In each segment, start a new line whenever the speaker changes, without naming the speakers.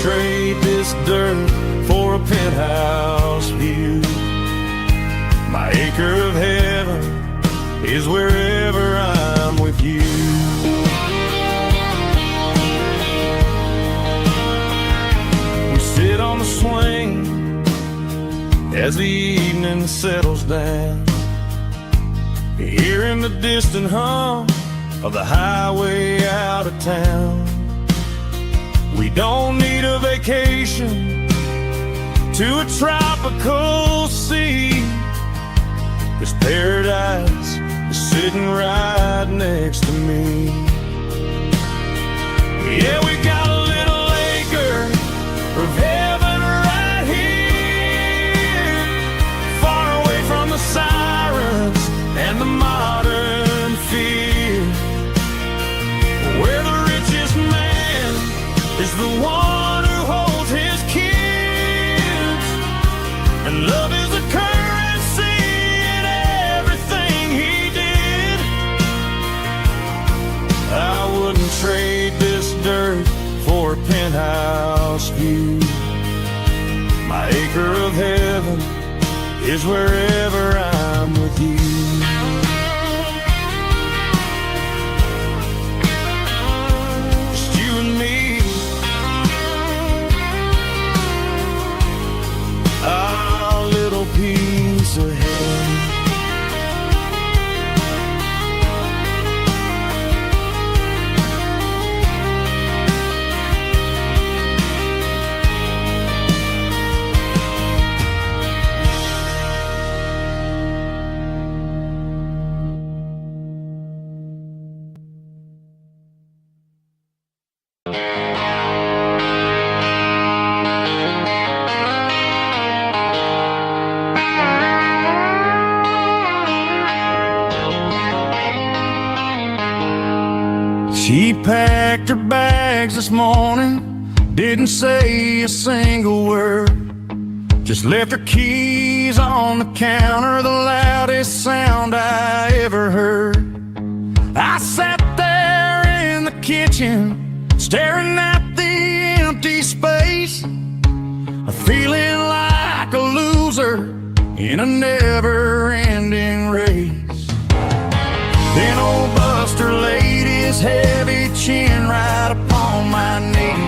trade this dirt for a penthouse view. My acre of heaven is wherever I'm with you. We sit on the swing as the evening settles down, hearing the distant hum of the highway out of town. We don't need a vacation to a tropical sea, 'cause paradise is sitting right next to me. Yeah, we got a little acre of heaven right here, far away from the sirens and the modern fear, where the richest man is the one who holds his kids, and love is a currency in everything he did. I wouldn't trade this dirt for a penthouse view. My acre of heaven is wherever I'm with you. Just you and me, our little piece of heaven. She packed her bags this morning, didn't say a single word, just left her keys on the counter, the loudest sound I ever heard. I sat there in the kitchen, staring at the empty space, feeling like a loser in a never-ending race. Then old Buster laid his heavy chin right upon my knee,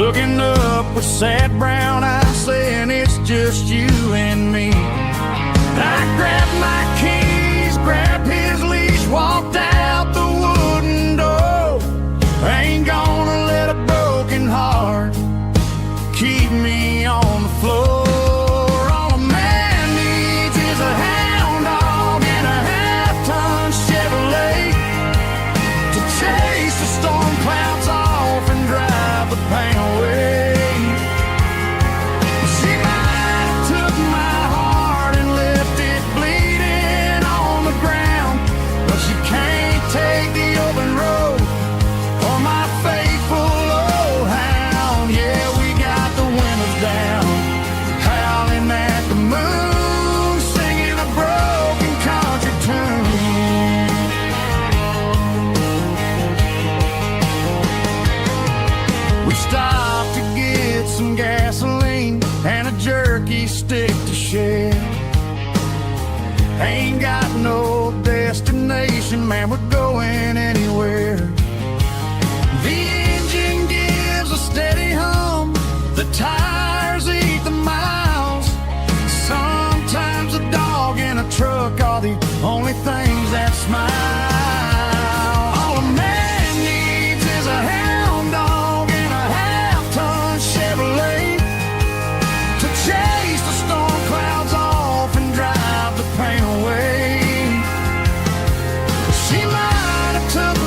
looking up with sad brown eyes, saying it's just you and me. I grabbed my keys, grabbed his leash, walked out the wooden door. I ain't gonna let a broken heart keep me on the floor. All a man needs is a hound dog and a half-ton Chevrolet to chase the storm clouds off and drive the pain away. She might have took my heart and left it bleeding on the ground, but she can't take the open road for my faithful old hound. Yeah, we got the windows down, howling at the moon, singing a broken country tune. We stopped to get some gasoline and a jerky stick to share. Ain't got no destination, man, we're going anywhere. The engine gives a steady hum, the tires eat the miles. Sometimes a dog and a truck are the only things that smile. All a man needs is a hound dog and a half-ton Chevrolet to chase the storm clouds off and drive the pain away. She might have took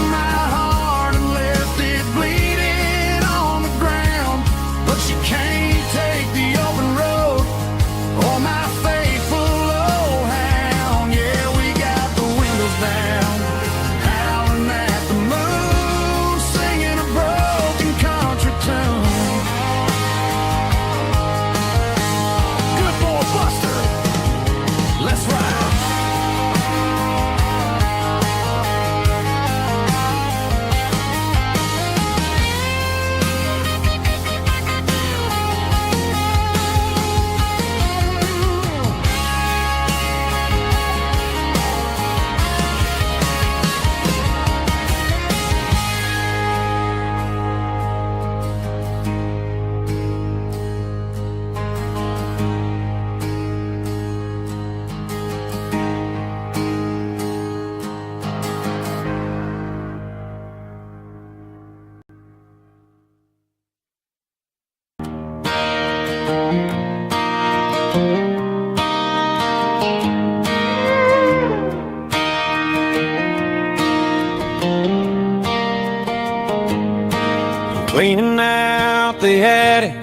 Cleaning out the attic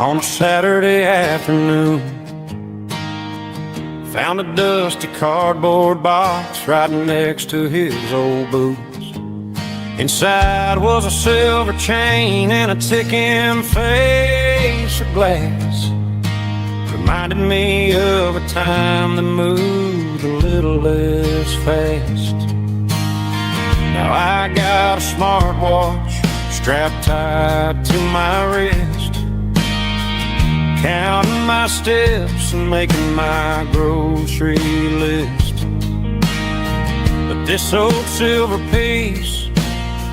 on a Saturday afternoon. Found a dusty cardboard box right next to his old boots. Inside was a silver chain and a ticking face of glass. Reminded me of a time that moved a little less fast. Now I got a smartwatch strapped tight to my wrist, counting my steps and making my grocery list. But this old silver piece,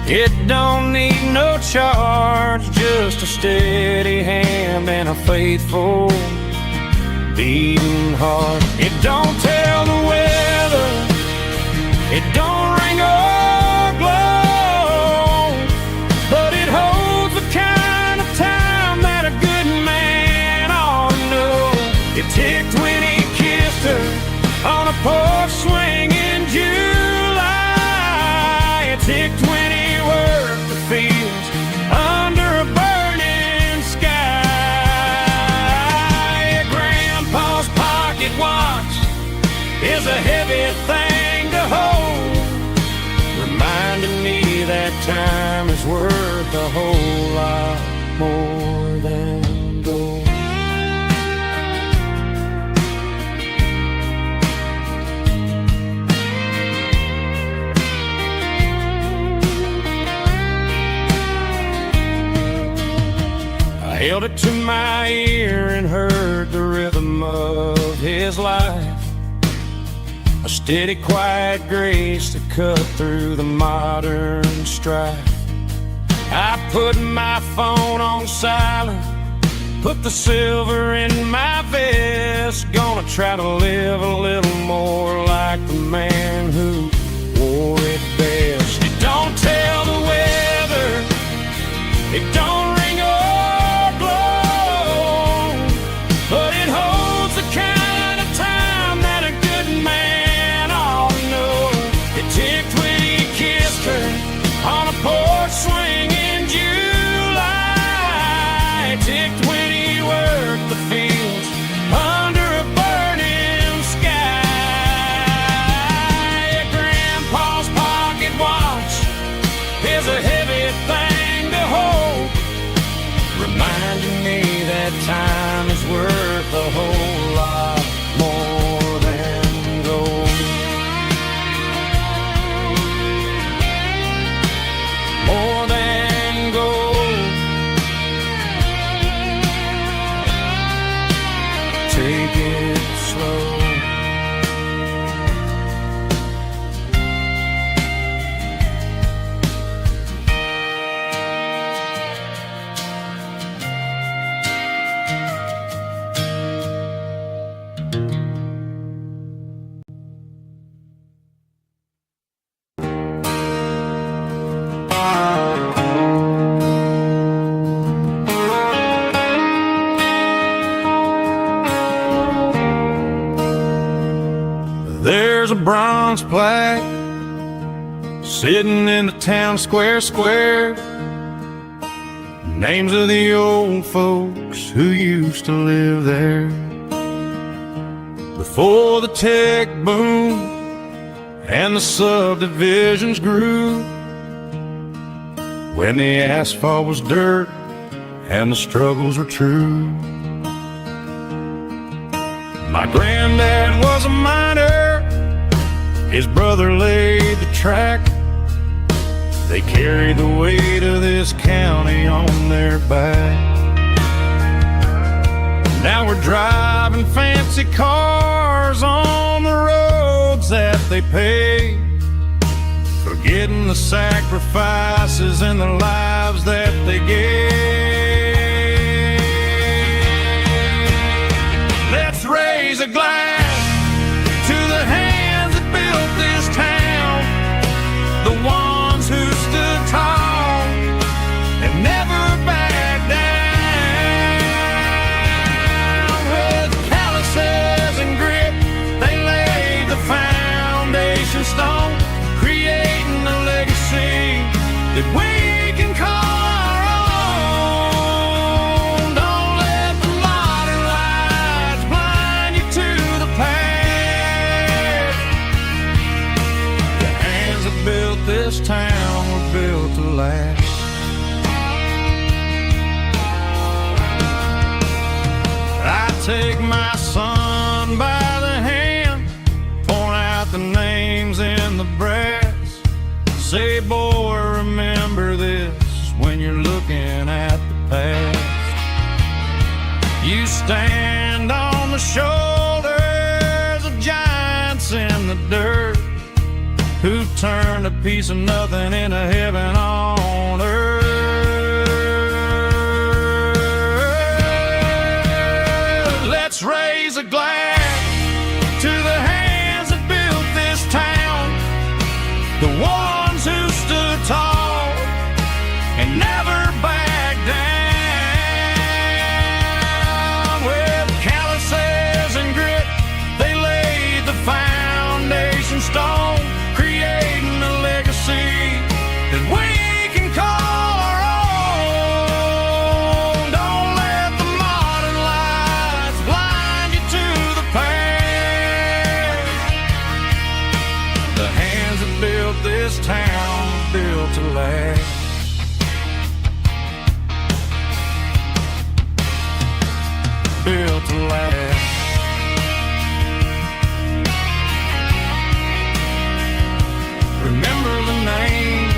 it don't need no charge, just a steady hand and a faithful beating heart. It don't tell the weather, it don't ring or glow, but it holds the kind of time that a good man ought to know. It ticked when he kissed her on a porch swing in July. It ticked when he worked the fields under a burning sky. Grandpa's pocket watch is a heavy thing to hold, reminding me that time is worth a whole lot more than gold. Held it to my ear and heard the rhythm of his life, a steady, quiet grace that cut through the modern strife. I put my phone on silent, put the silver in my vest, gonna try to live a little more like the man who wore it best. It don't tell the weather, it don't ring or glow, but it holds the kind of time that a good man ought to know. It ticked when he kissed her on a porch swing in July. It ticked when he worked the fields under a burning sky. Grandpa's pocket watch is a heavy thing to hold, reminding me that time is worth a whole lot more than gold. More than gold. Take it slow. There's a bronze plaque sitting in the town square. Names of the old folks who used to live there before the tech boom and the subdivisions grew, when the asphalt was dirt and the struggles were true. My granddad was a miner, his brother laid the track. They carried the weight of this county on their back. Now we're driving fancy cars on the roads that they paved, forgetting the sacrifices and the lives that they gave. Let's raise a glass to the hands that built this town, the ones who stood tall and never backed down. With calluses and grit, they laid the foundation stone, creating a legacy that we can call our take my son by the hand, point out the names in the brass. Say, boy, remember this when you're looking at the past. You stand on the shoulders of giants in the dirt, who turned a piece of nothing into heaven on earth. Let's raise a glass to the hands that built this town, the ones who stood tall and never backed down. With calluses and grit, they laid the foundation stone, creating a legacy that we can call our own. Don't let the modern lights blind you to the past. The hands that built this town built to last. Built to last. Remember the names.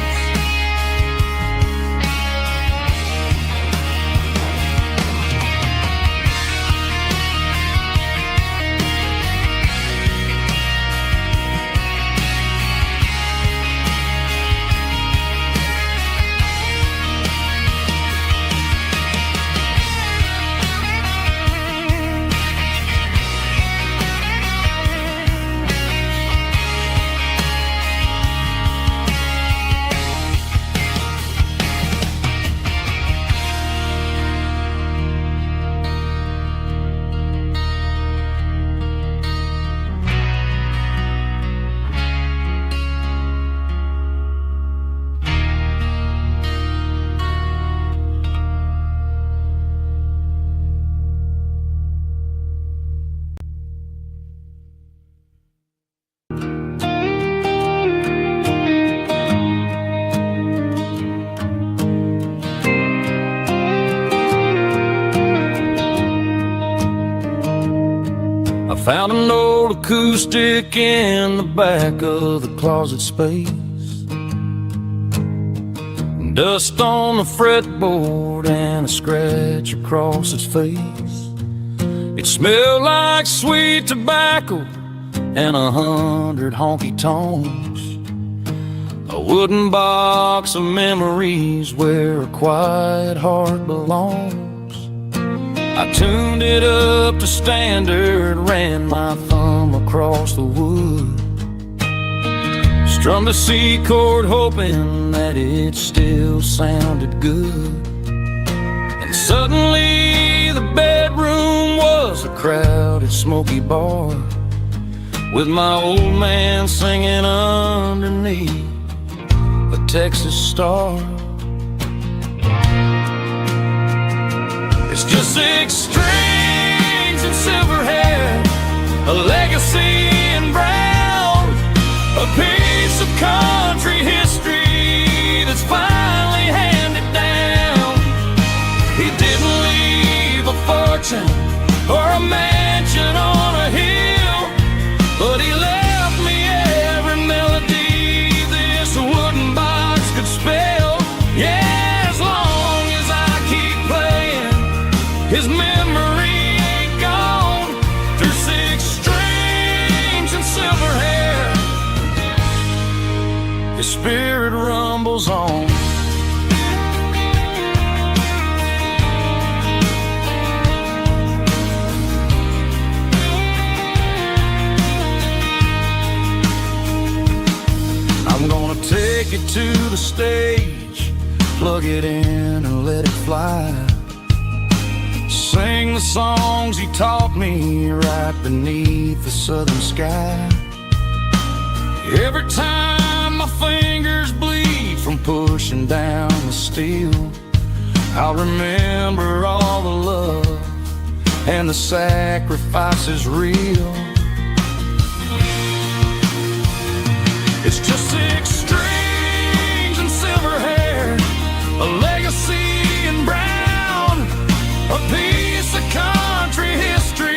Found an old acoustic in the back of the closet space. Dust on the fretboard and a scratch across its face. It smelled like sweet tobacco and 100 honky tonks. A wooden box of memories where a quiet heart belongs. I tuned it up to standard, ran my thumb across the wood, strummed a C chord hoping that it still sounded good. And suddenly the bedroom was a crowded smoky bar, with my old man singing underneath a Texas star. It's just 6 strings and silver hair, a legacy in brown, a piece of country history that's finally handed down. He didn't leave a fortune or a mansion on a hill, but he left me every melody this wooden box could spell. Yeah, as long as I keep playing, his memory ain't gone. Through 6 strings and silver hair, his spirit rumbles on. I'm gonna take it to the stage, plug it in and let it fly. Sing the songs he taught me right beneath the southern sky. Every time my fingers bleed from pushing down the steel, I'll remember all the love and the sacrifices real. It's just 6 strings and silver hair, a legacy in brown, a piece of country history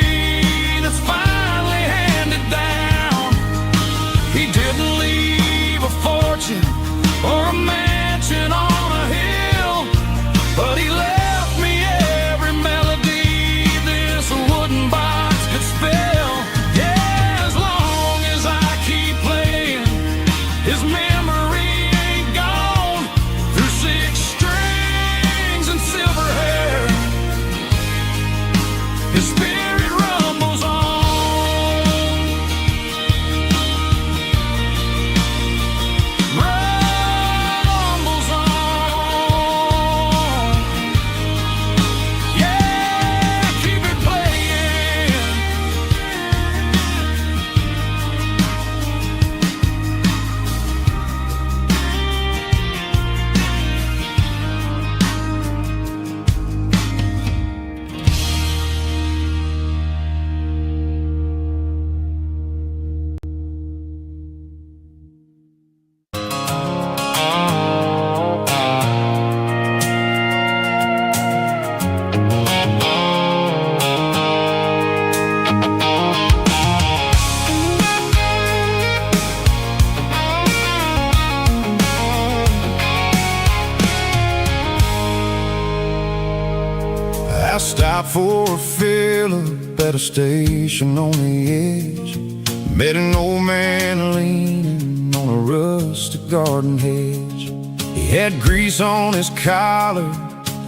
I stopped for a fill-up at a station on the edge. Met an old man leaning on a rustic garden hedge. He had grease on his collar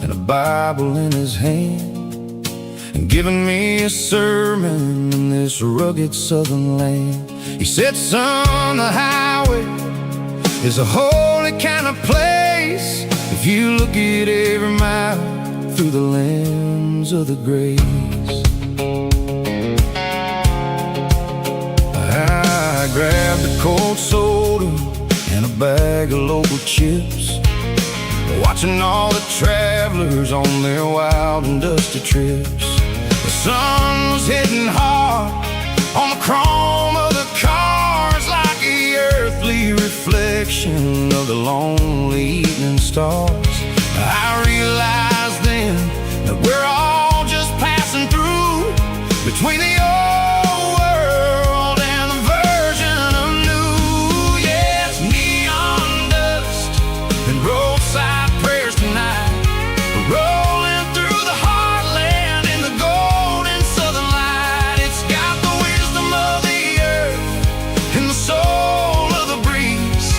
and a Bible in his hand, and giving me a sermon in this rugged southern land. He said, son, the highway is a holy kind of place if you look at every mile through the lens of the grace. I grabbed a cold soda and a bag of local chips, watching all the travelers on their wild and dusty trips. The sun was hitting hard on the chrome of the cars, like the earthly reflection of the lonely evening stars. I realized then that we're all just passing through between the old world and the version of new. Yeah, it's neon dust and roadside prayers tonight, rolling through the heartland in the golden southern light. It's got the wisdom of the earth and the soul of the breeze,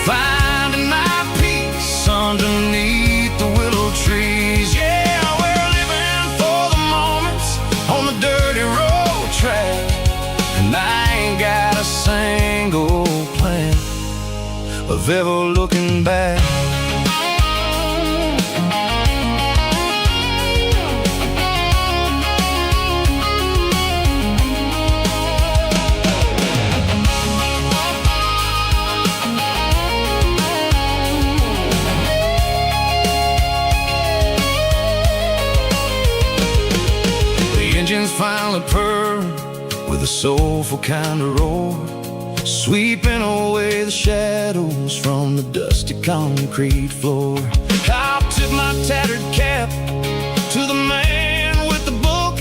finding my peace underneath the willow trees. Yeah, we're living for the moments on the dirty road track, and I ain't got a single plan of ever looking back. Engines finally purr with a soulful kind of roar, sweeping away the shadows from the dusty concrete floor. I'll tip my tattered cap to the man with the book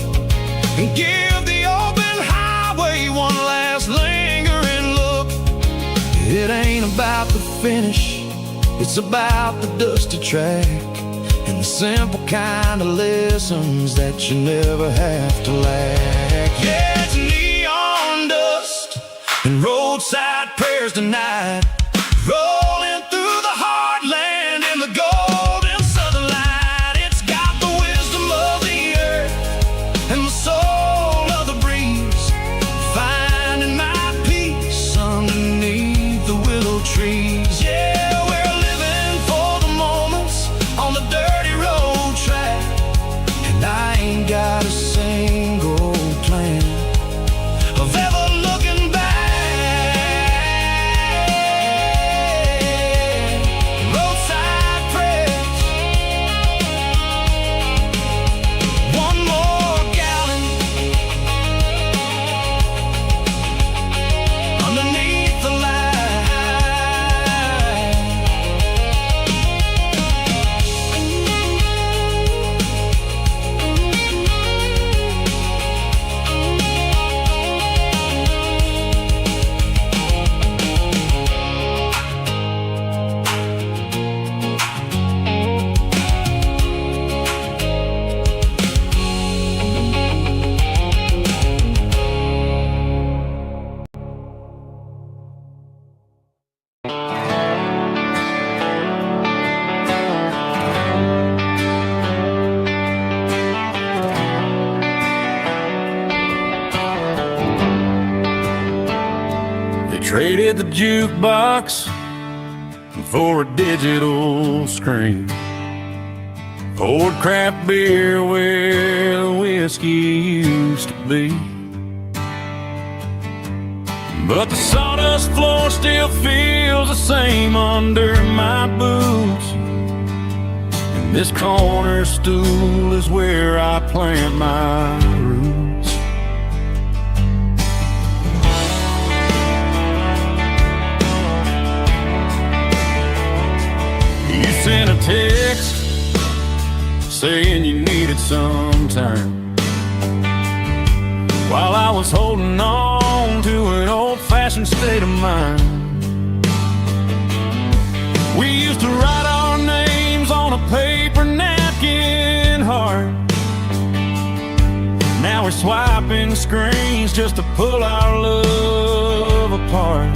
and give the open highway one last lingering look. It ain't about the finish, it's about the dusty track, and the simple kind of lessons that you never have to lack. Yeah, it's neon dust and roadside prayers tonight, rolling through the heartland in the golden southern light. It's got the wisdom of the earth and the soul of the breeze, finding my peace underneath the willow trees. Yeah, we're living for the moments on the dirty road track, and I ain't got a single plan of ever looking back. Roadside prayers, one more gallon underneath the light.
Traded the jukebox for a digital screen, poured craft beer where the whiskey used to be. But the sawdust floor still feels the same under my boots, and this corner stool is where I plant my roots. You sent a text saying you needed some time, while I was holding on to an old-fashioned state of mind. We used to write our names on a paper napkin heart swiping screens just to pull our love apart.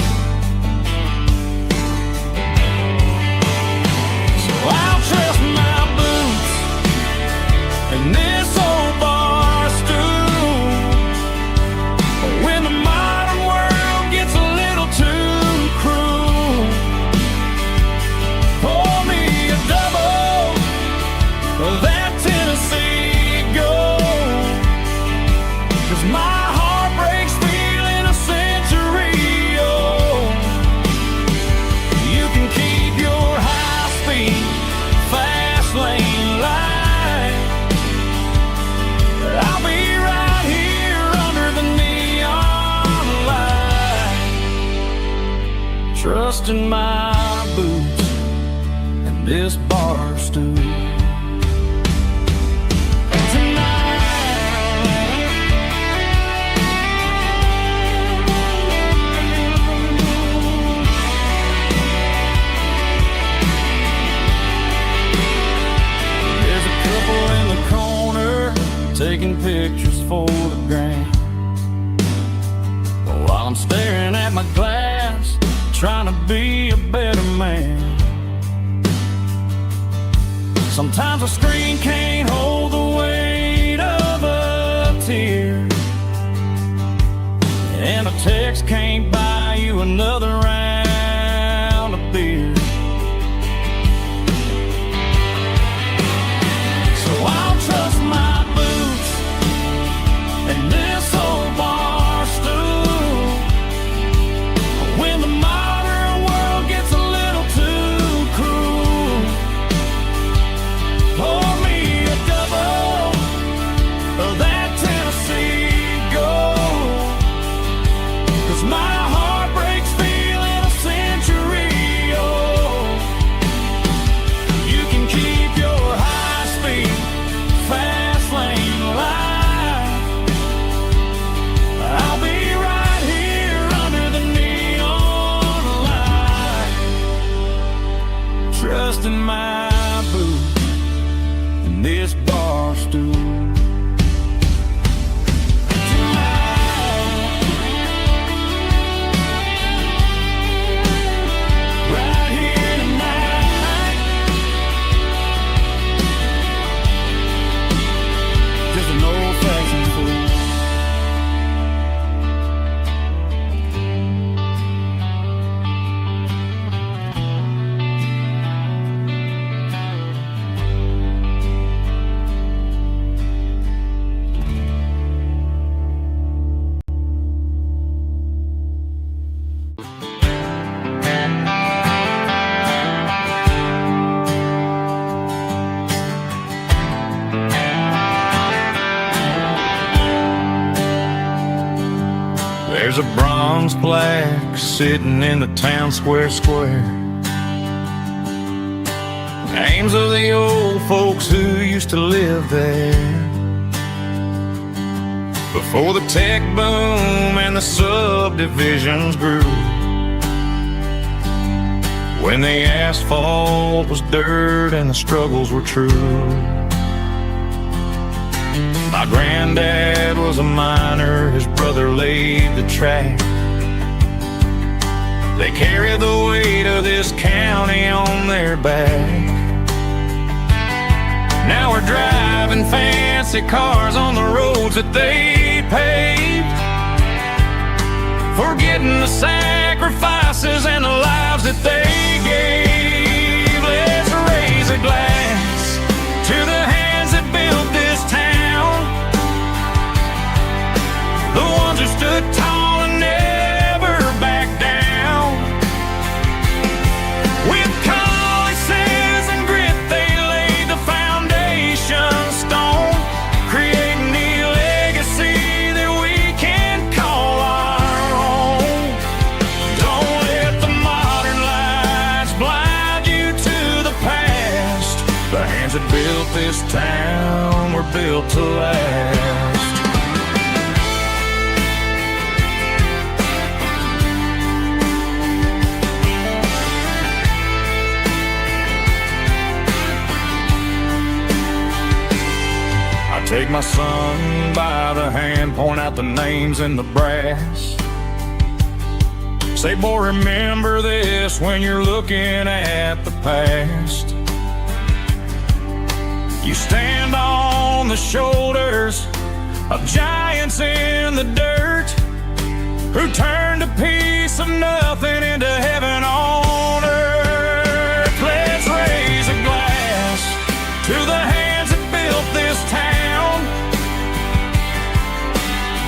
So I'll trust my boots and this old bar stool when the modern world gets a little too cruel. Pour me a double of that Tennessee Gold, 'cause my heart breaks feeling a century old. You can keep your high-speed, fast lane light, but I'll be right here under the neon light, trusting my boots and this bar stool. Taking pictures for the gram, while I'm staring at my glass, trying to be a better man. Sometimes a screen can't hold the weight of a tear, and a text can't buy you another round of beer. So I'll trust my and this old bar stool when the modern world gets a little too cruel. Pour me a double of that Tennessee Gold, 'cause my heart breaks feeling a century old. You can keep your high-speed, fast lane light, I'll be right here under the neon light, trusting my boots and this bar stool. Right here tonight, just an old-fashioned fool. There's a bronze plaque sitting in the town square. Names of the old folks who used to live there before the tech boom and the subdivisions grew, when the asphalt was dirt and the struggles were true. My granddad was a miner, his brother laid the track. They carry the weight of this county on their back. Now we're driving fancy cars on the roads that they paved, forgetting the sacrifices and the lives that they gave. Let's raise a glass to the hands that built this town, the ones who stood tall and never backed down. With calluses and grit, they laid the foundation stone, creating the legacy that we can call our own. Don't let the modern lights blind you to the past. The hands that built this town were built to last. Take my son by the hand, point out the names in the brass. Say, boy, remember this when you're looking at the past. You stand on the shoulders of giants in the dirt who turned a piece of nothing into heaven on earth. Let's raise a glass to the hands that built this town,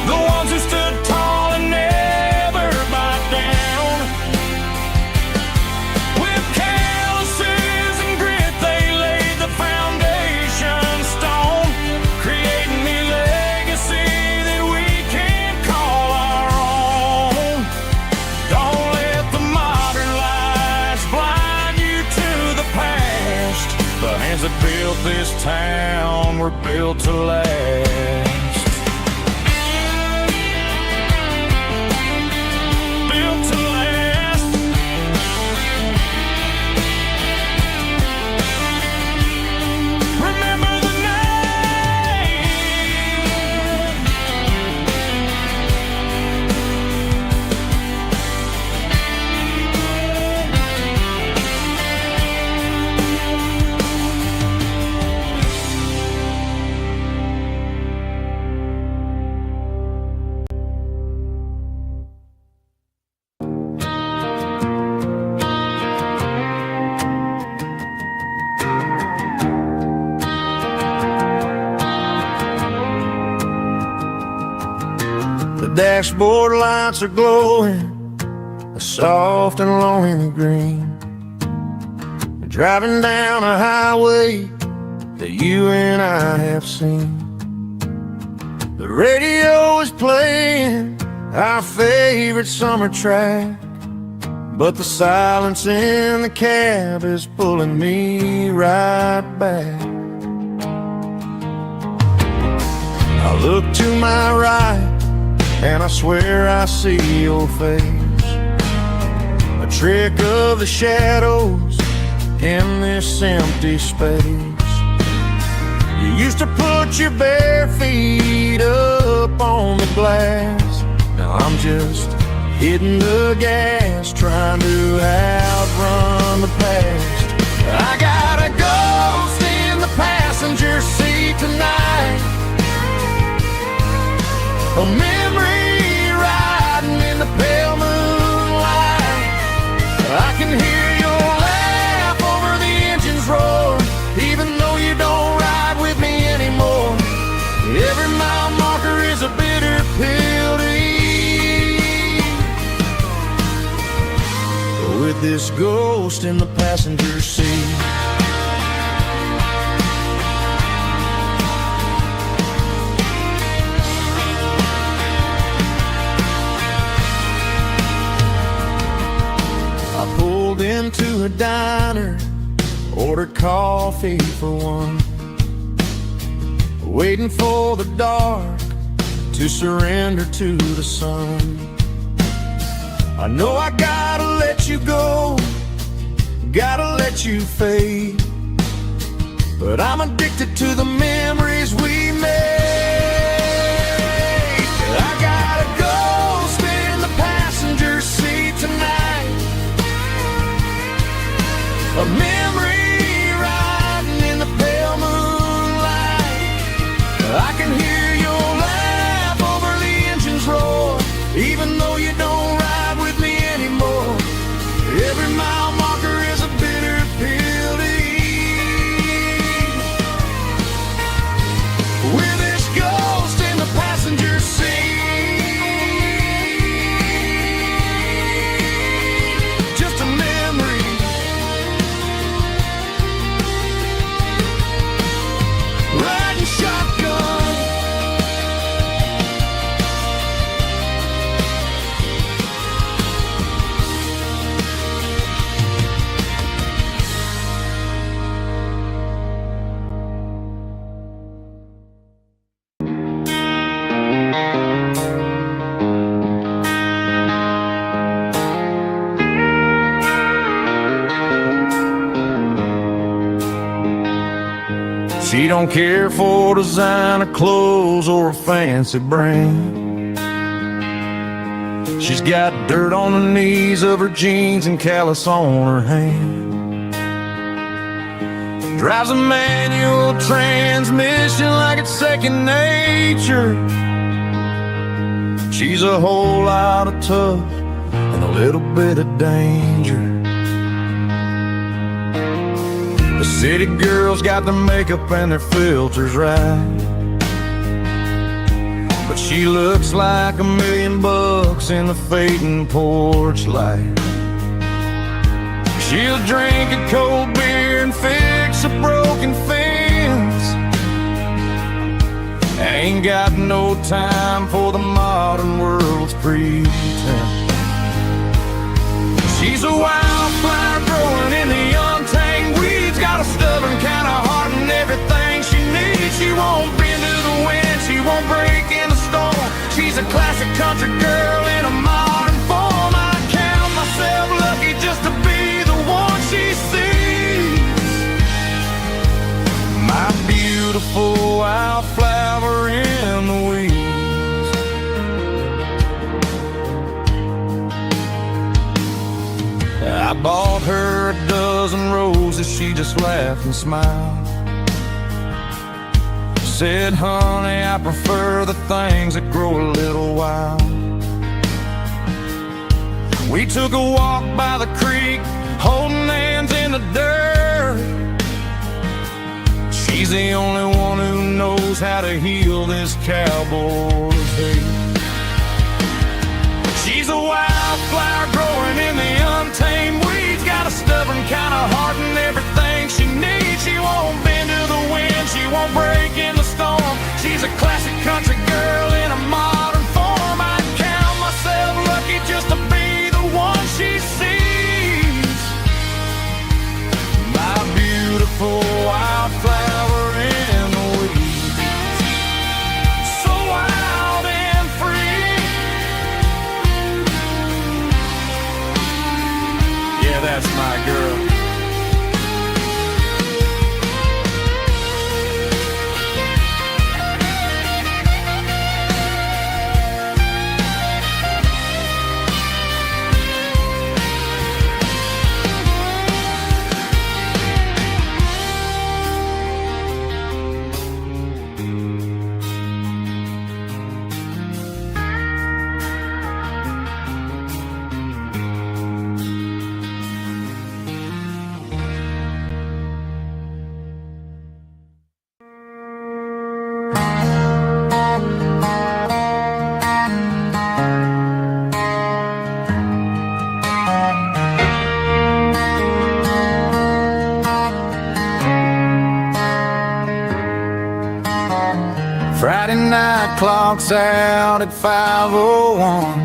the ones who stood tall and never bowed down. With calluses and grit they laid the foundation stone, creating a legacy that we can call our own. Don't let the modern lights blind you to the past. The hands that built this town were built to last.
Dashboard lights are glowing, a soft and lonely green. Driving down a highway that you and I have seen. The radio is playing our favorite summer track, but the silence in the cab is pulling me right back. I look to my right and I swear I see your face, a trick of the shadows in this empty space. You used to put your bare feet up on the glass. Now I'm just hitting the gas, trying to outrun the past. I got a ghost in the passenger seat tonight, a memory riding in the pale moonlight. I can hear your laugh over the engine's roar, even though you don't ride with me anymore. Every mile marker is a bitter pill to eat. With this ghost in the passenger seat, into a diner, ordered coffee for one, waiting for the dark to surrender to the sun. I know I gotta let you go, gotta let you fade, but I'm addicted to the memories we made. I got a ghost in the passenger seat tonight, a memory riding in the pale moonlight. I can hear your laugh over the engine's roar, even though you don't ride with me anymore. Every mile marker is a bitter pill to eat. With this ghost in the passenger seat, She don't care for designer clothes or a fancy brand. She's got dirt on the knees of her jeans and callus on her hand. Drives a manual transmission like it's second nature. She's a whole lot of tough and a little bit of danger. The city girls got their makeup and their filters right, but she looks like $1,000,000 in the fading porch light. She'll drink a cold beer and fix a broken fence. Ain't got no time for the modern world's pretense. She's a wildflower growing in the untamed weeds. Got a stubborn kind of heart and everything she needs. She won't bend to the wind, she won't break in the storm. She's a classic country girl in a modern form. I count myself lucky just to be the one she sees. My beautiful wildflower in the weeds. I bought her a dozen roses, she just laughed and smiled. Said, honey, I prefer the things that grow a little wild. We took a walk by the creek, holding hands in the dirt. She's the only one who knows how to heal this cowboy's hate. She's a wildflower growing in the untamed weeds. Got a stubborn kind of heart and everything she needs. She won't bend to the wind, she won't break in the storm. She's a classic country girl in a modern form. I count myself lucky just to be the one she sees. My beautiful wildflower in the weeds. So wild and free. Yeah, that's my girl. Friday night clock's out at 5:01.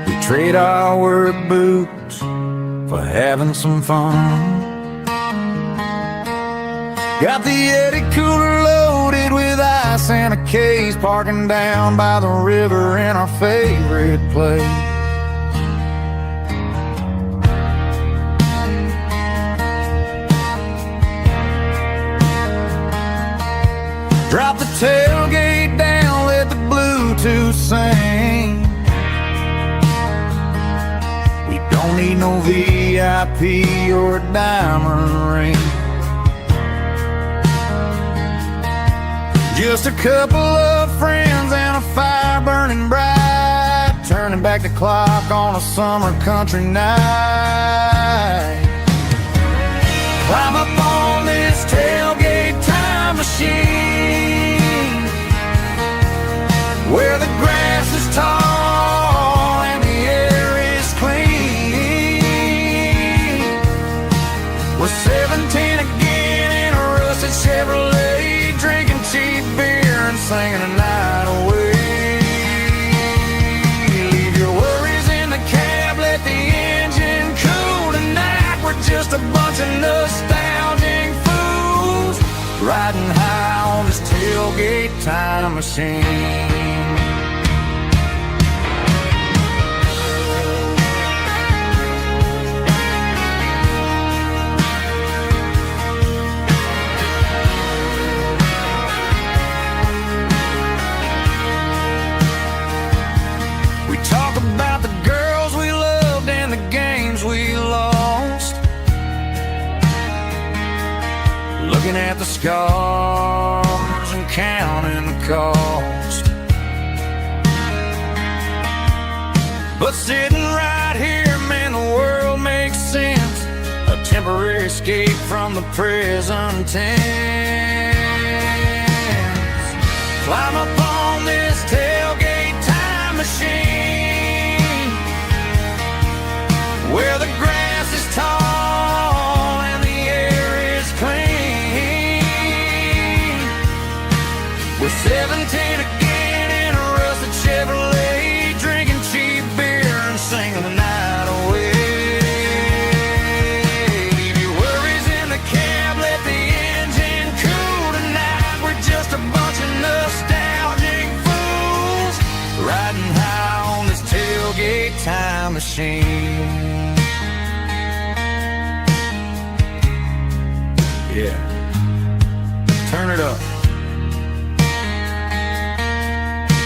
We trade our work boots for having some fun. Got the Yeti cooler loaded with ice and a case, parking down by the river in our favorite place. Drop the tailgate down, let the Bluetooth sing. We don't need no VIP or a diamond ring. Just a couple of friends and a fire burning bright, turning back the clock on a summer country night. Climb up on this tailgate time machine, where the grass is tall and the air is clean. We're 17 again in a rusted Chevrolet, drinking cheap beer and singing a night away. Leave your worries in the cab, let the engine cool tonight. We're just a bunch of nostalgic fools, riding high on this tailgate time machine. looking at the scars and counting the cost. But sitting right here, man, the world makes sense. A temporary escape from the present tense. Climb up on this tailgate time machine, where the grass is tall and the air is clean. We're 17 again in a rusted Chevrolet, drinking cheap beer and singing the night away. Leave your worries in the cab, let the engine cool tonight. We're just a bunch of nostalgic fools riding high on this tailgate time machine. Yeah, turn it up.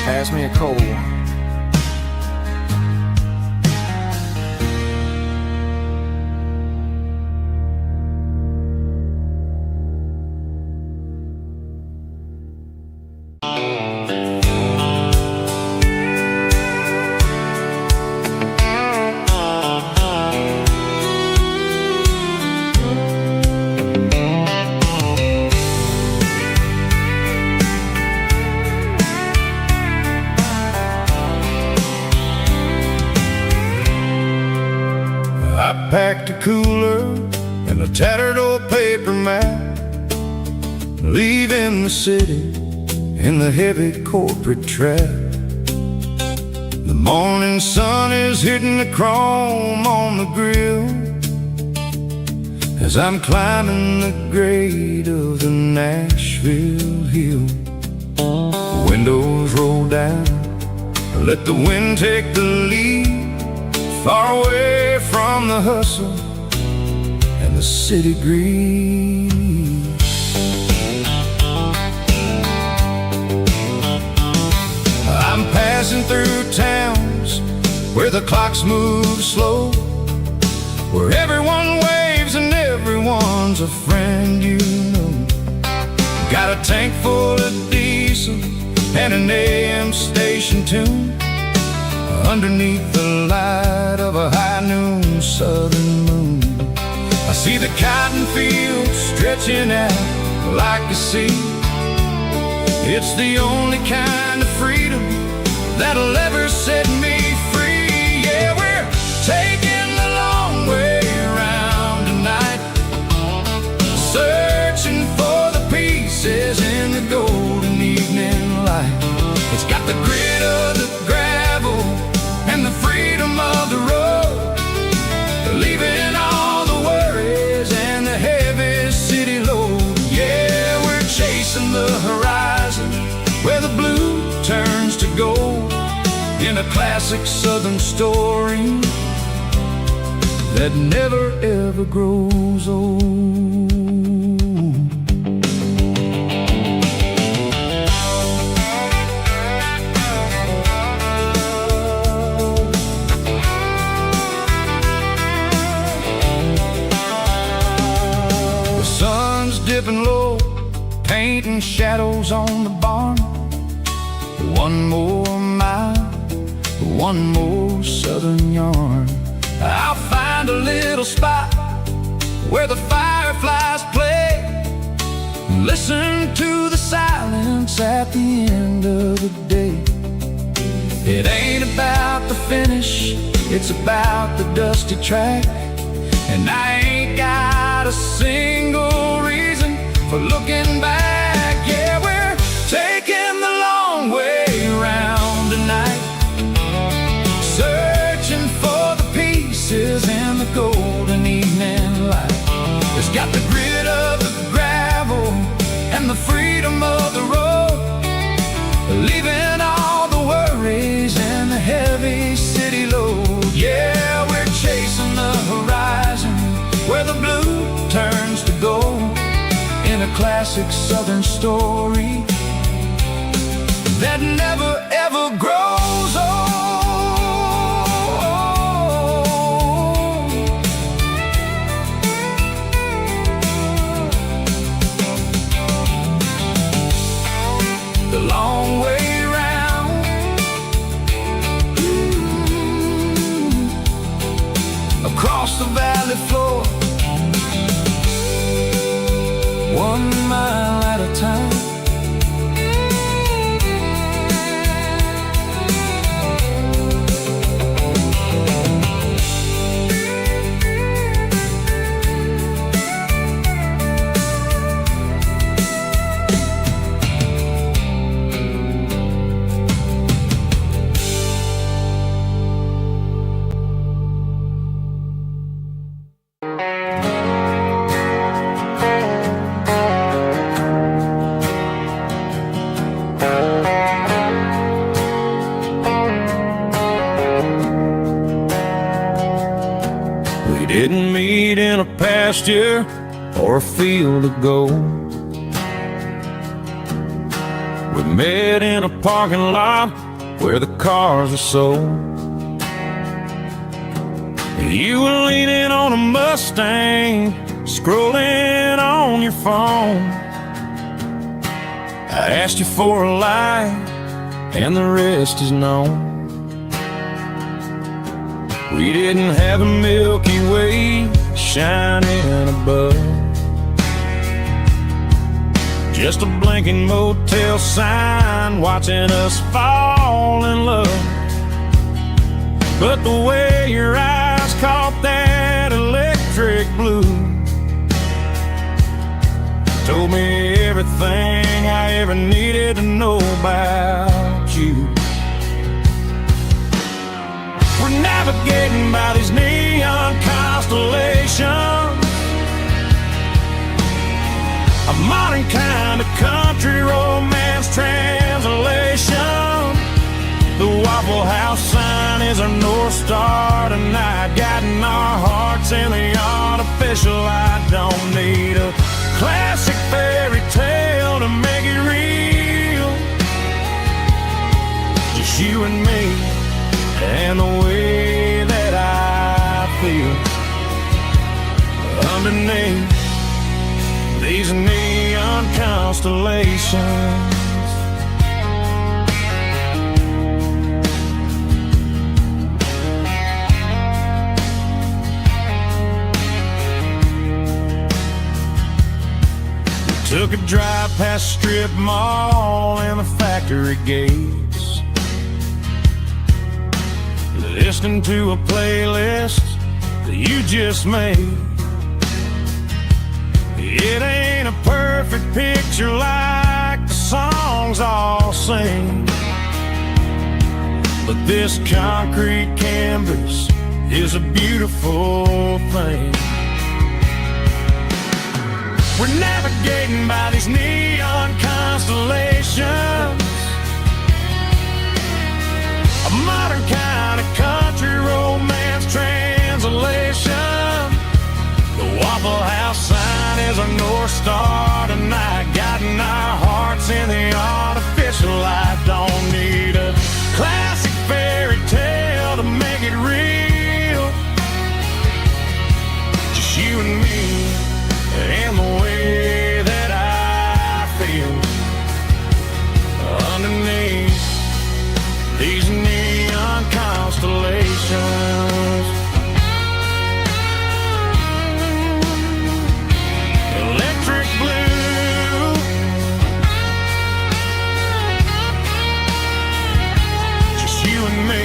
Pass me a cold one. I packed a cooler and a tattered old paper map, leaving the city in the heavy corporate trap. The morning sun is hitting the chrome on the grill as I'm climbing the grade of the Nashville hill. Windows roll down, let the wind take the lead, far away from the hustle and the city breeze. I'm passing through towns where the clocks move slow, where everyone waves and everyone's a friend you know. Got a tank full of diesel and an AM station tune, underneath the light of a high noon southern moon. I see the cotton fields stretching out like a sea. It's the only kind of freedom that'll ever set me free. Yeah, we're taking the long way around tonight, searching for the pieces in the golden evening light. It's got the grit of the gravel and the freedom of the road, leaving all the worries and the heavy city load. Yeah, we're chasing the horizon where the blue turns to gold, in a classic southern story that never ever grows old. Dipping low, painting shadows on the barn. One more mile, one more southern yarn. I'll find a little spot where the fireflies play, listen to the silence at the end of the day. It ain't about the finish, it's about the dusty track, and I ain't got a single reason for looking back. Yeah, we're taking the long way around tonight, searching for the pieces in the golden evening light. It's got the grit of the gravel and the freedom of the road, leaving all the worries and the heavy city load. Yeah, we're chasing the horizon where the blue turns to gold, in a classic southern story that never ever grows old.
1 mile at a time. Didn't meet in a pasture or a field of gold. We met in a parking lot where the cars were sold. You were leaning on a Mustang, scrolling on your phone. I asked you for a light, and the rest is known. We didn't have a Milky Way shining above, just a blinking motel sign watching us fall in love. But the way your eyes caught that electric blue told me everything I ever needed to know about you. We're navigating by these neon constellations, a modern kind of country romance translation. The Waffle House sign is our North Star tonight, guiding our hearts in the artificial light. Don't need a classic fairy tale to make it real, just you and me and the way that I feel underneath these neon constellations. We took a drive past strip mall and the factory gates, listening to a playlist that you just made. It ain't a perfect picture like the songs all sing, but this concrete canvas is a beautiful thing. We're navigating by these neon constellations, a modern kind of country romance translation. The Waffle House sign is our North Star tonight, guiding our hearts in the artificial light. Don't need a classic fairy tale to make it real, just you and me and the way that I feel underneath these neon constellations. Electric blue, just you and me.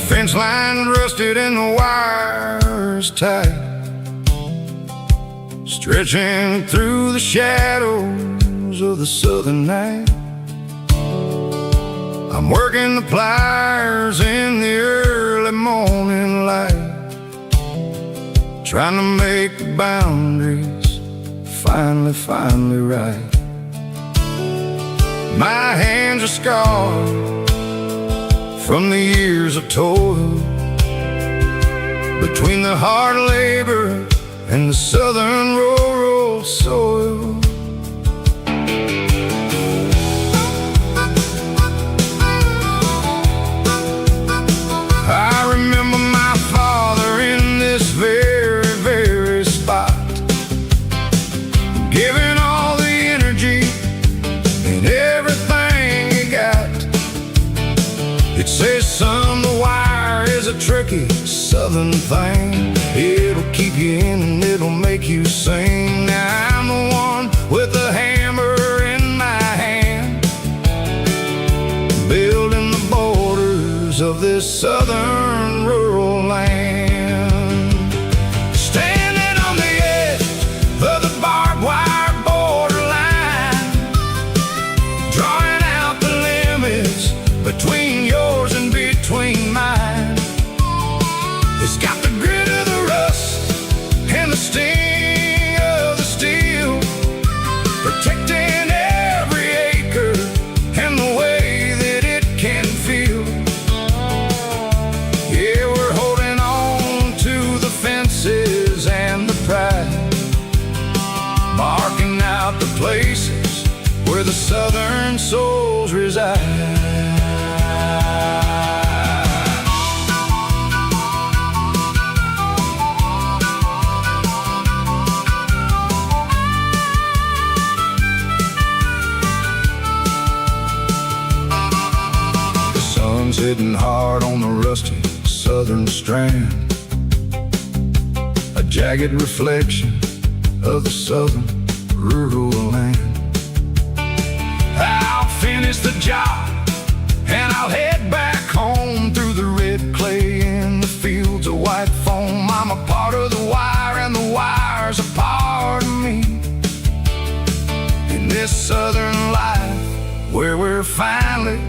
Fence line rusted and the wires tight, stretching through the shadows of
the southern night. I'm working the pliers in the early morning light, trying to make the boundaries finally right. My hands are scarred from the years of toil, between the hard labor and the southern rural soil. I remember my father in this very spot, giving all the energy and everything he got. It says, son, the wire is a tricky southern thing. It'll keep you in and it'll make you sing. Now I'm the one with the hammer in my hand, building the borders of this southern rural land. Standing on the edge of the barbed wire borderline, drawing out the limits between yours and between mine. It's got the grit of the rust and the sting of the steel, protecting every acre and the way that it can feel. Yeah, we're holding on to the fences and the pride, marking out the places where the southern souls reside. Hitting hard on the rusty southern strand, a jagged reflection of the southern rural land. I'll finish the job and I'll head back home through the red clay in the fields of white foam. I'm a part of the wire and the wire's a part of me, in this southern life where we're finally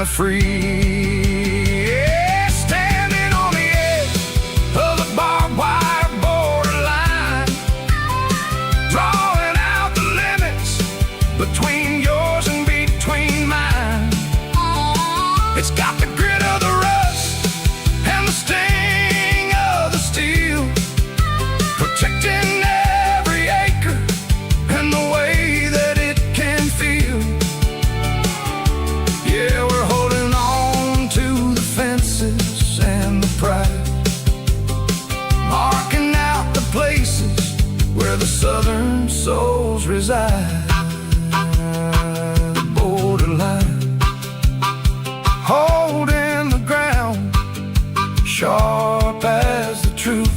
free. Yeah, standing on the edge of the barbed wire borderline, drawing out the limits between yours and between mine. It's got the grit of the rust and the sting of the steel, protecting every acre and the way that it can feel. Yeah, we're holding on to the fences and the pride, marking out the places where the southern souls reside. The borderline, holding the ground, sharp as the truth.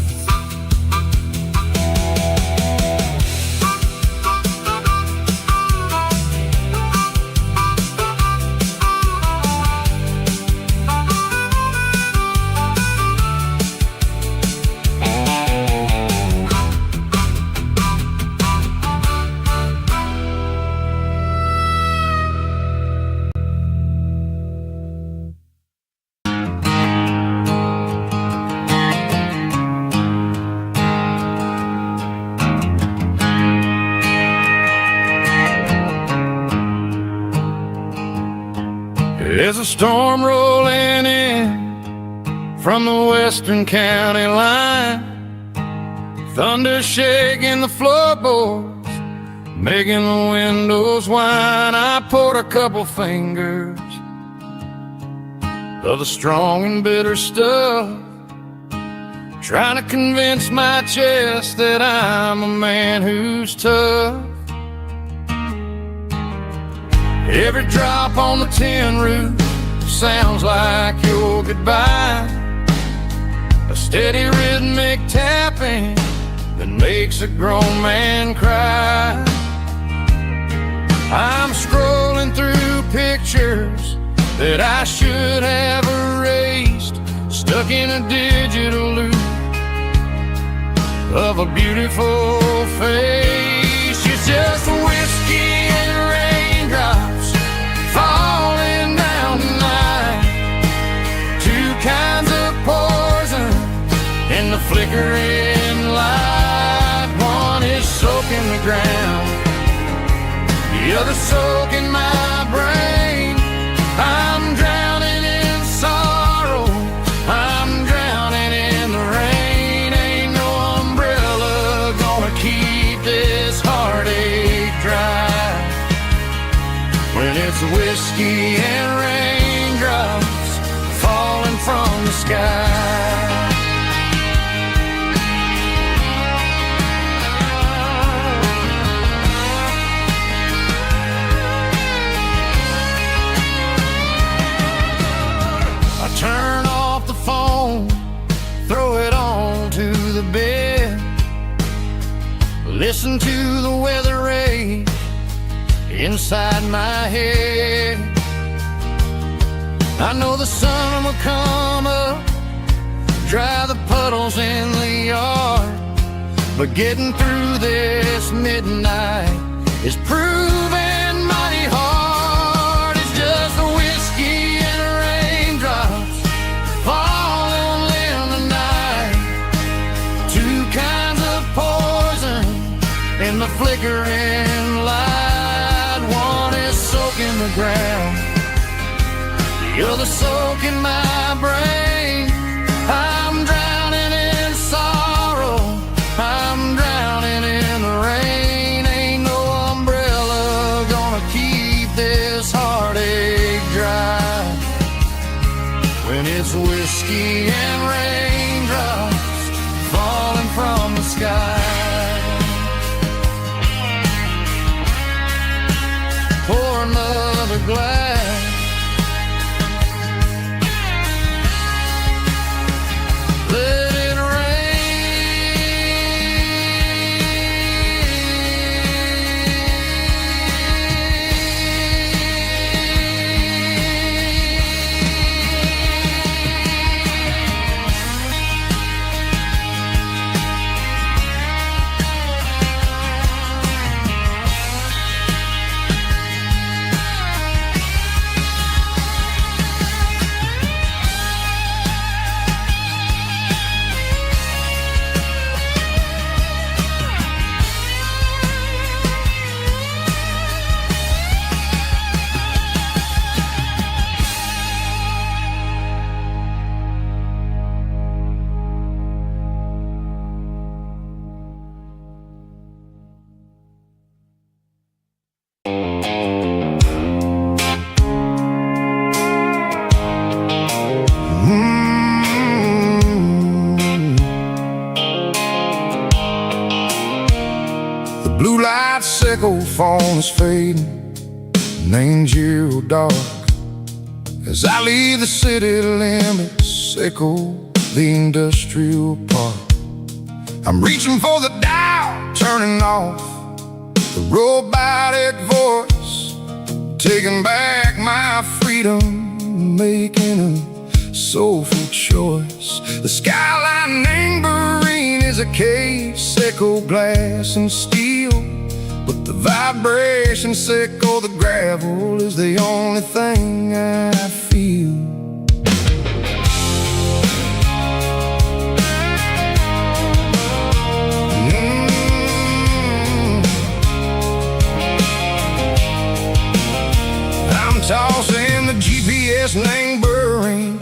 There's a storm rolling in from the western county line, thunder shaking the floorboards, making the windows whine. I poured a couple fingers of the strong and bitter stuff, trying to convince my chest that I'm a man who's tough. Every drop on the tin roof sounds like your goodbye, a steady rhythmic tapping that makes a grown man cry. I'm scrolling through pictures that I should have erased, stuck in a digital loop of a beautiful face. It's just whiskey and You're the soak in my brain. I'm drowning in sorrow. I'm drowning in the rain. Ain't no umbrella gonna keep this heartache dry. When it's whiskey and raindrops falling from the sky. Turn off the phone, throw it on to the bed. Listen to the weather rage inside my head. I know the sun will come up, dry the puddles in the yard, but getting through this midnight is proving mighty hard. It's just a whiskey and raindrops falling in the night. Two kinds of poison in the flickering light. One is soaking the ground, you're the soak in my brain. I'm drowning in sorrow, I'm drowning in the rain. Ain't no umbrella gonna keep this heartache dry. When it's whiskey and raindrops falling from the sky. Pour another glass. Let it blue light sickle phone is fading, and ain't you dark. As I leave the city limits, sickle the industrial park. I'm reaching for the dial, turning off the robotic voice, taking back my freedom, making a soulful choice. The skyline neighboring is a cave, sickle glass and steel, but the vibration sickle, the gravel is the only thing I feel. I'm tossing the GPS neighboring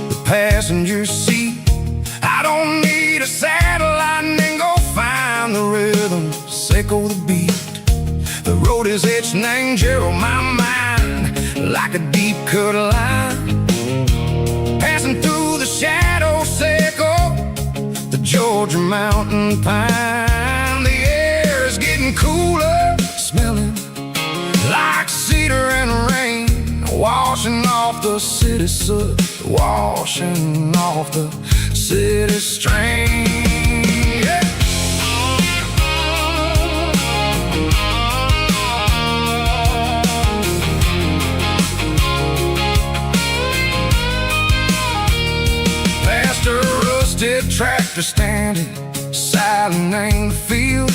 the passenger seat. I don't need a satellite and go find the rhythm, sickle the beat. The road is etched and angel on my mind like a deep cut line, passing through the shadow sickle, the Georgia mountain pine. The air is getting cooler, smelling like cedar and rain, washing off the city soot, washing off the city strain. Yeah. Past a rusted tractor standing silent in the field,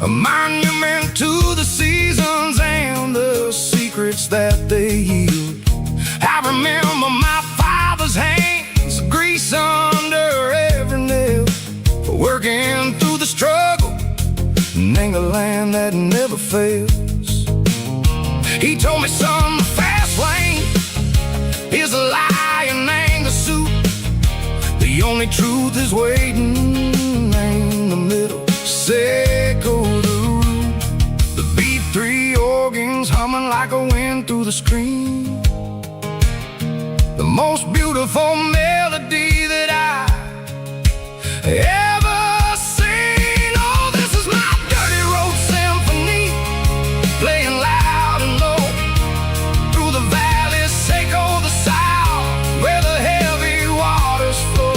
a monument to the seasons and the secrets that they yield. I remember my father's hands, grease under every nail, working through the struggle, and a land that never fails. He told me, son, the fast lane is a lie and ain't the suit. The only truth is waiting in the middle. Seco the root. The B3 organs humming like a wind through the screen. The most beautiful melody that I ever seen. Oh, this is my dirty road symphony, playing loud and low through the valleys, Seco the south, where the heavy waters flow.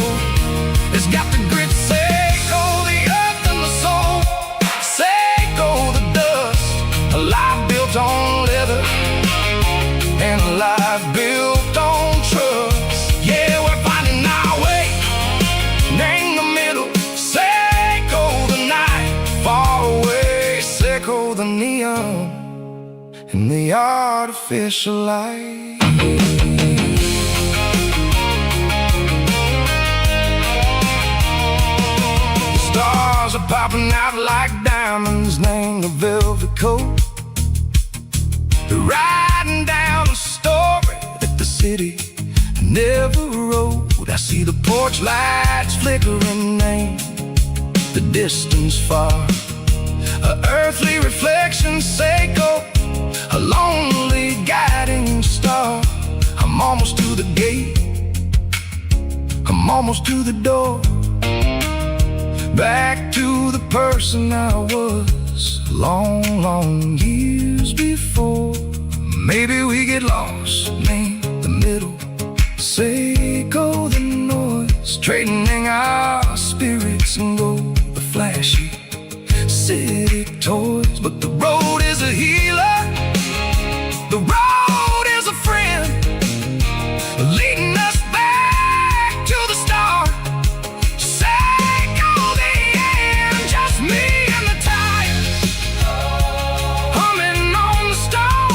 It's got the grit, Seco the earth and the soul, Seco the dust, a life built on leather and a life built on trust. Yeah, we're finding our way in the middle. Seco the night, far away. Seco the neon and the artificial light. The stars are popping out like diamonds, named the velvet coat. They're riding down a story that the city never wrote. I see the porch lights flickering, name the distance far. A earthly reflection, Seco, a lonely guiding star. I'm almost to the gate, I'm almost to the door, back to the person I was long, long years before. Maybe we get lost, name the middle, Seco the noise, trading our spirits and go the flashy city toys. But the road is a healer, the road is a friend, leading us back to the start. Seco the end, just me and the tires, humming on the stone.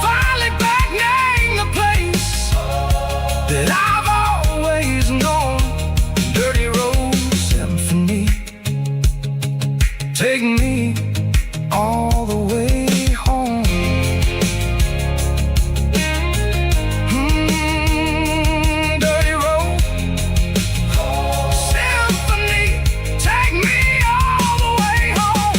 Finally back, name the place that I've always known. Dirty road symphony, take me all the way home. Dirty road symphony, take me all the way home.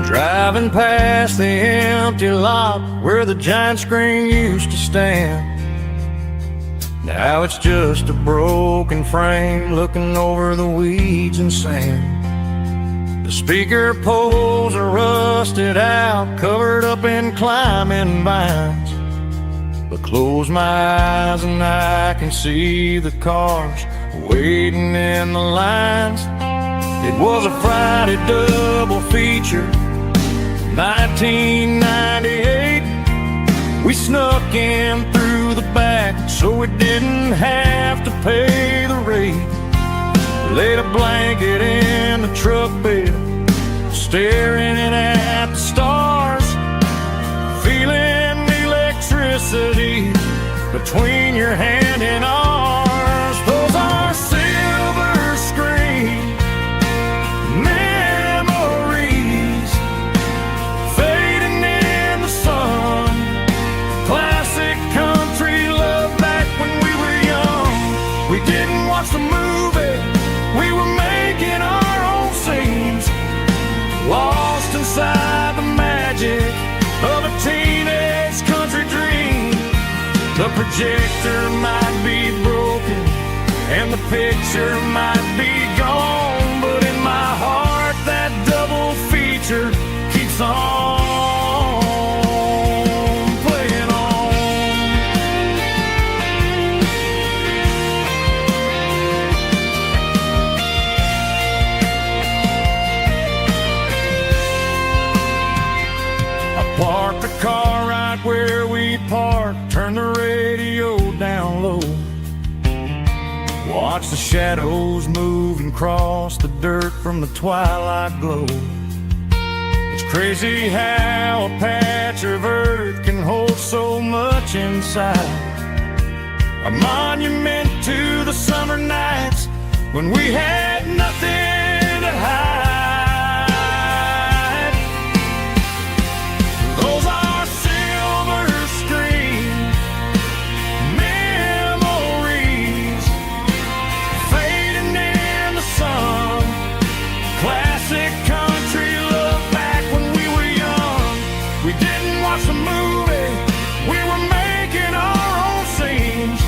Driving past the empty lot where the giant screen used to stand. Now it's just a broken frame looking over the weeds and sand. The speaker poles are rusted out, covered up in climbing vines. But close my eyes and I can see the cars waiting in the lines. It was a Friday double feature, 1998. We snuck in through the back so we didn't have to pay the rate. Laid a blanket in the truck bed, staring at the stars, feeling the electricity between your hand and ours. Those are silver screen memories fading in the sun. Classic country love back when we were young. We didn't watch the movie, we were making our own scenes, lost inside the magic of a teenage country dream. The projector might be broken and the picture might be gone, but in my heart that double feature keeps on playing on. I parked the car right where we parked
watch the shadows move and cross the dirt from the twilight glow. It's crazy how a patch of earth can hold so much inside. A monument to the summer nights when we had nothing to hide. Those are silver screen memories fading in the sun. Classic country love back when we were young. We didn't watch the movie, we were making our own scenes,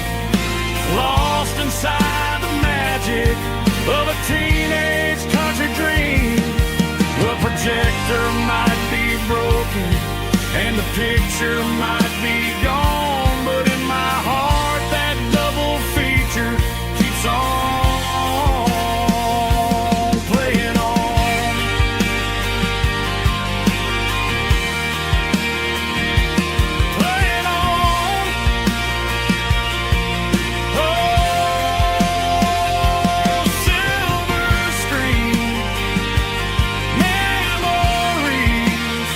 lost inside the magic of a teenage country dream. The projector might be broken and the picture might be gone, but in my heart that double feature keeps on playing on. Playing on. Oh, silver screen memories.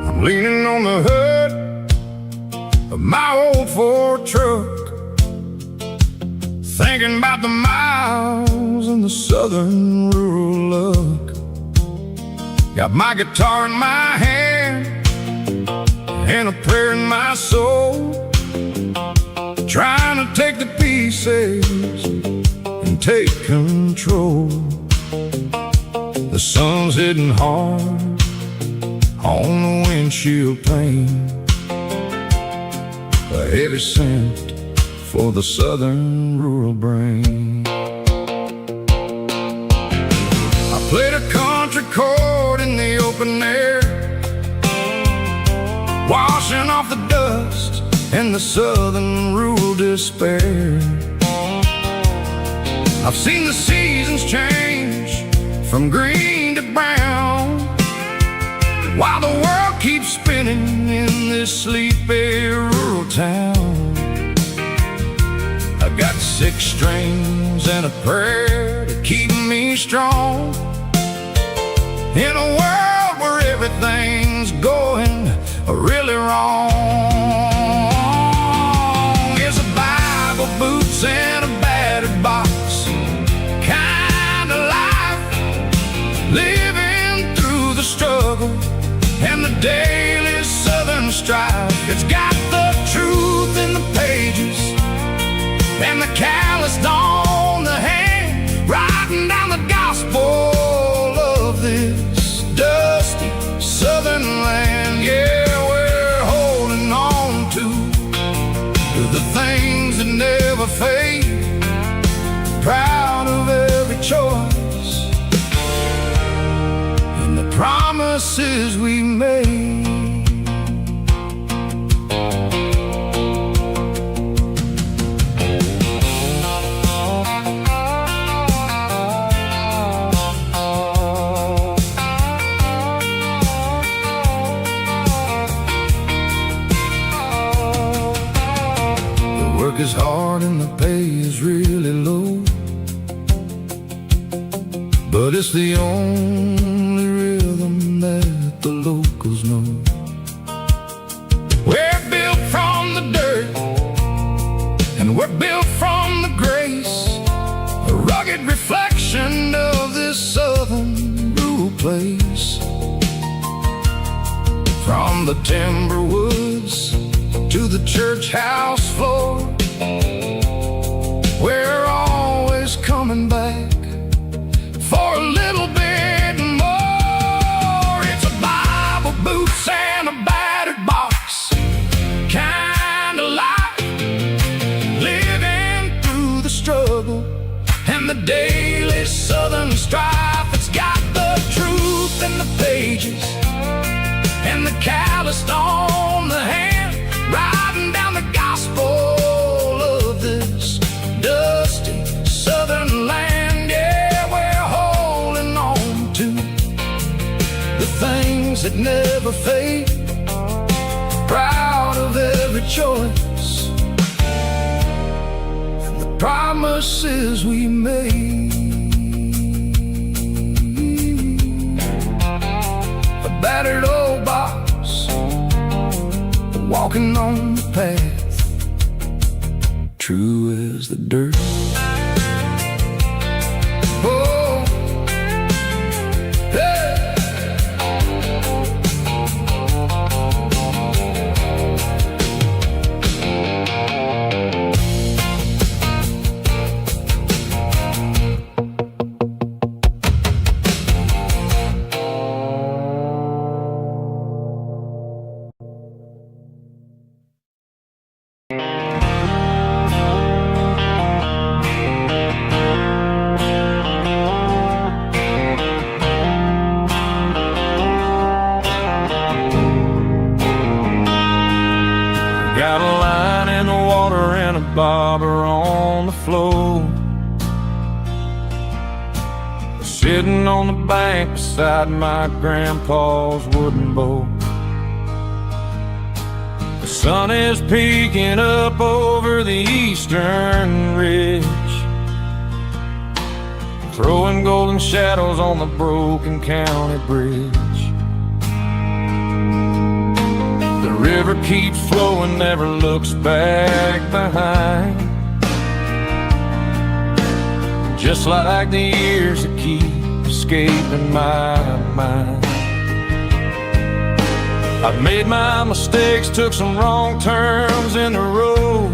I'm leaning on the hood of my old Ford truck, thinking about the miles and the southern rural look. Got my guitar in my hand and a prayer in my soul, trying to take the pieces and take control. The sun's hitting hard on the windshield pane, a heavy scent for the southern rural brain. I played a country chord in the open air, washing off the dust and the southern rural despair. I've seen the seasons change from green to brown, while the world keeps spinning in this sleepy rural town. I got 6 strings and a prayer to keep me strong, in a world where everything's going really wrong. It's a Bible, boots, and a battered box kind of life, living through the struggle and the daily southern strife. It's got the truth in the pages and the calloused on the hand, writing down the gospel of this dusty southern land. Yeah, we're holding on to the things that never fade, proud of every choice and the promises we made. The work is hard and the pay is really low, but it's the only rhythm that the locals know. We're built from the dirt and we're built from the grace, a rugged reflection of this southern rural place. From the timber woods to the church house floor, we're always coming back for a the daily southern strife. It's got the truth in the pages and the calloused on the hand, riding down the gospel of this dusty southern land. Yeah, we're holding on to the things that never fade, proud of every choice and the promises we made. A battered old box, walking on the path, true as the dirt. Oh, hey.
Got a line in the water and a bobber on the floor, sitting on the bank beside my grandpa's wooden boat. The sun is peeking up over the eastern ridge, throwing golden shadows on the broken county bridge. The river keeps flowing, never looks back behind, just like the years that keep escaping my mind. I've made my mistakes, took some wrong turns in the road,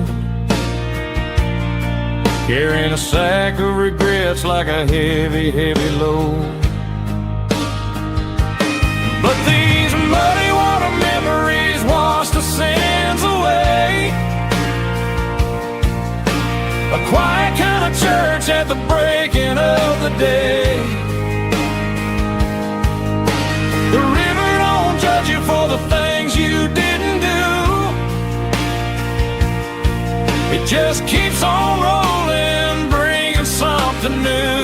carrying a sack of regrets like a heavy, heavy load. But these muddy water memories wash the sins away. A quiet kind of church at the breaking of the day. The river don't judge you for the things you didn't do. It just keeps on rolling, bringing something new.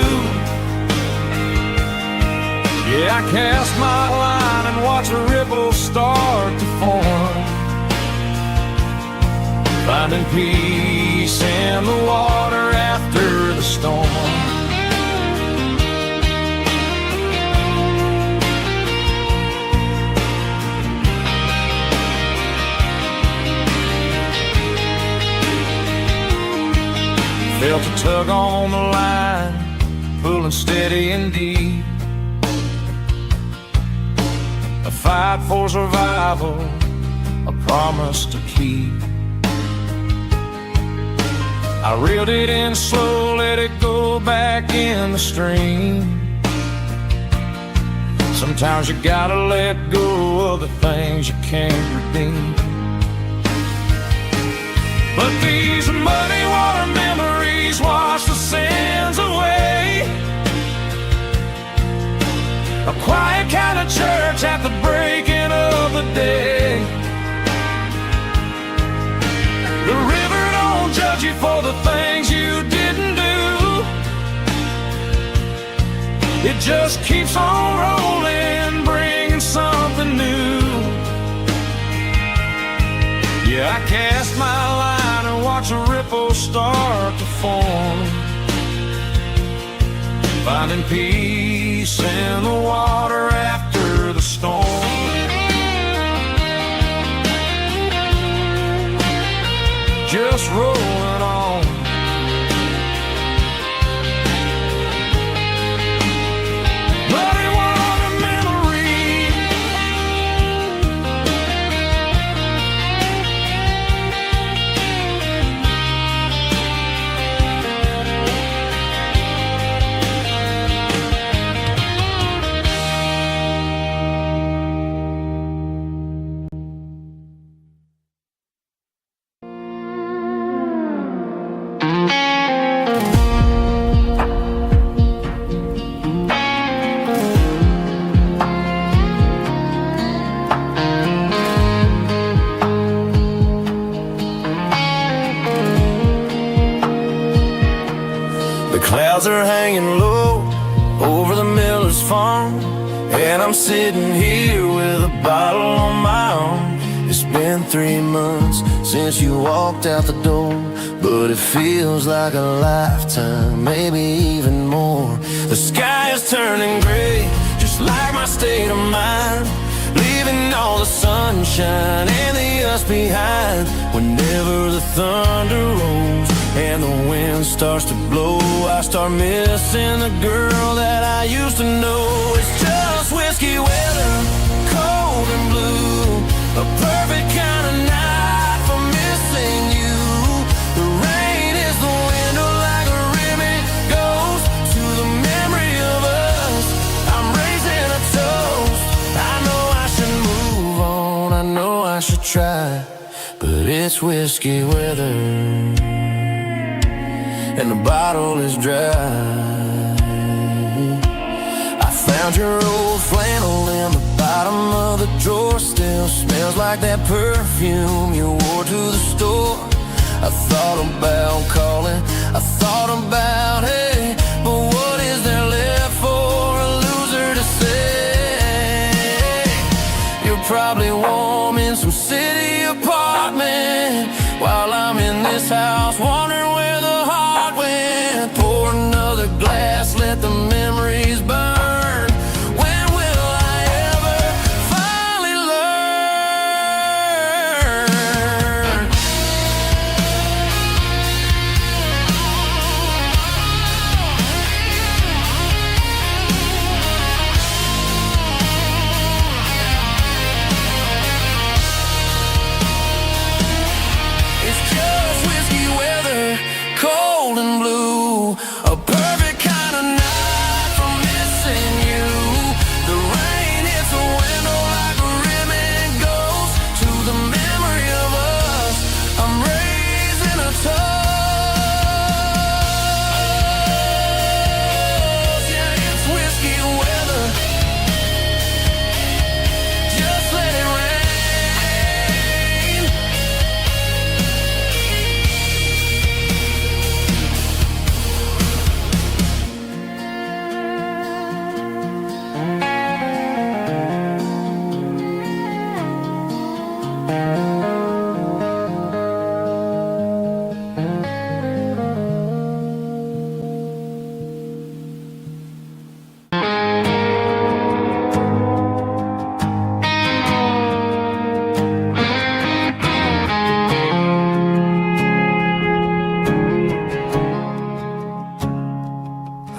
Yeah, I cast my line and watch a ripple start to form, finding peace in the water after the storm. Felt a tug on the line, pulling steady and deep. A fight for survival, a promise to keep. I reeled it in slow, let it go back in the stream. Sometimes you gotta let go of the things you can't redeem. But these muddy water memories wash the sins away. A quiet kind of church at the breaking of the day. The river don't judge you for the things you didn't do. It just keeps on rolling, bringing something new. Yeah, I cast my line and watch a ripple start to form, finding peace in the water after the storm. Just rolling on. Muddy water memory. The clouds are hanging low over the miller's farm, and I'm sitting here with a bottle on my arm. It's been 3 months since you walked out the door, but it feels like a lifetime, maybe even more. The sky is turning gray, just like my state of mind, leaving all the sunshine and the us behind. Whenever the thunder rolls and the wind starts to blow, I start missing the girl that I used to know. It's just whiskey weather, cold and blue, a perfect kind of night for missing you. The rain is the window like a ribbon goes to the memory of us. I'm raising a toast. I know I should move on, I know I should try, but it's whiskey weather and the bottle is dry. I found your old flannel in the bottom of the drawer, still smells like that perfume you wore to the store. I thought about calling, I thought about, hey, but what is there left for a loser to say? You're probably warm in some city apartment while I'm in this house wondering where the heart went. Pour another glass, let the memories burn. When will I ever finally learn? It's just whiskey weather, cold and blue, a perfect kind of night for missing you. The rain hits the window like a ribbon goes to the memory of us. I'm raising a toast. Yeah, it's whiskey weather, just let it rain.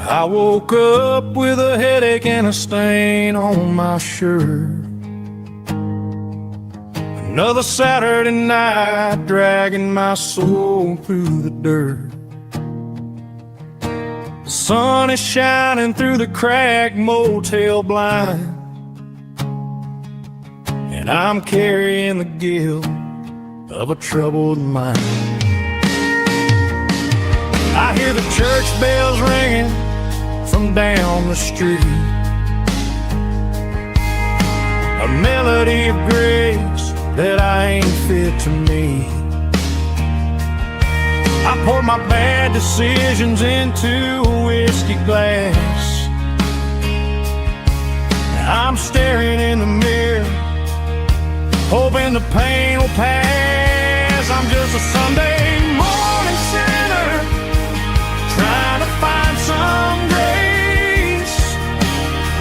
I woke up with a headache and a stain on my shirt. Another Saturday night dragging my soul through the dirt. The sun is shining through the cracked motel blind, and I'm carrying the guilt of a troubled mind. I hear the church bells ringing from down the street, a melody of grace that I ain't fit to meet. I pour my bad decisions into a whiskey glass. I'm staring in the mirror, hoping the pain will pass. I'm just a Sunday morning sinner, trying to find some grace,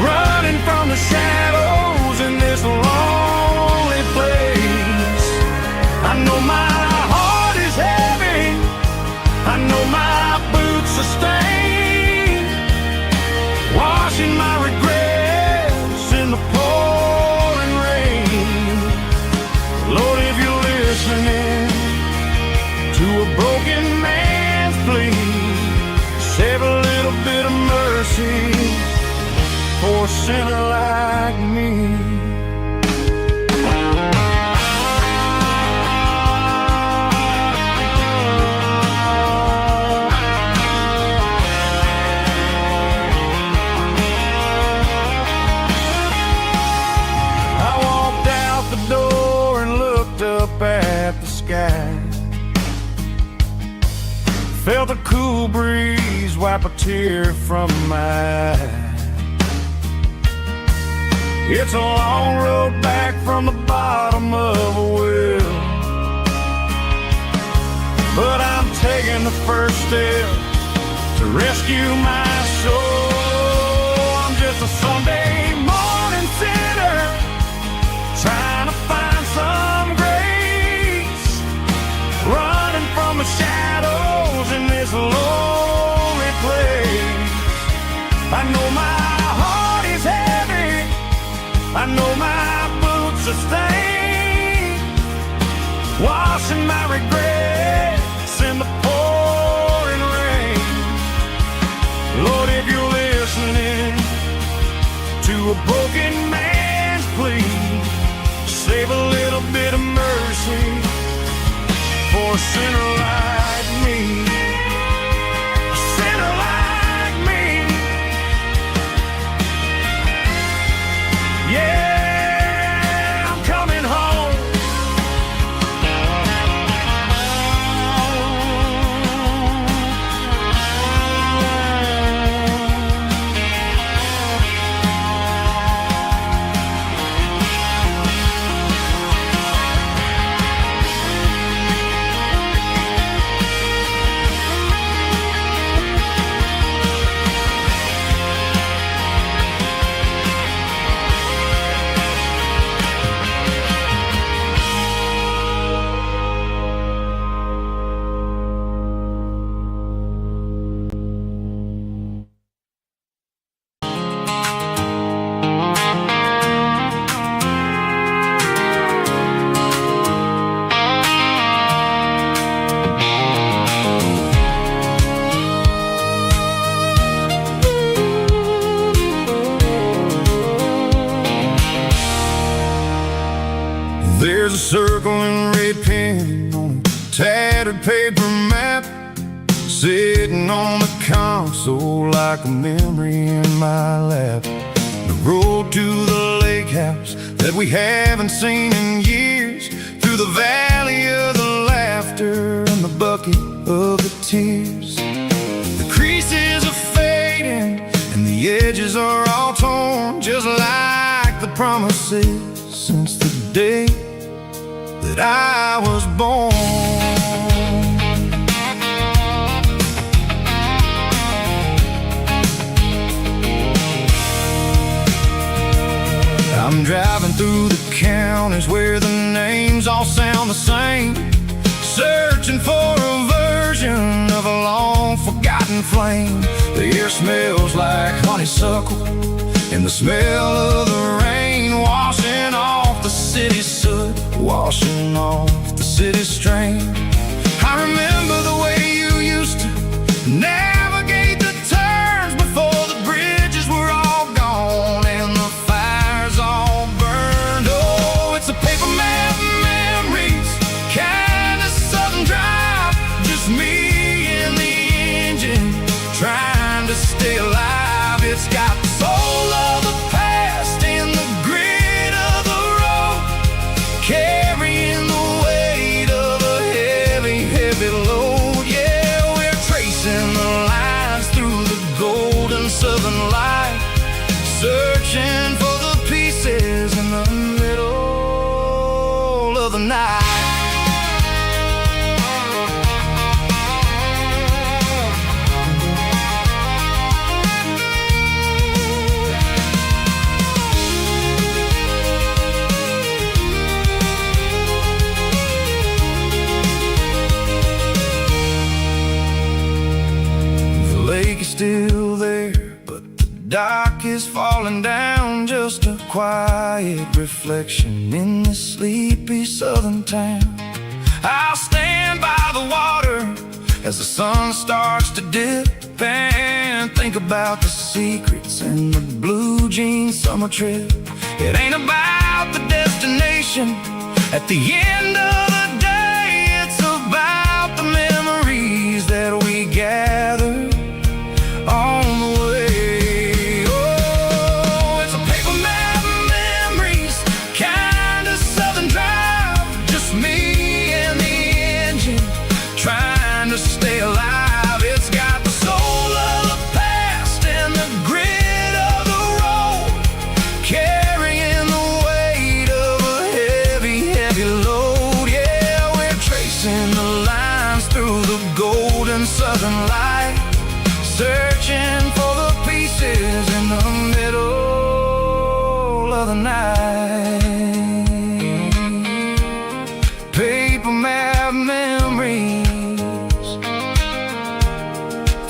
running from the shadows in this lonely place. I know my heart is heavy, I know my boots are stained, washing my regrets in the pouring rain. Lord, if you're listening to a broken man's plea, save a little bit of mercy for a sinner like me. I walked out the door and looked up at the sky.
felt a cool breeze wipe a tear from my eye. It's a long road back from the bottom of a well, but I'm taking the first step to rescue my soul. I'm just a Sunday morning sinner trying to find some grace, running from the shadows in this lonely place. I know my heart is heavy, I know my boots are stained, washing my regrets in the pouring rain. Lord, if you're listening to a broken man's plea, save a little bit of mercy for a sinner like me. A sinner like me. Yeah, I'm coming home. There's a circle and red pen on a tattered paper map, sitting on the console like a memory in my lap. The road to the lake house that we haven't seen in years, through the valley of the laughter and the bucket of the tears. The creases are fading and the edges are all torn, just like the promises since the day that I was born. I'm driving through the counties where the names all sound the same, searching for a version of a long forgotten flame. The air smells like honeysuckle and the smell of the rain, washing off the city's soot, washing off the city's strain. I remember the way you used to navigate the turns before the bridges were all gone and the fires all burned. Oh, it's a paper map memories, kind of southern drive, just me and the engine trying to stay alive. It's got the soul of the past and the grit of the road, carrying the weight of a heavy, heavy load. Yeah, we're tracing the lines through the golden southern light, searching for the pieces in the middle of the night. The lake is still there, but the dock is falling down, just a quiet reflection in this sleepy southern town. I'll stand by the water as the sun starts to dip and think about the secrets in the blue jean summer trip. It ain't about the destination at the end of the day, it's about the memories that we gather on the way. Oh, it's a paper map memories, kind of southern drive, just me and the engine trying to stay alive. southern light, searching for the pieces in the middle of the night. Paper map memories,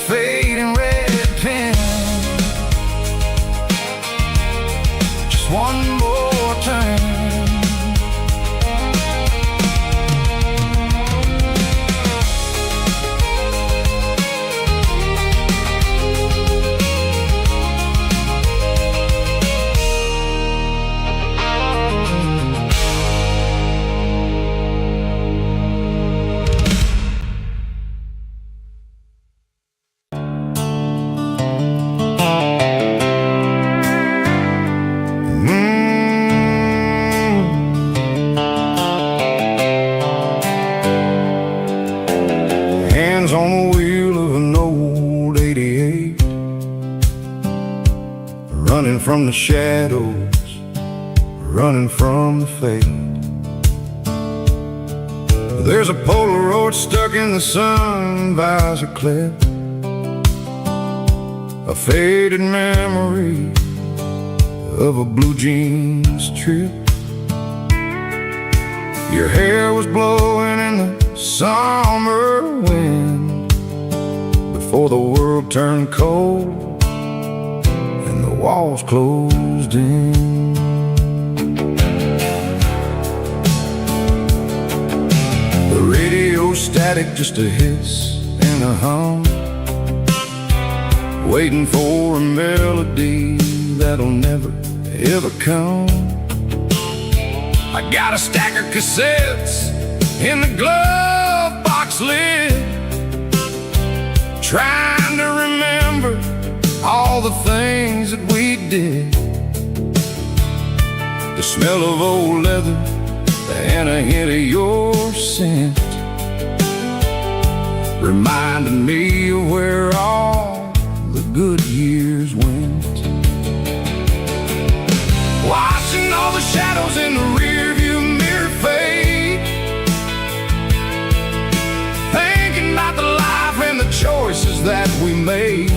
fading red pen, just one more turn. On the wheel of an old 88, running from the shadows, running from the fate. There's a Polaroid stuck in the sun visor clip, a faded memory of a blue jeans trip. Your hair was blowing in the summer wind before the world turned cold and the walls closed in. The radio static, just a hiss and a hum, waiting for a melody that'll never ever come. I got a stack of cassettes in the glove box lid, trying to remember all the things that we did. The smell of old leather and a hint of your scent reminded me of where all the good years went. Watching all the shadows in the rearview mirror fade, thinking about the life and the choices that we made.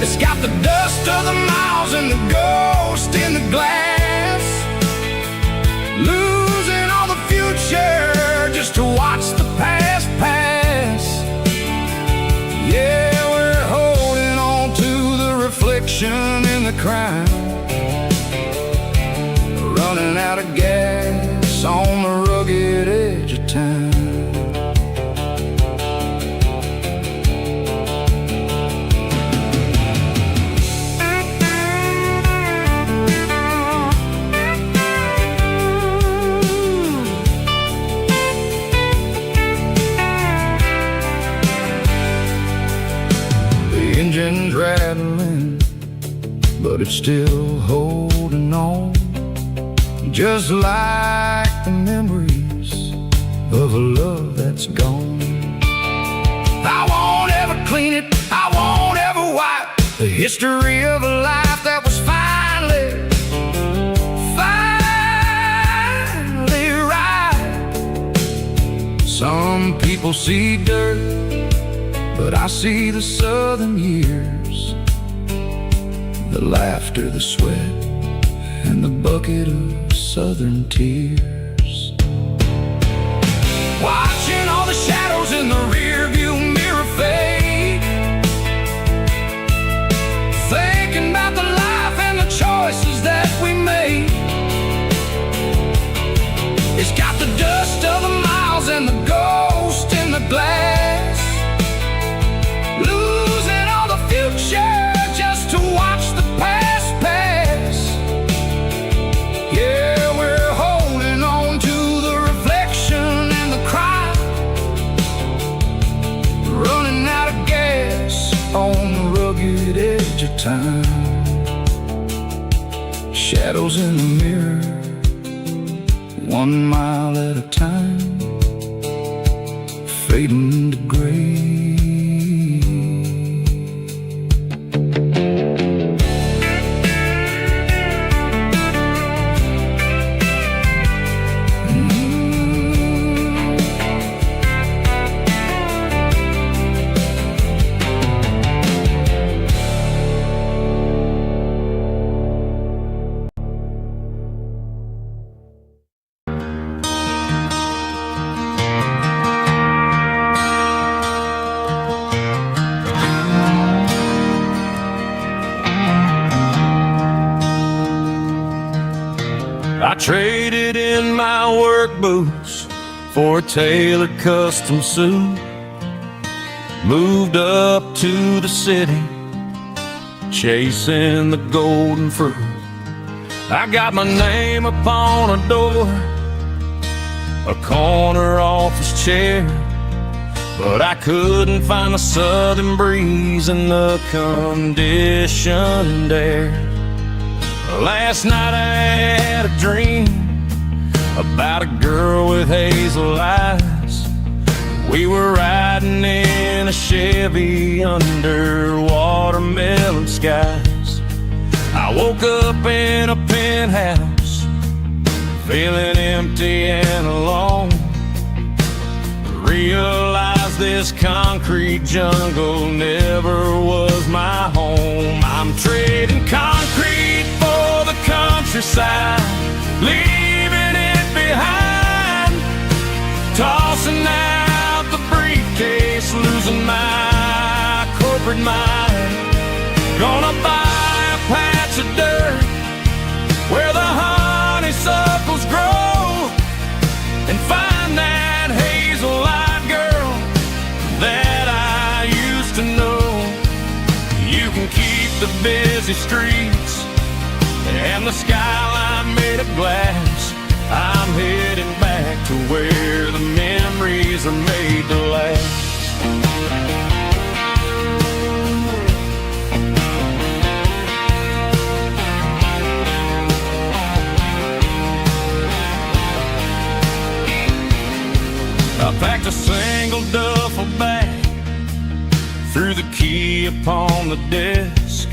It's got the dust of the miles and the ghost in the glass, losing all the future just to watch the past pass. Yeah, we're holding on to the reflection in the crowd, running out of gas on the rugged edge of time. The engine's rattling, but it's still holding on, just like the memories of a love that's gone. I won't ever clean it, I won't ever wipe the history of a life that was finally right. Some people see dirt, but I see the southern years, the laughter, the sweat, and the bucket of southern tears. Watching all the shadows in the rearview mirror fade, thinking about the life and the choices that we made. It's got the dust of the miles and the ghost in the glass, losing all the future just to watch the past pass. Yeah, we're holding on to the reflection in the crowd, running out of gas on the rugged edge of time. Shadows in the mirror, 1 mile at a time, fading to gray.
traded in my work boots for a tailored custom suit. Moved up to the city, chasing the golden fruit. I got my name upon a door, a corner office chair, but I couldn't find the southern breeze in the conditioned air. Last night I had a dream about a girl with hazel eyes. We were riding in a Chevy under watermelon skies. I woke up in a penthouse, feeling empty and alone. Realized this concrete jungle never was my home. I'm trading concrete for the countryside, leaving it behind. Tossing out the briefcase, losing my corporate mind. Gonna buy a patch of dirt where the honeysuckles grow, and find that hazel-eyed girl that I used to know. You can keep the busy streets and the skyline made of glass. I'm heading back to where the memories are made to last. I packed a single duffel bag, threw the key upon the desk,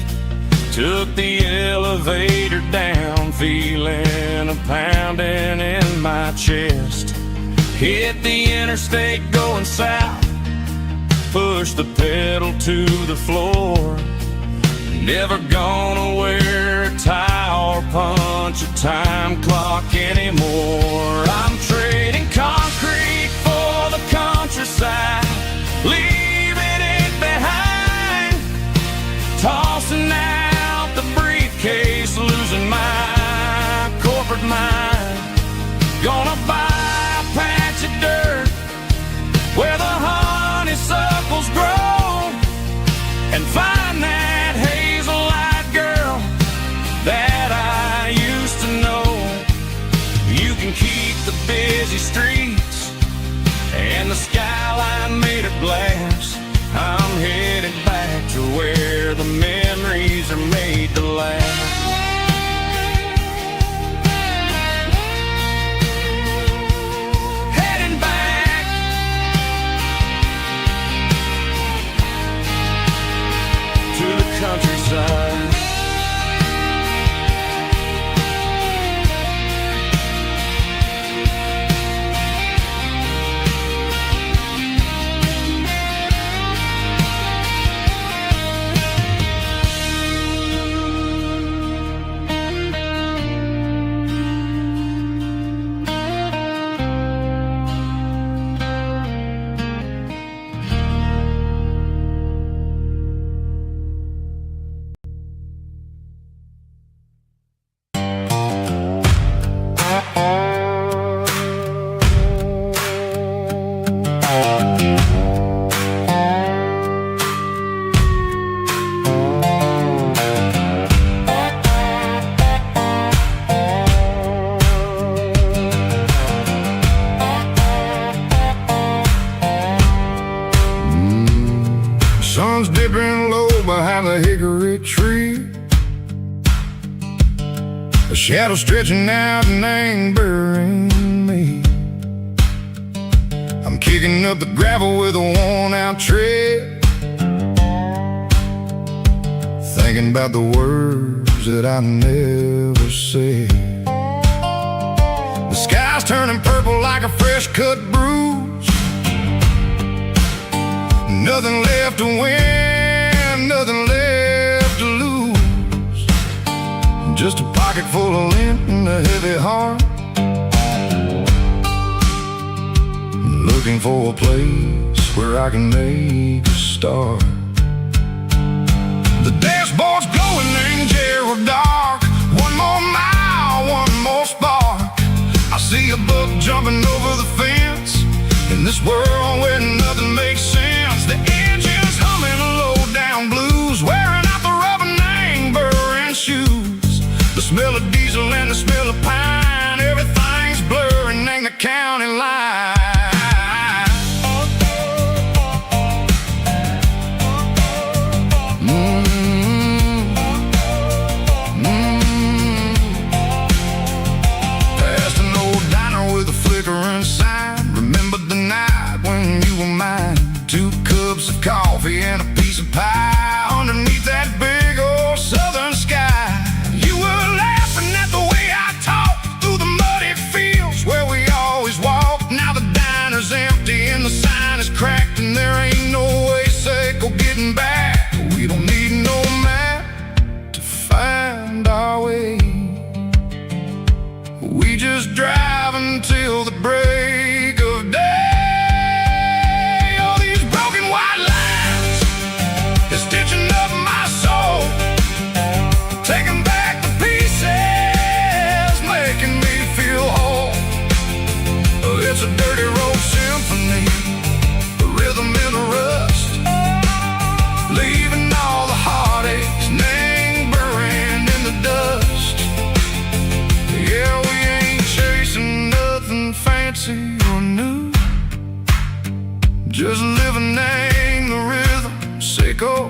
took the elevator down, feeling a pounding in my chest. Hit the interstate going south, pushed the pedal to the floor. Never gonna wear a tie or punch a time clock anymore. I'm trading concrete for the countryside, leaving it behind. Tossing out the briefcase, losing my corporate mind. Gonna buy a patch of dirt where the honeysuckles grow, and find that hazel-eyed girl that I used to know. You can keep the busy streets and the skyline made of glass. I'm headed back to where the memories are made to last. Heading back to the countryside.
Sun's dipping low behind the hickory tree, a shadow stretching out and angering me. I'm kicking up the gravel with a worn-out tread, thinking about the words that I never said. The sky's turning purple like a fresh-cut bruise. Nothing left to win, nothing left to lose. Just a pocket full of lint and a heavy heart, looking for a place where I can make a start. The dashboard's glowing in Gerald dark. One more mile, one more spark. see a buck jumping over the fence. In this world where nothing makes sense, the engine's humming a low-down blues, wearing out the rubber name burring shoes. The smell of diesel and the smell of pine, everything's blurring in the county line. Past an old diner with a flickering sign, remember the night when you were mine. 2 cups of coffee and a piece of pie underneath that big old southern sky. You were laughing at the way I talked through the muddy fields where we always walked. Now the diner's empty and the sign is cracked, and there ain't no way Seiko getting back. We don't need no map to find our way. We just drive until the break of day. All these broken white lines is stitching up my soul, taking back the pieces, making me feel whole. It's a dirty road symphony, a rhythm in a rust, leaving all the heartaches, name burning in the dust. Yeah, we ain't chasing nothing fancy or new, just living in the rhythm, Seiko,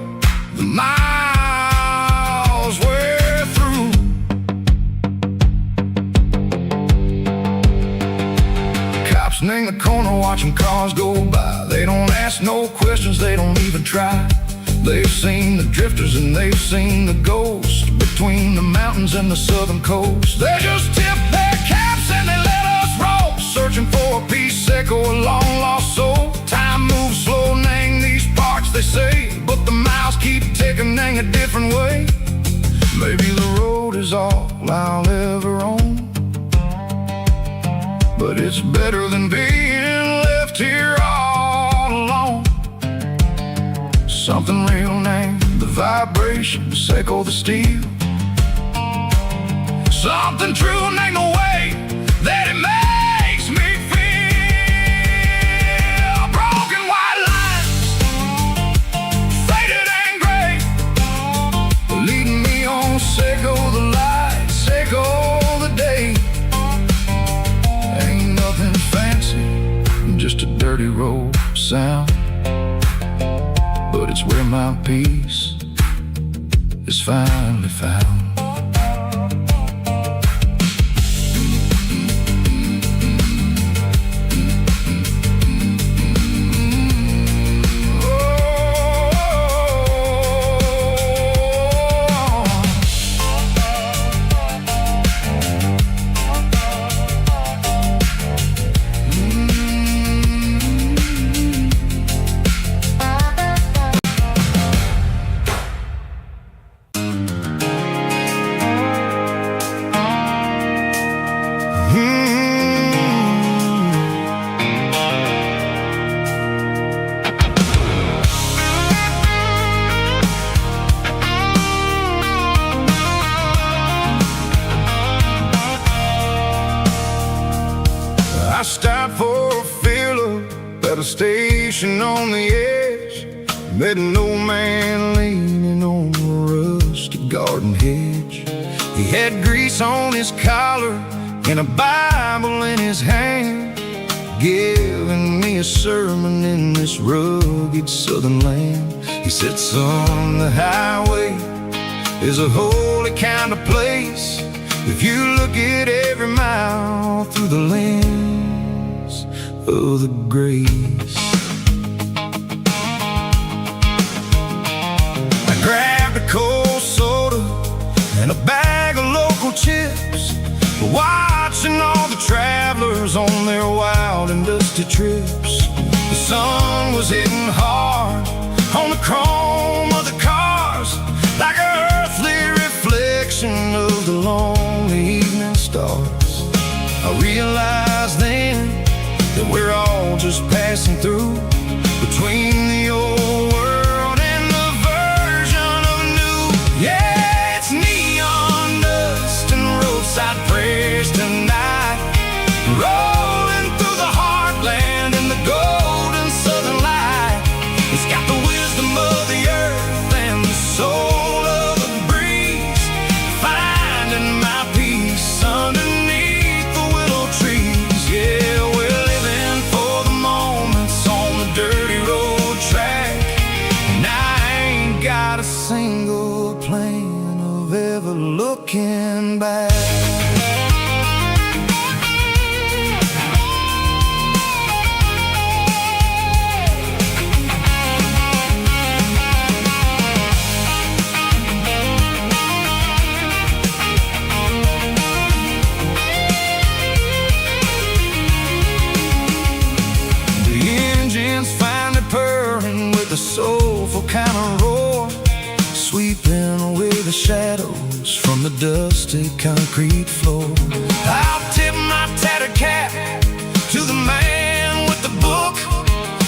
the miles we're through. Cops in the corner watching cars go by. They don't ask no questions, they don't even try. They've seen the drifters and they've seen the ghosts between the mountains and the southern coast. They just tip their caps and they let us roll, searching for a piece, Seiko, a long lost soul. Time moves slow, nang these parts, they say, but the miles keep ticking, nang a different way. Maybe the road is all I'll ever own, but it's better than being left here all alone. Something real named the vibration, Seiko the steel. Something true named the way that it makes me feel. Broken white lines, faded and gray, leading me on, Seiko the light, Seiko the day. Ain't nothing fancy, just a dirty road sound, but it's where my peace is finally found. I stopped for a fill-up at a station on the edge, met an old man leaning on a rusty garden hedge. He had grease on his collar and a Bible in his hand, giving me a sermon in this rugged southern land. He said, son, the highway is a holy kind of place if you look at every mile through the lens of the grace. I grabbed a cold soda and a bag of local chips, watching all the travelers on their wild and dusty trips. The sun was hitting hard on the chrome of the cars, like an earthly reflection of the lonely evening stars. I realized then that we're all just passing through, between the old world and the version of new. Yeah, it's neon dust and roadside prayers tonight, It's got the wisdom of the earth and the soul of the breeze, finding my peace underneath the willow trees. Yeah, we're living for the moments on the dirty road track, and I ain't got a single plan of ever looking back. Soulful kind of roar, sweeping away the shadows from the dusty concrete floor. I'll tip my tattered cap to the man with the book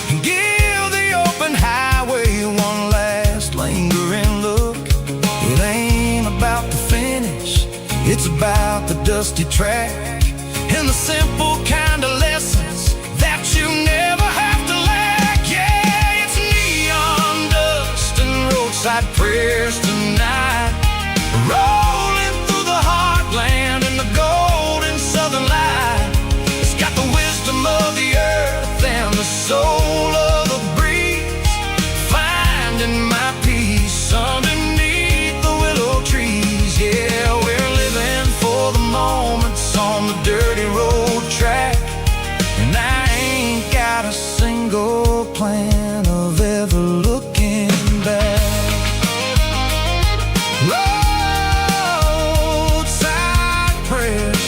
and give the open highway one last lingering look. It ain't about the finish, it's about the dusty track and the simple kind of lessons that you never have to lack. Yeah, it's neon dust and roadside prayers tonight, rolling through the heartland in the golden southern light. It's got the wisdom of the earth and the soul of the breeze, finding my peace underneath the willow trees. Yeah, we're living for the moments on the dirty road track, and I ain't got a single plan of ever looking back. Roadside prayers,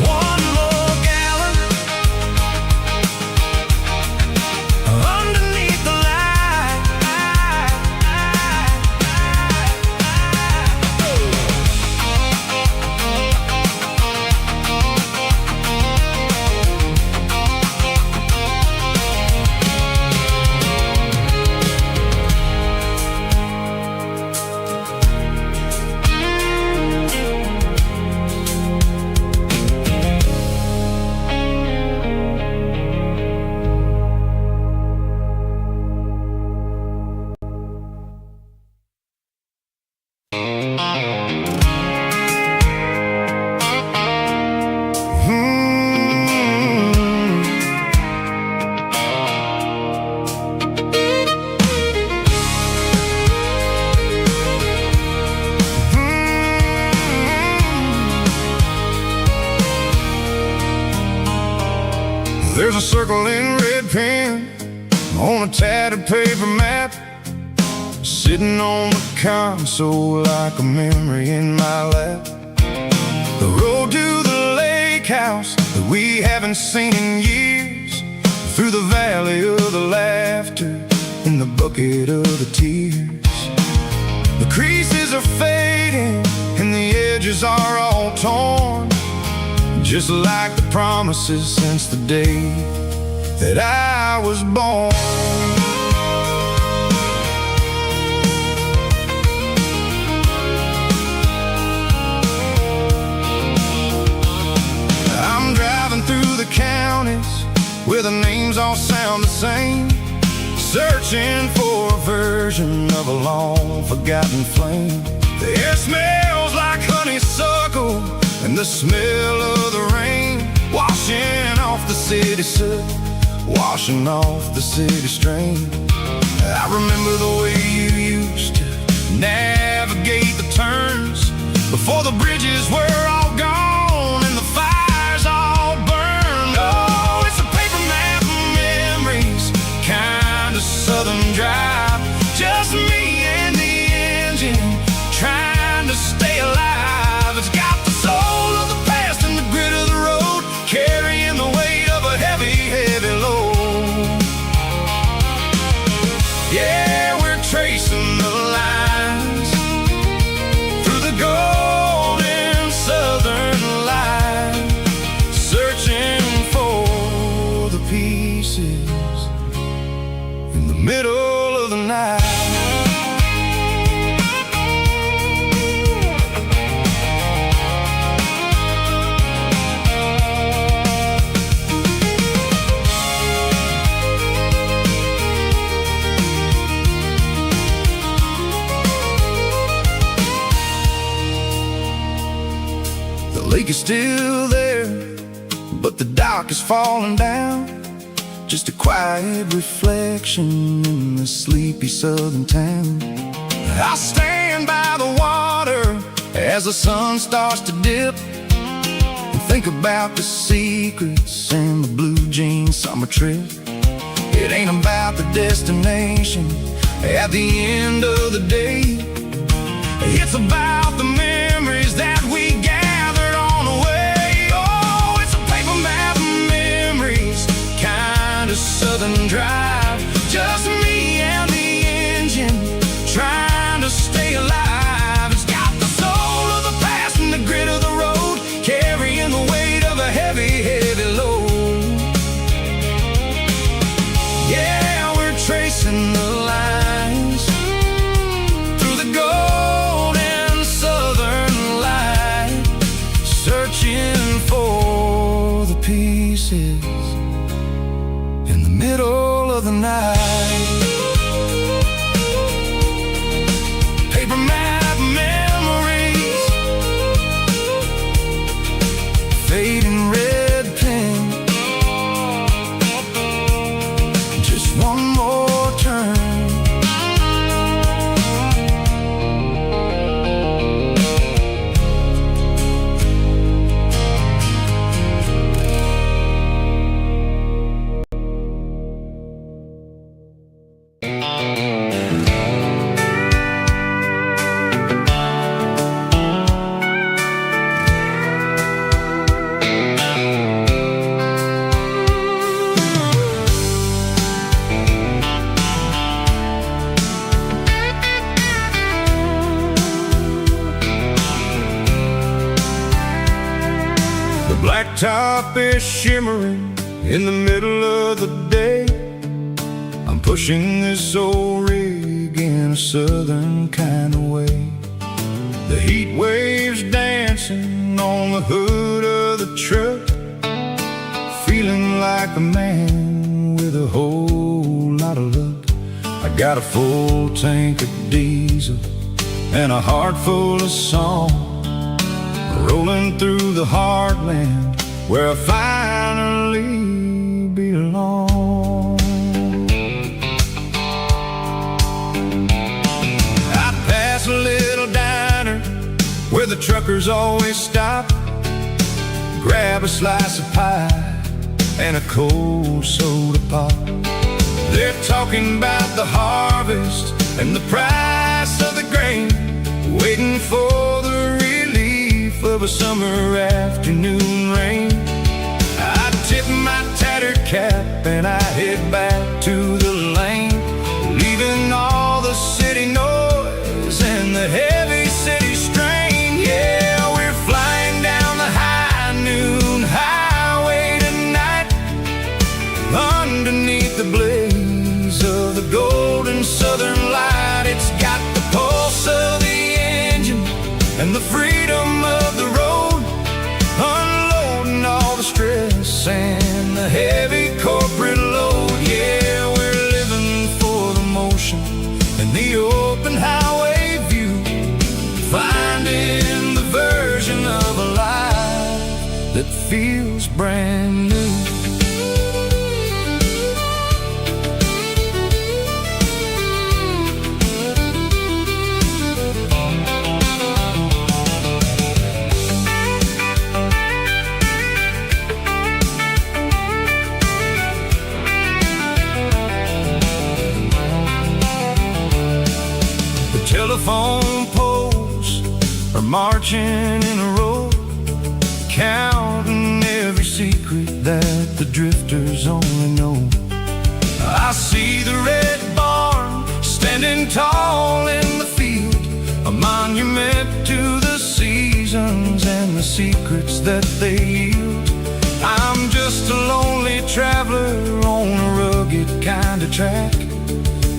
one more gallon underneath the light. There's a circle in red pen on a tattered paper map, sitting on the console like a memory in my lap. The road to the lake house that we haven't seen in years, through the valley of the laughter and the bucket of the tears. The creases are fading and the edges are all torn, just like the promises since the day that I was born. I'm driving through the counties where the names all sound the same, searching for a version of a long forgotten flame. The air smells like honeysuckle and the smell of the rain, washing off the city soot, washing off the city strain. I remember the way you used to navigate the turns before the bridges were all gone and the fires all burned. Oh, it's a paper map of memories, kind of southern drive, just me and the engine trying to stay alive. It's got the soul of the past and the grit of the road, carrying the weight of a heavy, heavy load. Yeah, we're tracing the lines through the golden southern light, searching for the pieces in the middle of the night. peak is still there, but the dock is falling down. Just a quiet reflection in the sleepy southern town. I stand by the water as the sun starts to dip, and think about the secrets and the blue jean summer trip. It ain't about the destination at the end of the day. It's about the memories that we gathered on the way. Oh, it's a paper map of memories, kind of southern drive. Just me and the engine, trying to stay alive. It's got the soul of the past and the grit of the road, carrying the weight of a heavy, heavy load. Yeah, we're tracing the lines through the golden southern light, searching for the pieces in the middle of the night. Paper map memories, fading red pen, just one more turn. The blacktop is shimmering in the middle of the day. I'm pushing this old rig in a southern kind of way. The heat waves dancing on the hood of the truck, feeling like a man with a whole lot of luck. I got a full tank of diesel and a heart full of song, rolling through the heartland where I finally belong. I'd pass a little diner where the truckers always stop, grab a slice of pie and a cold soda pop. They're talking about the harvest and the price of the grain, waiting for the relief of a summer afternoon rain. I tip my tattered cap and I head back to the lane, leaving all the city noise and the heavy city strain. Yeah, we're flying down the high noon highway tonight, underneath the blaze of the golden southern light. It's got the pulse of the engine and the freedom of the road, unloading all the stress and the heavy corporate load. Yeah, we're living for the motion and the open highway view, finding the version of a life that feels brand new. Telephone poles are marching in a row, counting every secret that the drifters only know. I see the red barn standing tall in the field, a monument to the seasons and the secrets that they yield. I'm just a lonely traveler on a rugged kind of track,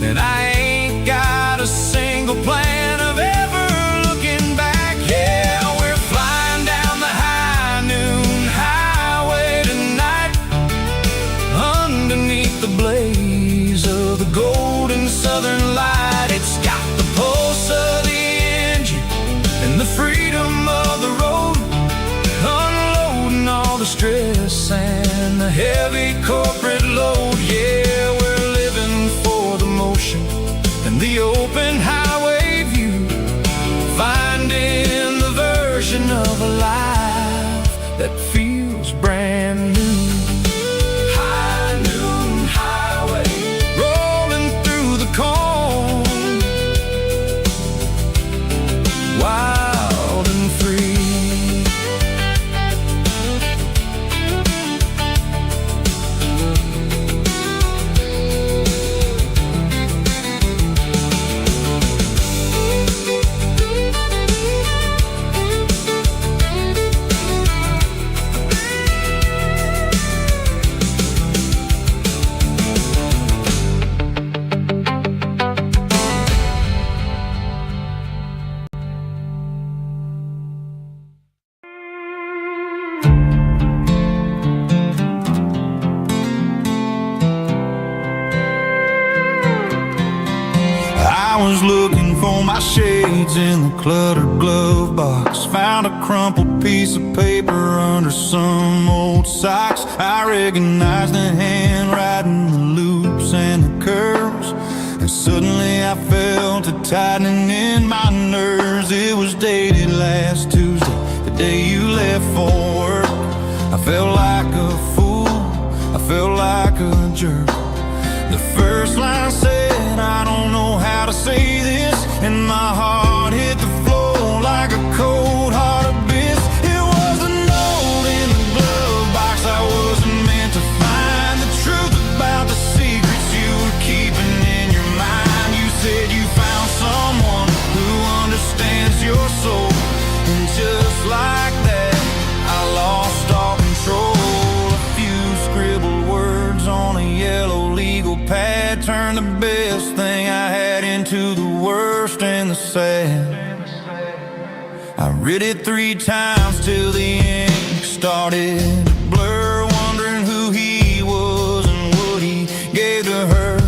and I ain't got a single plan of ever looking back. Yeah, we're flying down the high noon highway tonight, underneath the blaze of the golden southern light. It's got the pulse of the engine and the freedom of the road,
was looking for my shades in the cluttered glove box. Found a crumpled piece of paper under some old socks. I recognized the handwriting, the loops and the curves, and suddenly I felt a tightening in my nerves. It was dated last Tuesday, the day you left for work. I felt like a fool, I felt like a jerk. The first line said, I don't know how to say this, and my heart hit the floor like a cold heart abyss. It was a note in the glove box I wasn't meant to find. The truth about the secrets you were keeping in your mind. You said you found someone who understands your soul, and just like that, I lost all control. A few scribbled words on a yellow legal pad turned the best thing I had into the worst and the sad. I read it 3 times till the ink started to blur, wondering who he was and what he gave to her.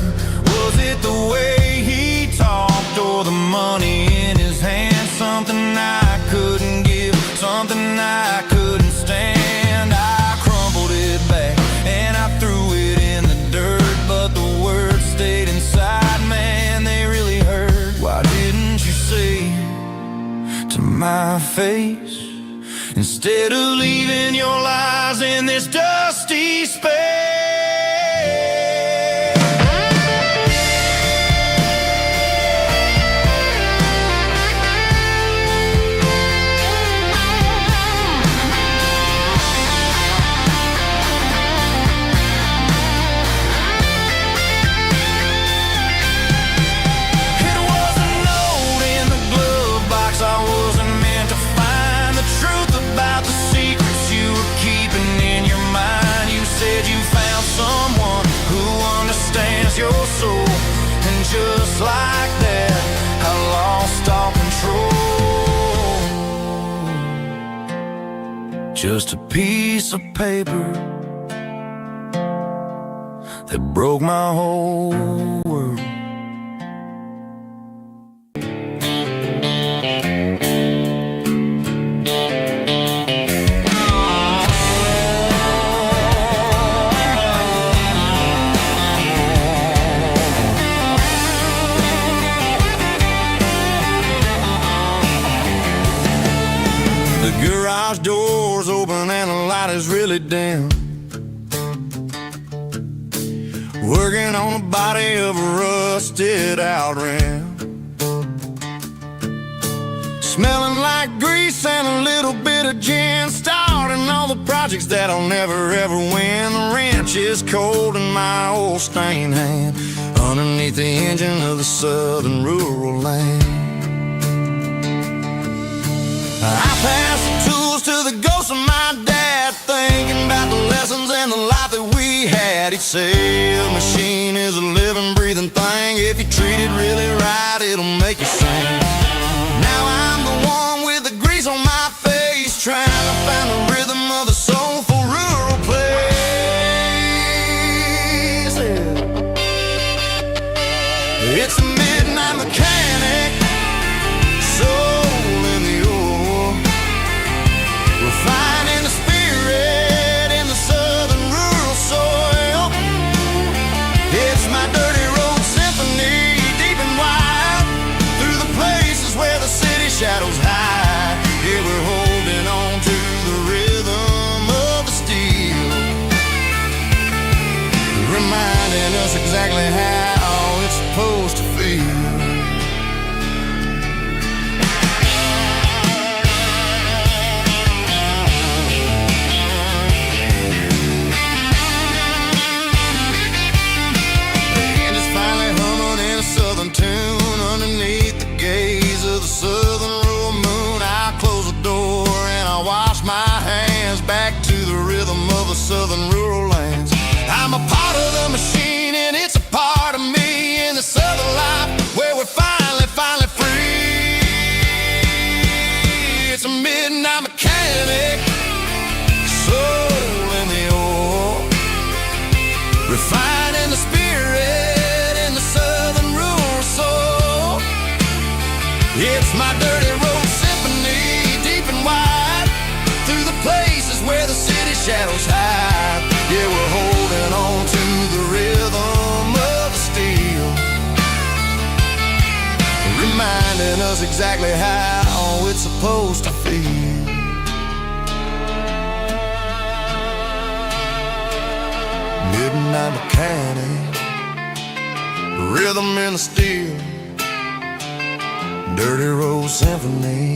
Was it the way he talked or the money in his hand? Something I couldn't give, something I couldn't stand. I crumpled it back and I threw it in the dirt, but the words stayed inside, man, they really hurt. Why didn't you say to my face, instead of leaving your lies in this dusty space? Your soul, and just like that, I lost all control. Just a piece of paper that broke my whole world. Garage doors open and the light is really dim. Working on the body of a rusted out rim. Smelling like grease and a little bit of gin. Starting all the projects that I'll never ever win. The wrench is cold in my old stained hand underneath the engine of the southern rural land. I pass the tools to the ghost of my dad, thinking about the lessons and the life that we had. He'd say a machine is a living, breathing thing. If you treat it really right, it'll make you sing. Now I'm the one with the grease on my face, trying to find the rhythm of the soulful rural place. It's a midnight mechanic, soul in the ore, refining the spirit in the southern rural soil. It's my dirty road symphony, deep and wide, through the places where the city shadows hide. Here we're holding on to the rhythm of the steel, reminding us exactly how it's supposed to feel. Southern tune underneath the gaze of the southern rural moon. I close the door and I wash my hands back to the rhythm of the southern rural lands. I'm a part of the machine and it's a part of
us exactly how it's supposed to feel. Midnight mechanic, rhythm in the steel, dirty road symphony.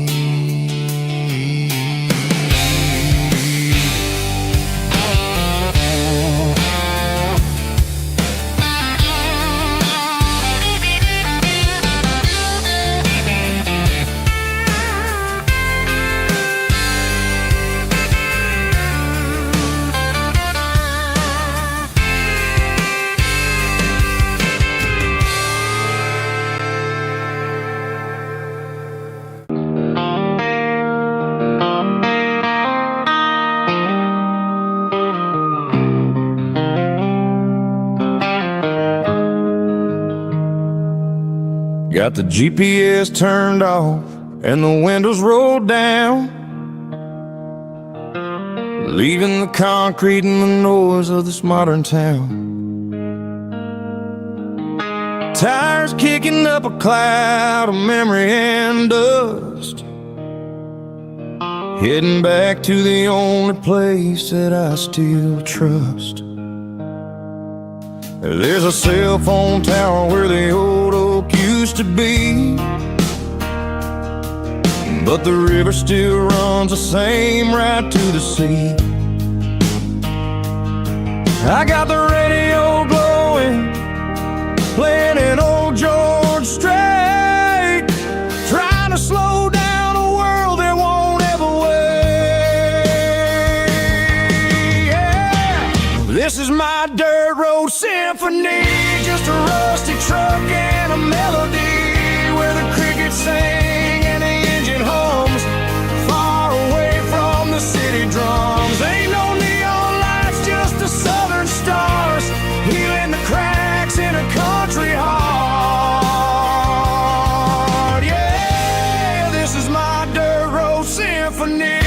Got the GPS turned off and the windows rolled down, leaving the concrete and the noise of this modern town. Tires kicking up a cloud of memory and dust, heading back to the only place that I still trust. There's a cell phone tower where the old oak used to be, but the river still runs the same right to the sea. I got the radio glowing, playing an old George Strait, trying to slow down a world that won't ever wait. Yeah. This is my dirt road symphony, just a rusty truck and a melody where the crickets sing and the engine hums, far away from the city drums. Ain't no neon lights, just the southern stars, healing the cracks in a country heart. Yeah, this is my dirt road symphony.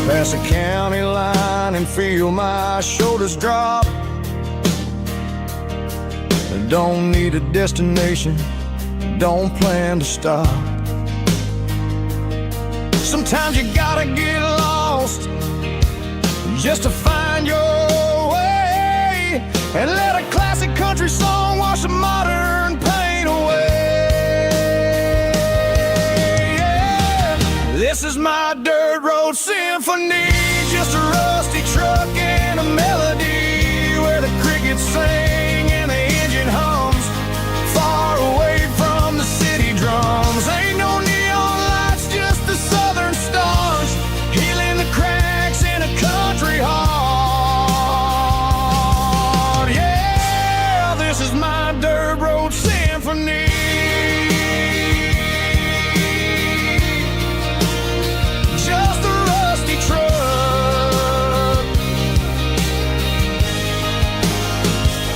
Pass a county line and feel my shoulders drop. Don't need a destination, don't plan to stop. Sometimes you gotta get lost just to find your way, and let a classic country song wash the modern pain away. Yeah. This is my dirt road symphony, just a rusty truck and a melody where the crickets sing and the engine hums, far away from the city drums. Ain't no neon lights, just the southern stars, healing the cracks in a country heart. Yeah, this is my dirt road symphony. Just a rusty truck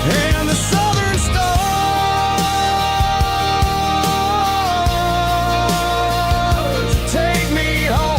and the southern stars take me home.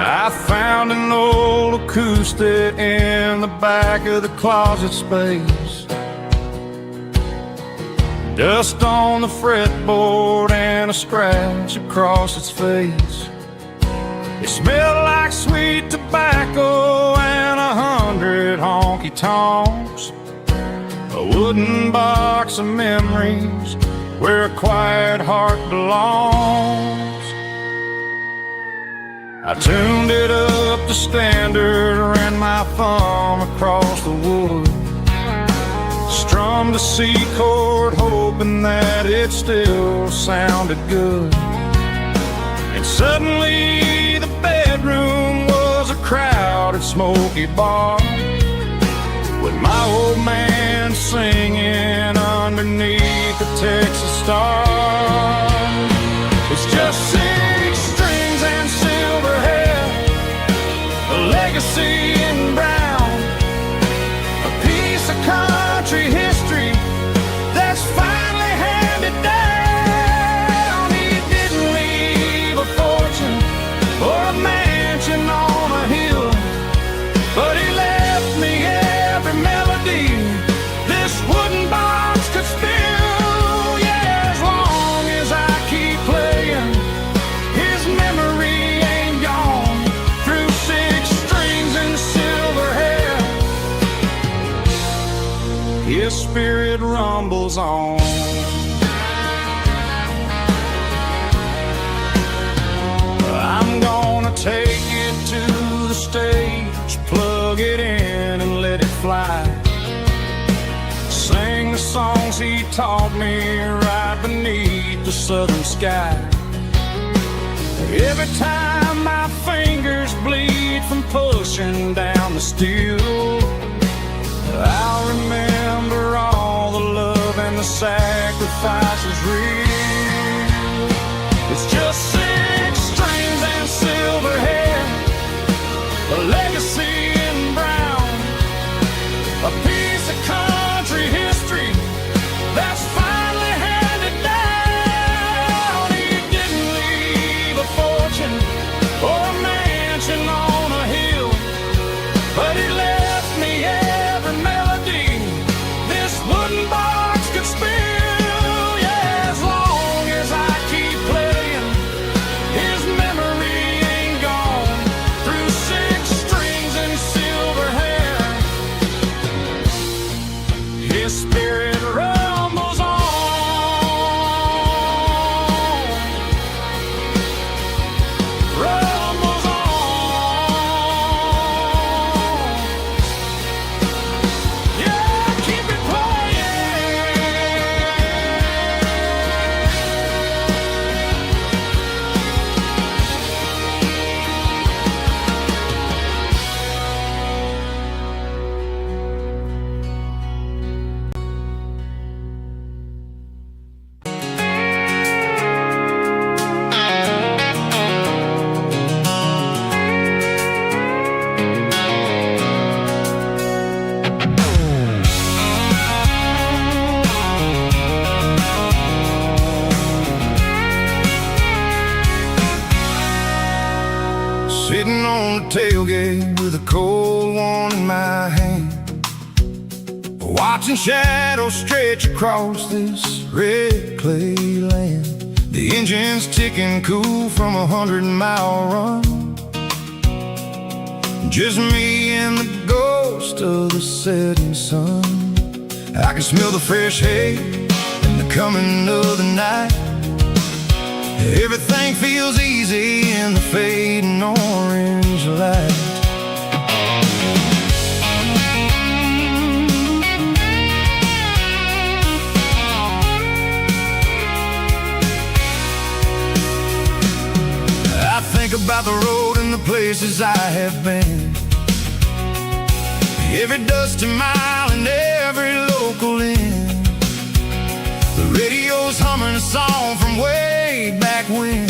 I found an old acoustic in the back of the closet space, dust on the fretboard and a scratch across its face. It smelled like sweet tobacco and 100 honky-tonks, a wooden box of memories where a quiet heart belongs. I tuned it up to standard, ran my thumb across the wood, strummed a C chord hoping that it still sounded good. And suddenly the bedroom was a crowded smoky bar, with my old man singing underneath the Texas stars. It's just 6 strings and silver hair, a legacy in brown, a piece of country history that's finally handed down. He didn't leave a fortune or a mansion on a hill, but he left me every melody this wooden box could spill. Yeah, as long as I keep playing, his memory ain't gone. Through 6 strings and silver hair, his spirit rumbles on. I'm gonna take it to the stage, plug it in and let it fly. Sing the songs he taught me right beneath the southern sky. Every time my fingers bleed from pushing down the steel, I'll remember all the love and the sacrifices real. It's just 6 strings and silver hair, a legacy in brown, a piece of country history that's finally handed down. He didn't leave a fortune or a mansion on a hill, but he left me every melody this wooden box could spill. Yeah, as long as I keep playing, his memory ain't gone. Through 6 strings and silver hair, his spirit rumbles on. Rumbles on. Yeah, keep it playing.
Sitting on the tailgate with a cold one in my hand, watching shadows stretch across this red clay land. The engine's ticking cool from a 100-mile run. Just me and the ghost of the setting sun. I can smell the fresh hay and the coming of the night. Everything feels easy in the fading orange light. I think about the road and the places I have been, every dusty mile and every local inn. The radio's humming a song from way back when,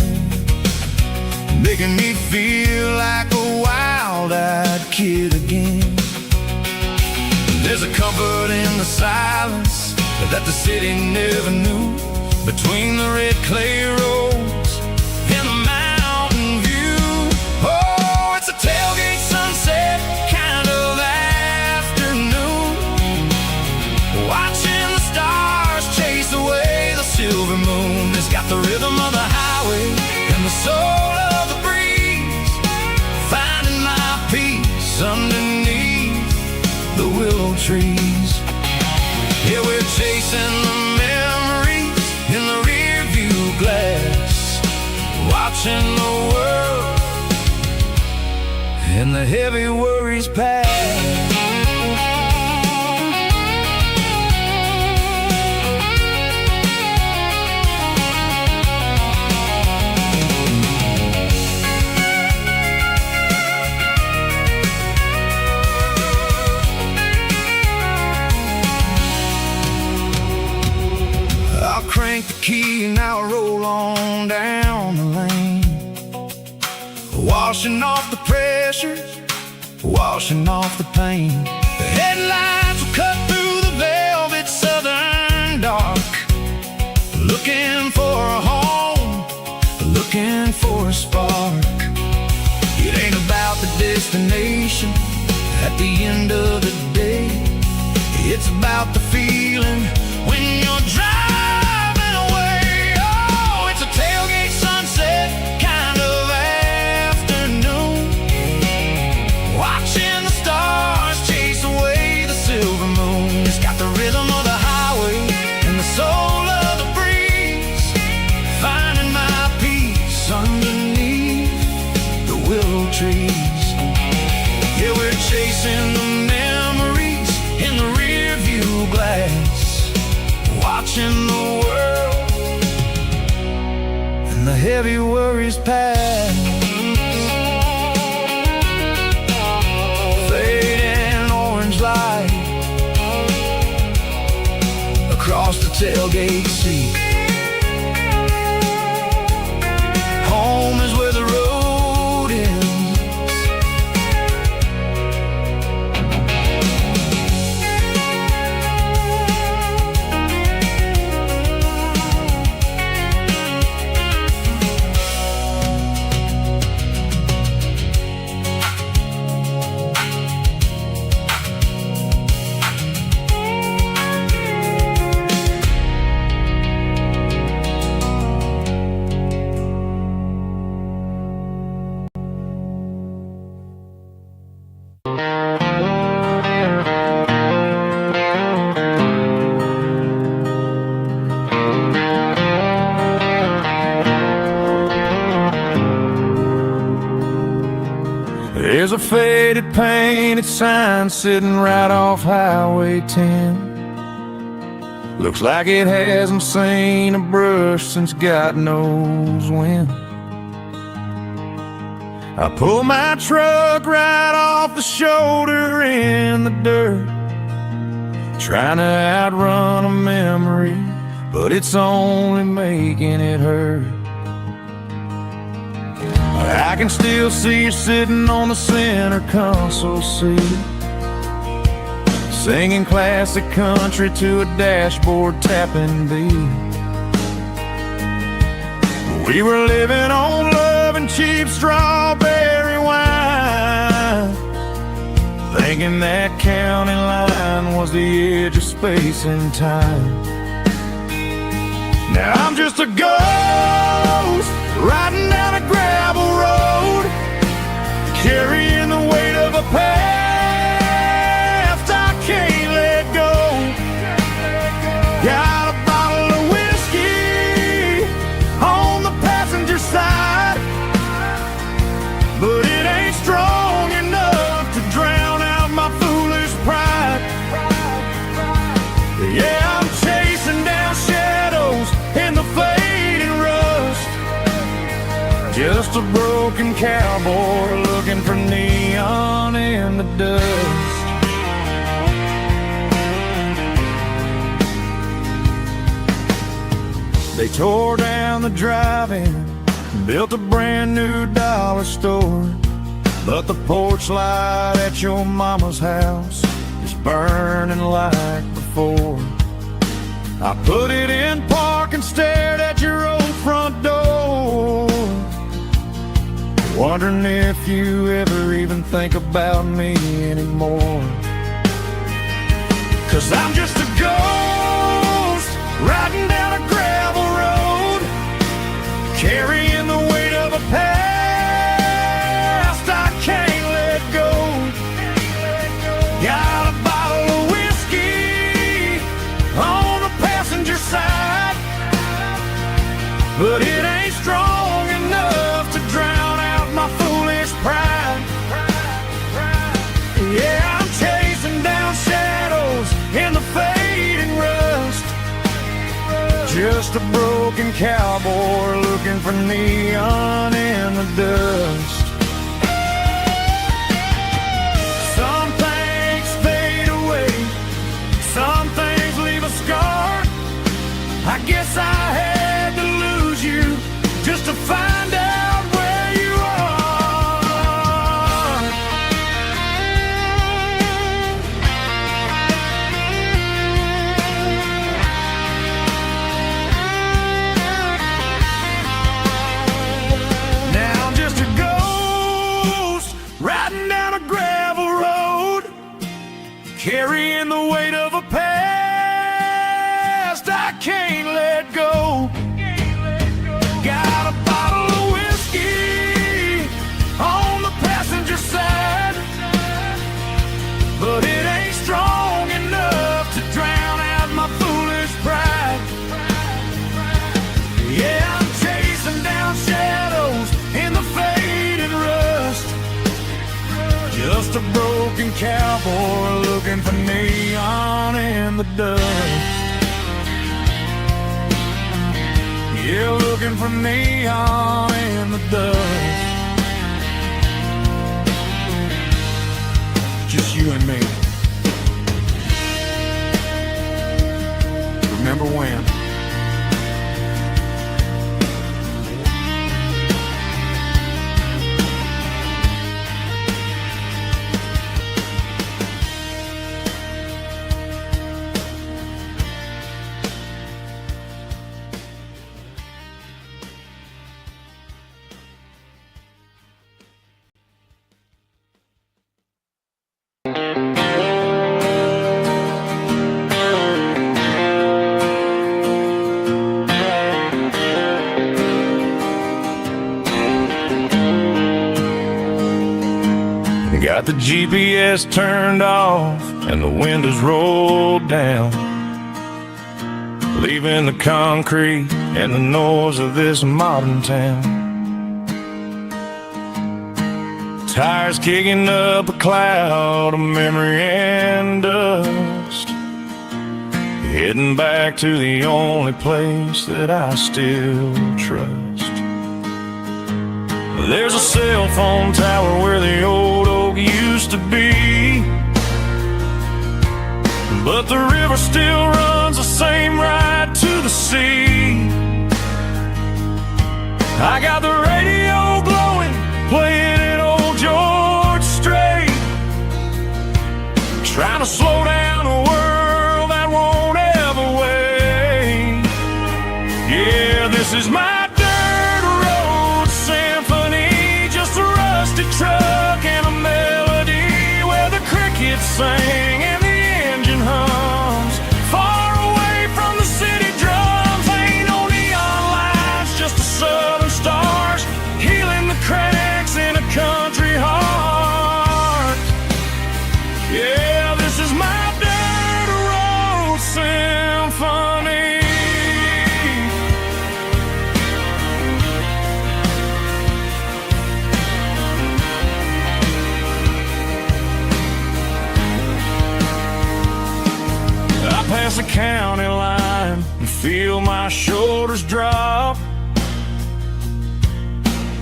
making me feel like a wild-eyed kid again. There's a comfort in the silence that the city never knew, between the red clay roads and the mountain view. Oh, it's a tailgate sunset kind of afternoon, watching the stars chase away the silver moon. It's got the rhythm of the highway and the soul of the breeze, finding my peace underneath the willow trees. Yeah, we're chasing the memories in the rear view glass, watching the world and the heavy worries pass. key and now I roll on down the lane, washing off the pressures, washing off the pain. The headlights will cut through the velvet southern dark, looking for a home, looking for a spark. It ain't about the destination at the end of the day, it's about the feeling when you're driving away. Oh, it's a tailgate sunset kind of afternoon, watching the stars chase away the silver moon. It's got the rhythm of the highway and the soul of the breeze, finding my peace underneath the willow trees. Yeah, we're chasing the memories in the rear view glass, watching the world and the heavy worries pass. Fading orange light across the tailgate seat. Home is where the road ends.
There's a faded painted sign sitting right off Highway 10. Looks like it hasn't seen a brush since God knows when. I pull my truck right off the shoulder in the dirt, trying to outrun a memory, but it's only making it hurt. I can still see you sitting on the center console seat, singing classic country to a dashboard tapping beat. We were living on love and cheap strawberry wine, thinking that county line was the edge of space and time. Now I'm just a ghost riding down a gravel road, carrying the weight of a past I can't let go. Got a bottle of whiskey on the passenger side, but it ain't strong enough to drown out my foolish pride. Yeah, I'm chasing down shadows in the fading rust, just a broken cowboy looking for neon in the dust. They tore down the drive-in, built a brand new dollar store, but the porch light at your mama's house is burning like before. I put it in park and stared at your old front door, wondering if you ever even think about me anymore. 'Cause I'm just a ghost riding down a gravel road, carrying the weight of a past I can't let go. Got a bottle of whiskey on the passenger side, but it ain't strong enough to drown out my foolish pride. Yeah, I'm chasing down shadows in the fading rust, just a broken cowboy looking for neon in the dust. Some things fade away, some things leave a scar. I guess I had
carrying the weight of a past I can't let go. Got a bottle of whiskey on the passenger side, but it ain't strong enough to drown out my foolish pride. Yeah, I'm chasing down shadows in the faded rust, just a broken cowboy looking for neon in the dust. Yeah, looking for neon in the dust. Just you and me. Remember when? Got the GPS turned off and the windows rolled down, leaving the concrete and the noise of this modern town. Tires kicking up a cloud of memory and dust, heading back to the only place that I still trust. There's a cell phone tower where the old oak used to be, but the river still runs the same right to the sea. I got the radio glowing, playing an old George Strait, trying to slow down a world that won't ever wait. Yeah, this is my truck and a melody where the crickets sing and the engine hums, far away from the city drums. Ain't no neon lights, just the southern stars healing the cracks in a country heart. Yeah, this is my dirt road symphony. Past the county line and feel my shoulders drop.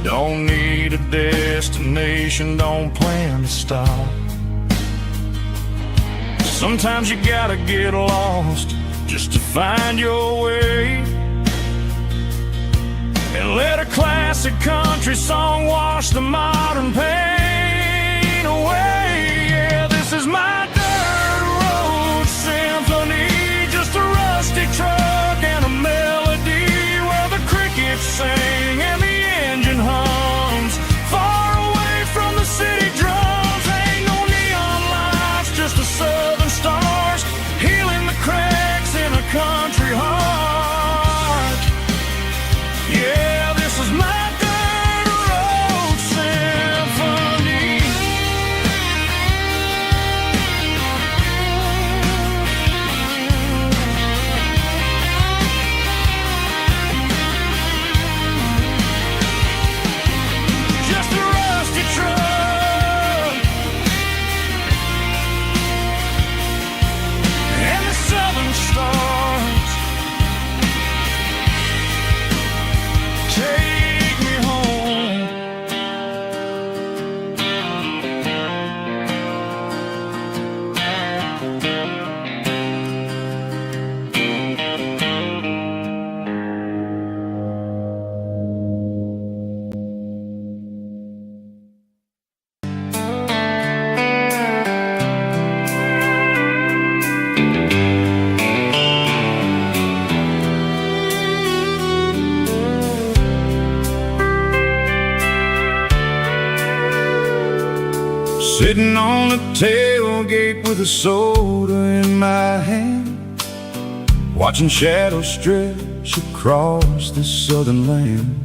Don't need a destination, don't plan to stop. Sometimes you gotta get lost just to find your way, and let a classic country song wash the modern pain away. Yeah, this is my truck and a melody where the crickets sing and the engine hums, far away from the city drums. Ain't no neon lights, just the southern stars healing the cracks in a country heart. Yeah, this is my dirt road symphony. Sitting on the tailgate tailgate with a soda in my hand, watching shadows stretch across this southern land.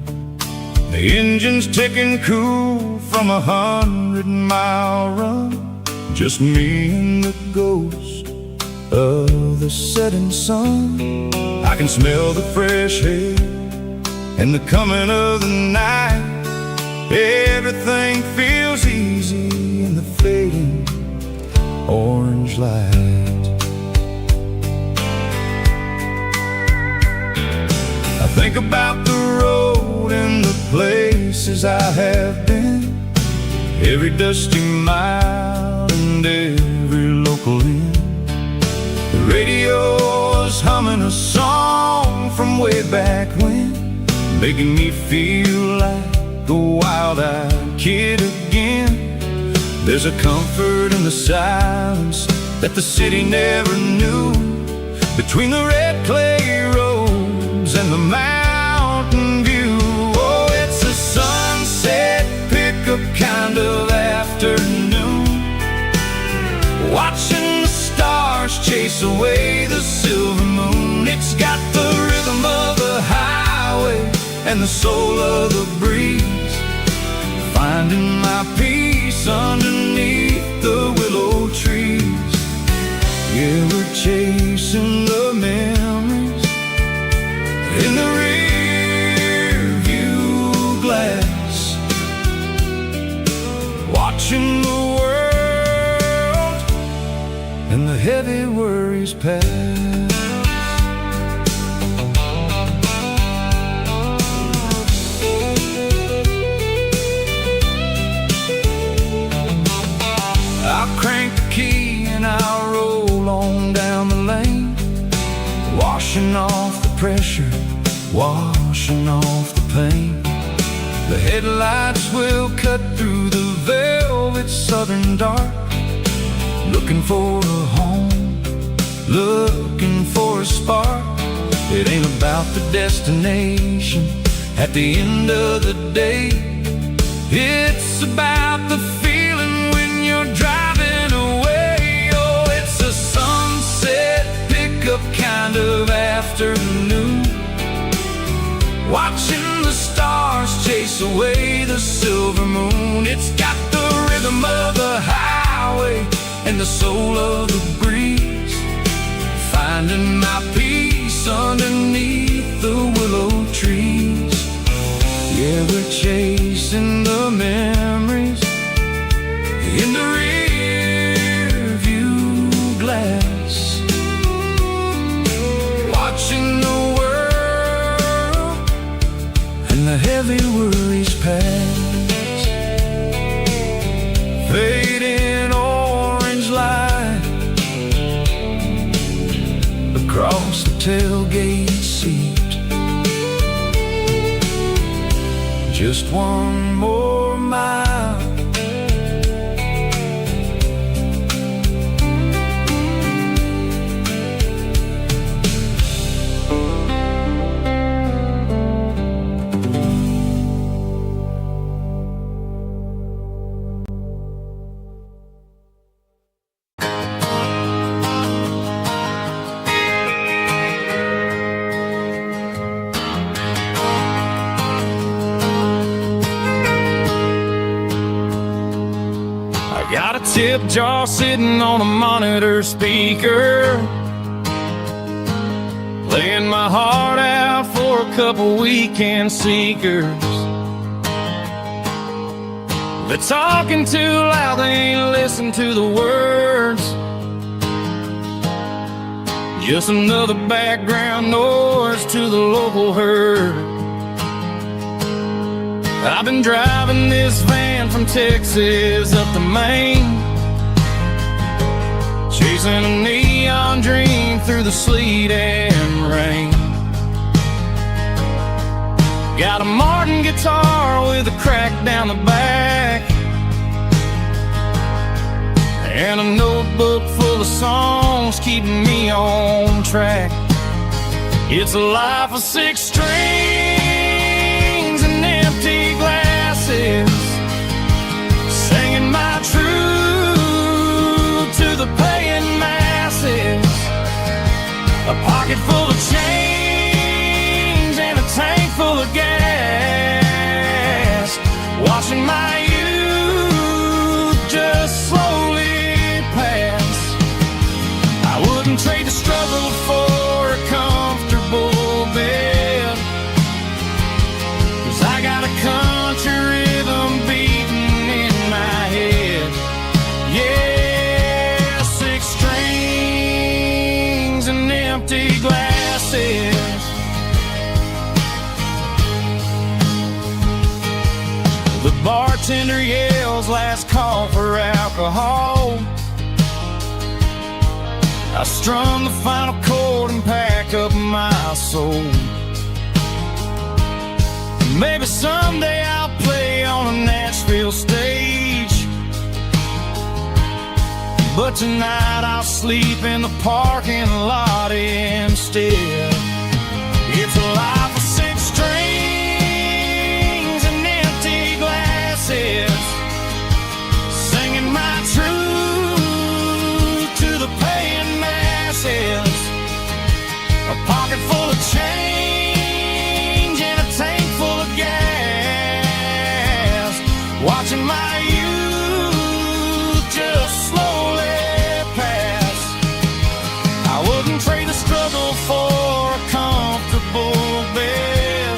The engine's ticking cool from 100-mile run, just me and the ghost of the setting sun. I can smell the fresh air and the coming of the night. Everything feels easy in the fading orange light. I think about the road and the places I have been, every dusty mile and every local inn. The radio is humming a song from way back when, making me feel like a wild-eyed kid again. There's a comfort in the silence that the city never knew, between the red clay roads and the mountain view. Oh, it's a sunset pickup kind of afternoon, watching the stars chase away the silver moon. It's got the rhythm of the highway and the soul of the breeze, finding my peace underneath the willow trees. Yeah, we're chasing the memories in the rear view glass, watching the world and the heavy worries pass. I'll crank the key and I'll roll on down the lane, washing off the pressure, washing off the pain. The headlights will cut through the velvet southern dark, looking for a home, looking for a spark. It ain't about the destination at the end of the day, it's about the feeling when you're driving away. Oh, it's a sunset pickup kind of afternoon, watching the stars chase away the silver moon. It's got the rhythm of the highway and the soul of the breeze, finding my peace underneath the willow trees. Yeah, we're chasing the memories in the rear view glass, watching the world and the heavy worries pass. Fading orange light across the tailgate seat, just one more mile.
Got a tip jar sitting on a monitor speaker, playing my heart out for a couple weekend seekers. They're talking too loud, they ain't listen to the words, just another background noise to the local herd. I've been driving this van from Texas up to Maine, chasing a neon dream through the sleet and rain. Got a Martin guitar with a crack down the back, and a notebook full of songs keeping me on track. It's a life of 6 strings and empty glasses, singing my truth to empty glasses. The bartender yells last call for alcohol. I strummed the final chord and packed up my soul. Maybe someday I'll play on a Nashville stage, but tonight I'll sleep in the parking lot instead. It's a life of six strings and empty glasses, singing my truth to the paying masses. A pocket full of change and a tank full of gas, watching my youth just slowly pass. I wouldn't trade the struggle for a comfortable bed,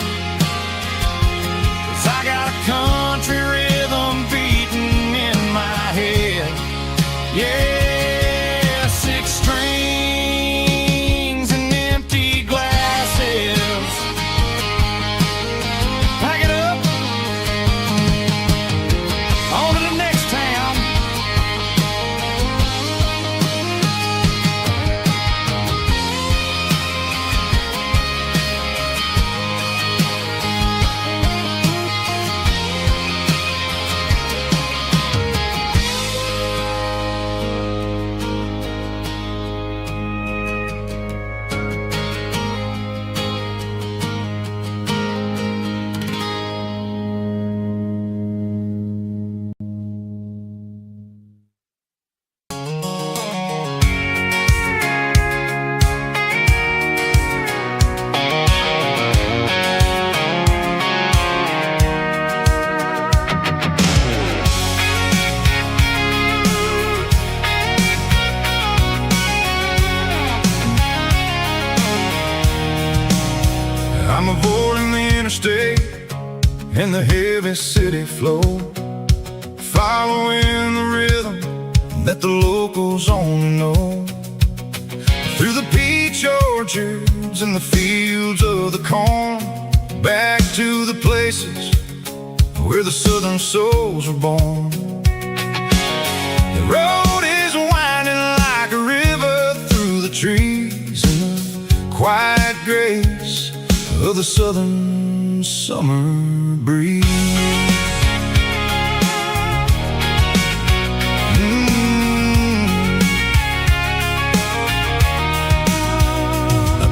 'cause I got a country rhythm beating in my head. Yeah, six strings and empty glasses. Pack it up, on to the next town. I'm avoiding the interstate and the heavy city flow, following the rhythm that the locals only know. Through the peach orchards and the fields of the corn, back to the places where the southern souls were born. The road is winding like a river through the trees in the quiet grace of the southern summer breeze.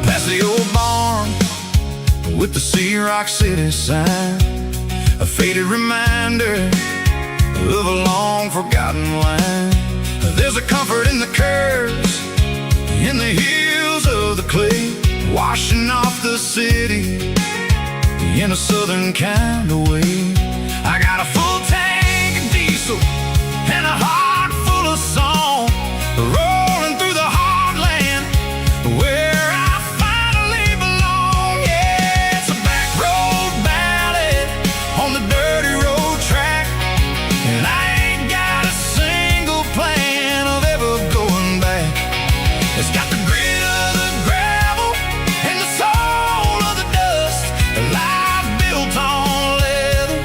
Past the old barn with the Sea Rock City sign, a faded reminder of a long forgotten line. There's a comfort in the curves, in the hills of the clay, washing off the city in a southern kind of way. I got a full tank of diesel and a heart full of song, rolling through the heartland where I finally belong. Yeah, it's a back road ballad on the dirty road track, and I ain't got a single plan of ever going back. It's got the grit of the gravel and the soul of the dust, a life built on leather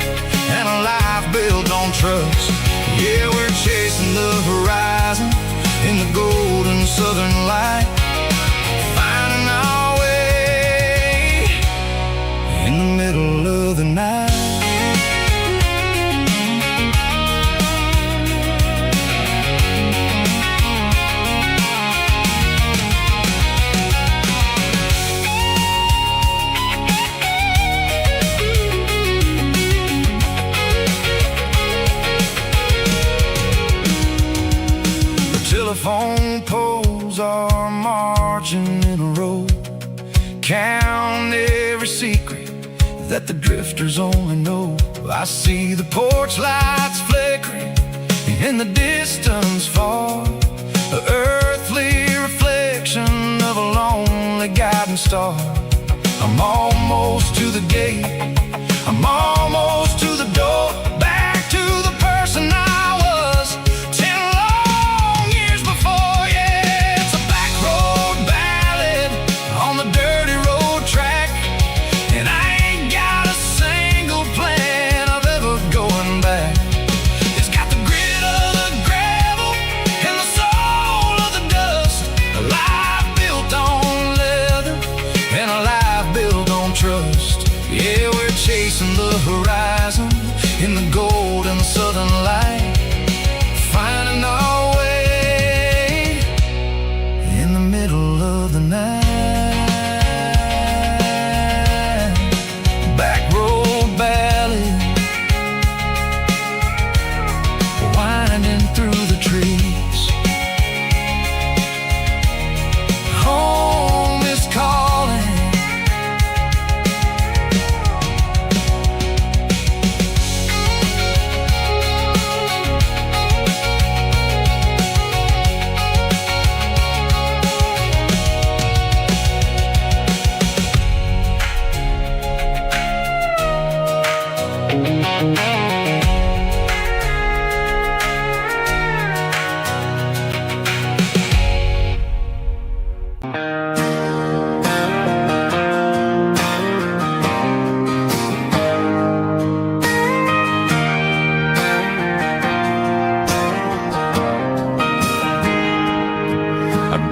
and a life built on trust. Yeah, we're chasing the horizon in the golden southern light, finding our way in the middle of the night. Telephone poles are marching in a row, count every secret that the drifters only know. I see the porch lights flickering in the distance far, an earthly reflection of a lonely guiding star. I'm almost to the gate, I'm almost to the door, back to the person I was 10 long years before. Yeah, it's a back road ballad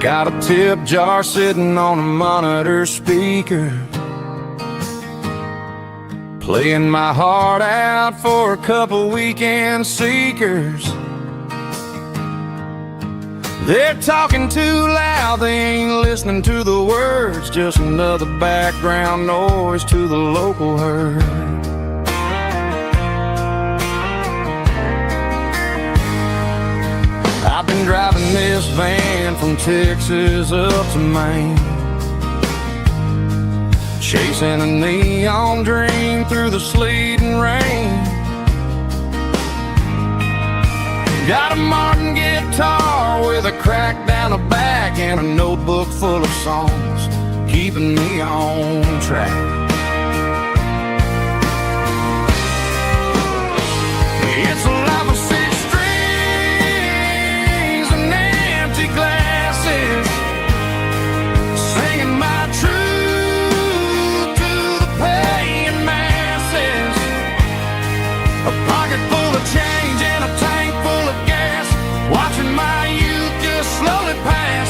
Got a tip jar sitting on a monitor speaker, playing my heart out for a couple weekend seekers. They're talking too loud, they ain't listening to the words, just another background noise to the local herd. I've been driving this van from Texas up to Maine, chasing a neon dream through the sleet and rain. Got a Martin guitar with a crack down the back and a notebook full of songs, keeping me on track. It's a life of six strings and empty glasses, singing my truth to the paying masses. A pocket full of change and a tank full of gas, watching my youth just slowly pass.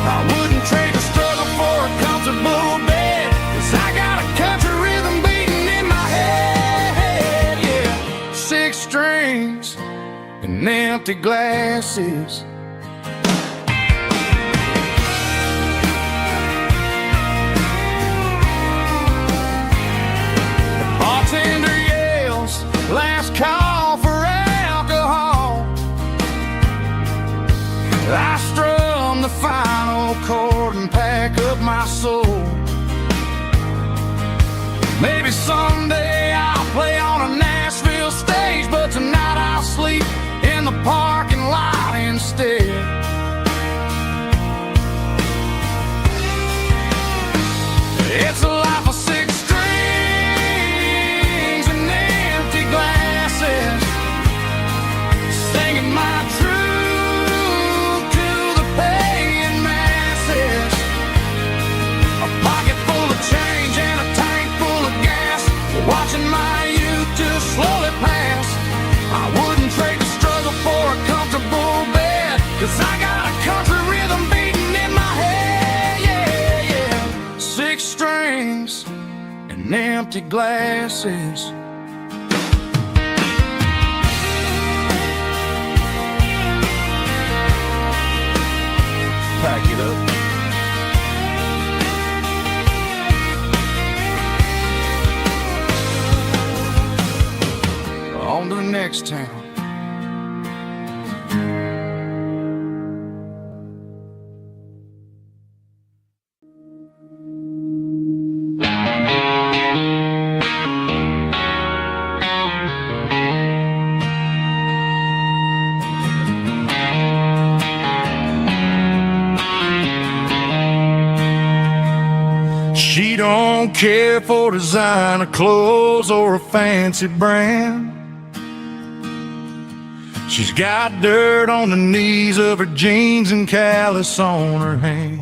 I wouldn't trade the struggle for a comfortable bed, 'cause I got a country rhythm beating in my head, yeah. Six strings and empty glasses. The bartender yells, last call for alcohol. I strum the final chord and pack up my soul. Maybe someday I'll play on a Nashville stage, but tonight I'll sleep in the parking lot instead. It's a life of six strings and empty glasses, singing my truth to the paying masses. A pocket full of change and a tank full of gas, watching my youth just slowly pass. I wouldn't trade the struggle for a comfortable bed, 'cause I got a country rhythm beating in my head, yeah, yeah. Six strings and empty glasses. Pack it up. On to the next town. She don't care for designer clothes or a fancy brand. She's got dirt on the knees of her jeans and callus on her hand.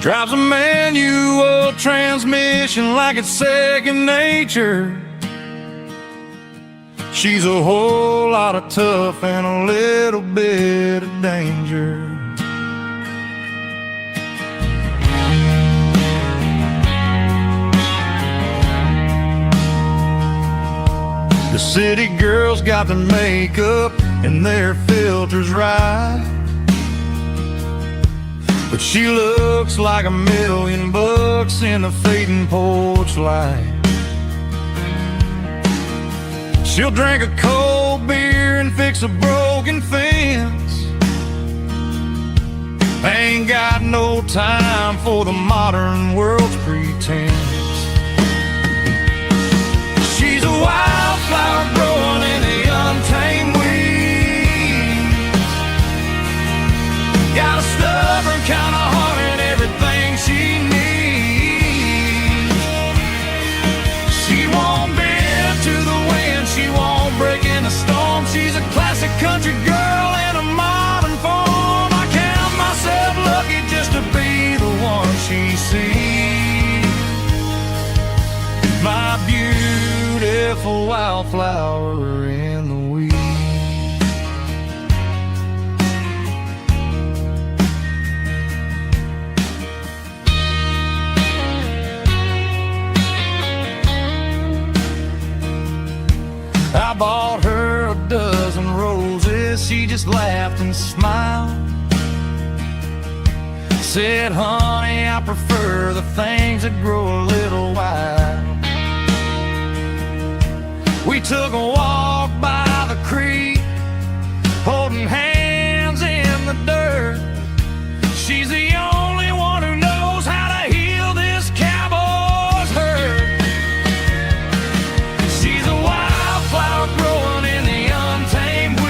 Drives a manual transmission like it's second nature. She's a whole lot of tough and a little bit of danger. The city girls got their makeup and their filters right, but she looks like $1,000,000 in the fading porch light. She'll drink a cold beer and fix a broken fence. Ain't got no time for the modern world's pretense. She's a wildflower growing in the untamed weeds. Got a stubborn kind of heart and everything she needs. She won't bend to the wind, she won't break in the storm. She's a classic country girl in a modern form. I count myself lucky just to be the one she sees. My beautiful wildflower in the weeds.
she just laughed and smiled. Said, honey, I prefer the things that grow a little wild. We took a walk by the creek, holding hands in the dirt. She's the only one who knows how to heal this cowboy's hurt. She's a wildflower growing in the untamed weed.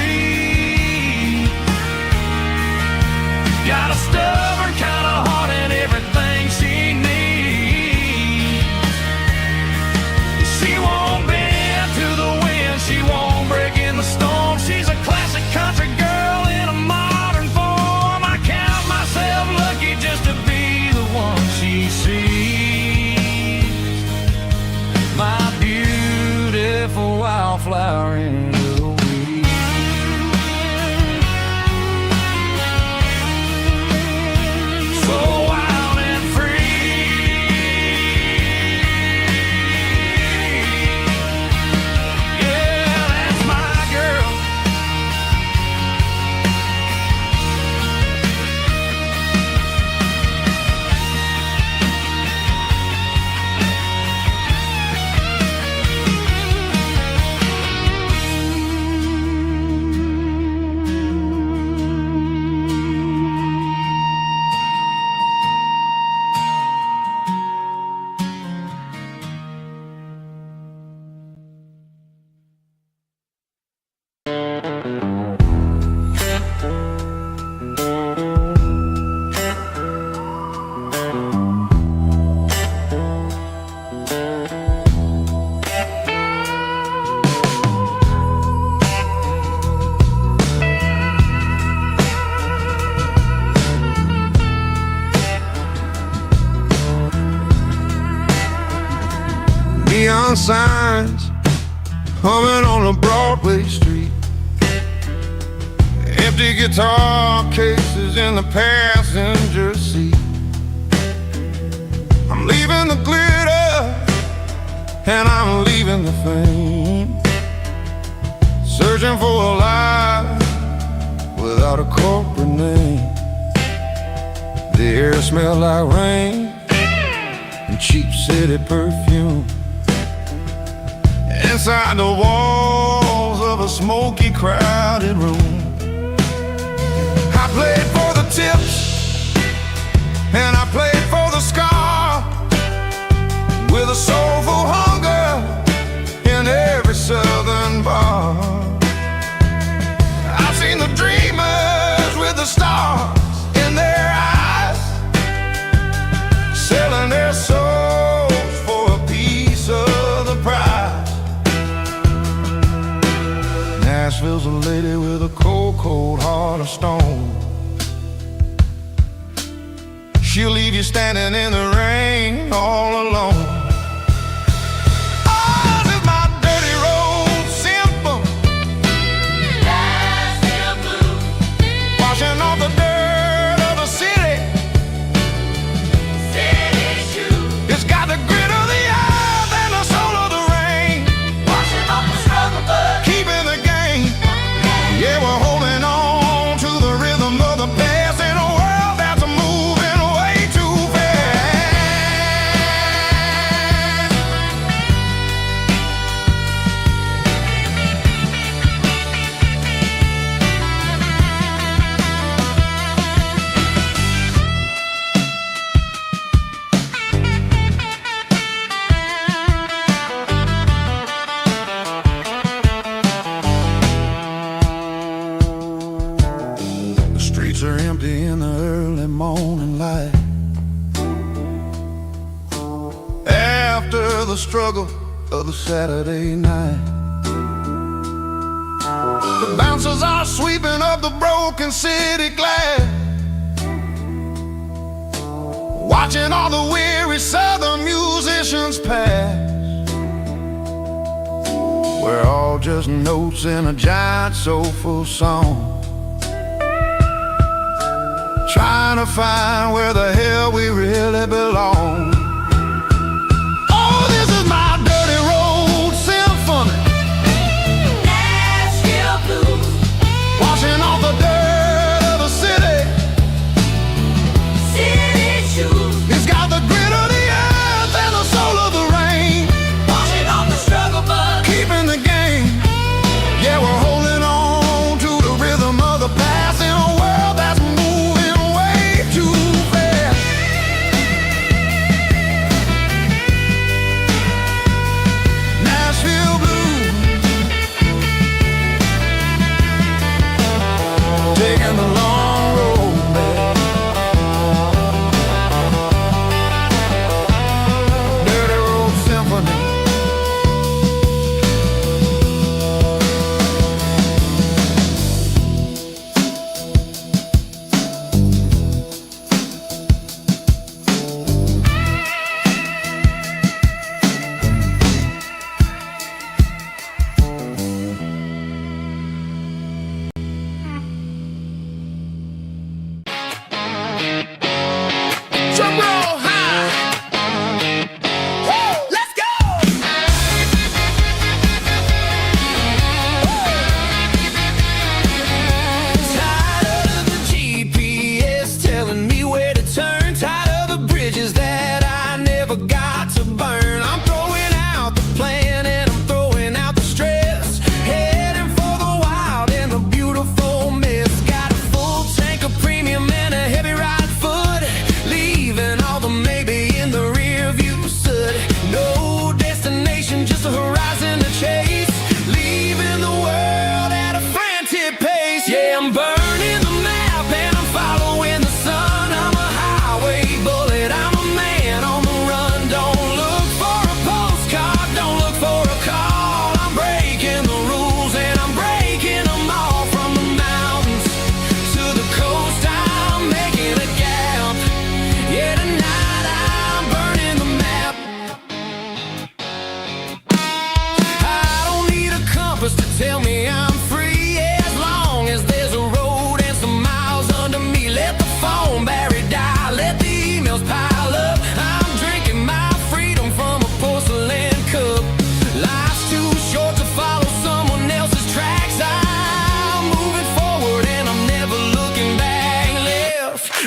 Got a stubborn kind of heart and everything she needs. She won't bend to the wind, she won't break in the storm. She's a classic country girl in a modern form. I count myself lucky just to be the one she sees. My beautiful wildflower in the weed. So wild and free. Yeah, that's my girl. Neon signs humming on a Broadway street. Empty guitar cases in the passenger seat. I'm leaving the glitter and I'm leaving the fame. Searching for a life without a corporate name. The air smelled like rain and cheap city perfume. Inside the walls of a smoky, crowded room, I played for the tips and I played for the scar, with a soulful hunger in every southern bar. I've seen the dreamers with the stars in their eyes, selling their souls for a piece of the prize. Nashville's a lady with a cold, cold heart of stone. She'll leave you standing in the rain all alone. Oh, this is my dirty road symphony. Nashville blues. Washing off the dirt of the city. City shoes. It's got the grit of the earth and the soul of the rain. Washing off the struggle, but keeping the game. Yeah, we're holding on to the rhythm of the past in a world that's moving way too fast. The streets are empty in the early morning light. After the struggle of the Saturday night, the bouncers are sweeping up the broken city glass, watching all the weary southern musicians pass. We're all just notes in a giant soulful song, trying to find where the hell we really belong. Oh, this is my dirty road symphony. Nashville blues. Washing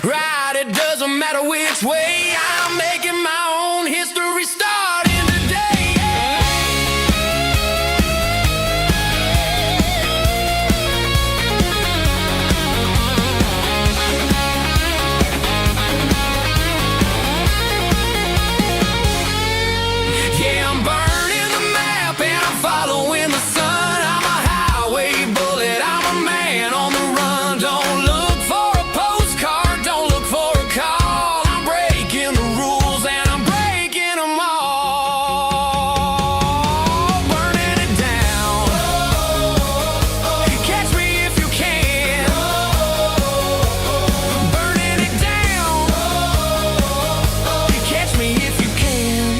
right, it doesn't matter which way. I'm making my own history starting today. Yeah, I'm burning the map and I'm following the sun. I'm a highway bullet, I'm a man on the run. Don't look for a postcard, don't look for a call. I'm breaking the rules and I'm breaking them all. Burning it down. Catch me if you can. Burning it down. Catch me if you can.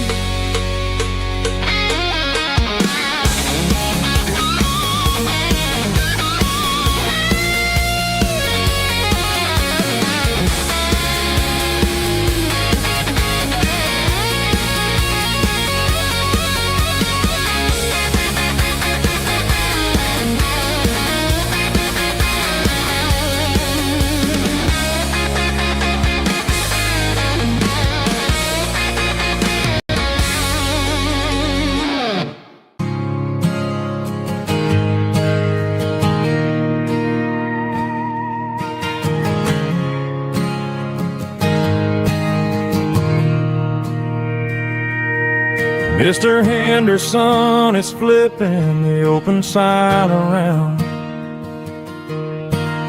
Mr. Henderson is flipping the open sign around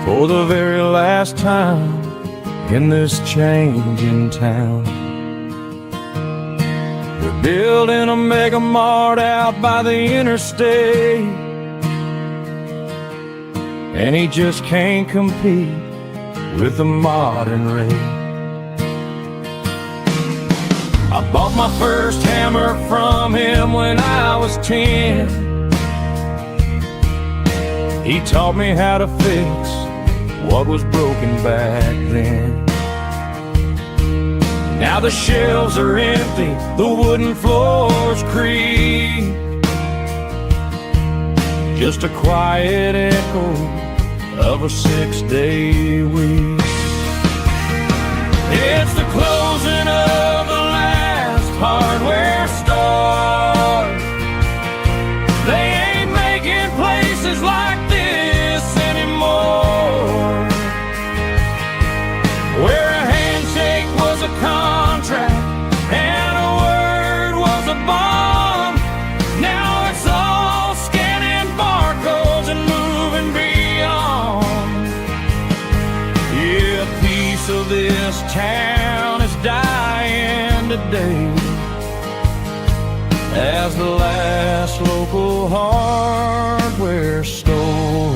for the very last time in this changing town. They're building a mega mart out by the interstate, and he just can't compete with the modern rate. I bought my first hammer from him when I was 10. He taught me how to fix what was broken back then. Now the shelves are empty, the wooden floors creak, just a quiet echo of a 6-day week. It's the closing of the hardware store. They ain't making places like this anymore, where a handshake was a contract and a word was a bond. Now it's all scanning barcodes and moving beyond. Yeah, a piece of this town is dying today as the last local hardware store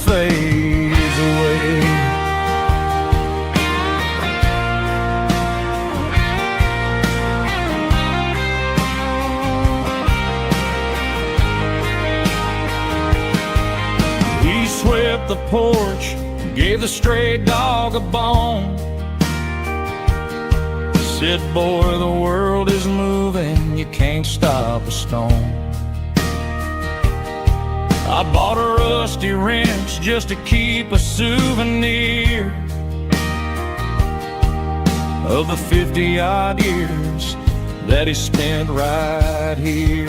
fades away. He swept the porch, gave the stray dog a bone, said, boy, the world is moving, you can't stop a stone. I bought a rusty wrench just to keep a souvenir of the 50-odd years that he spent right here.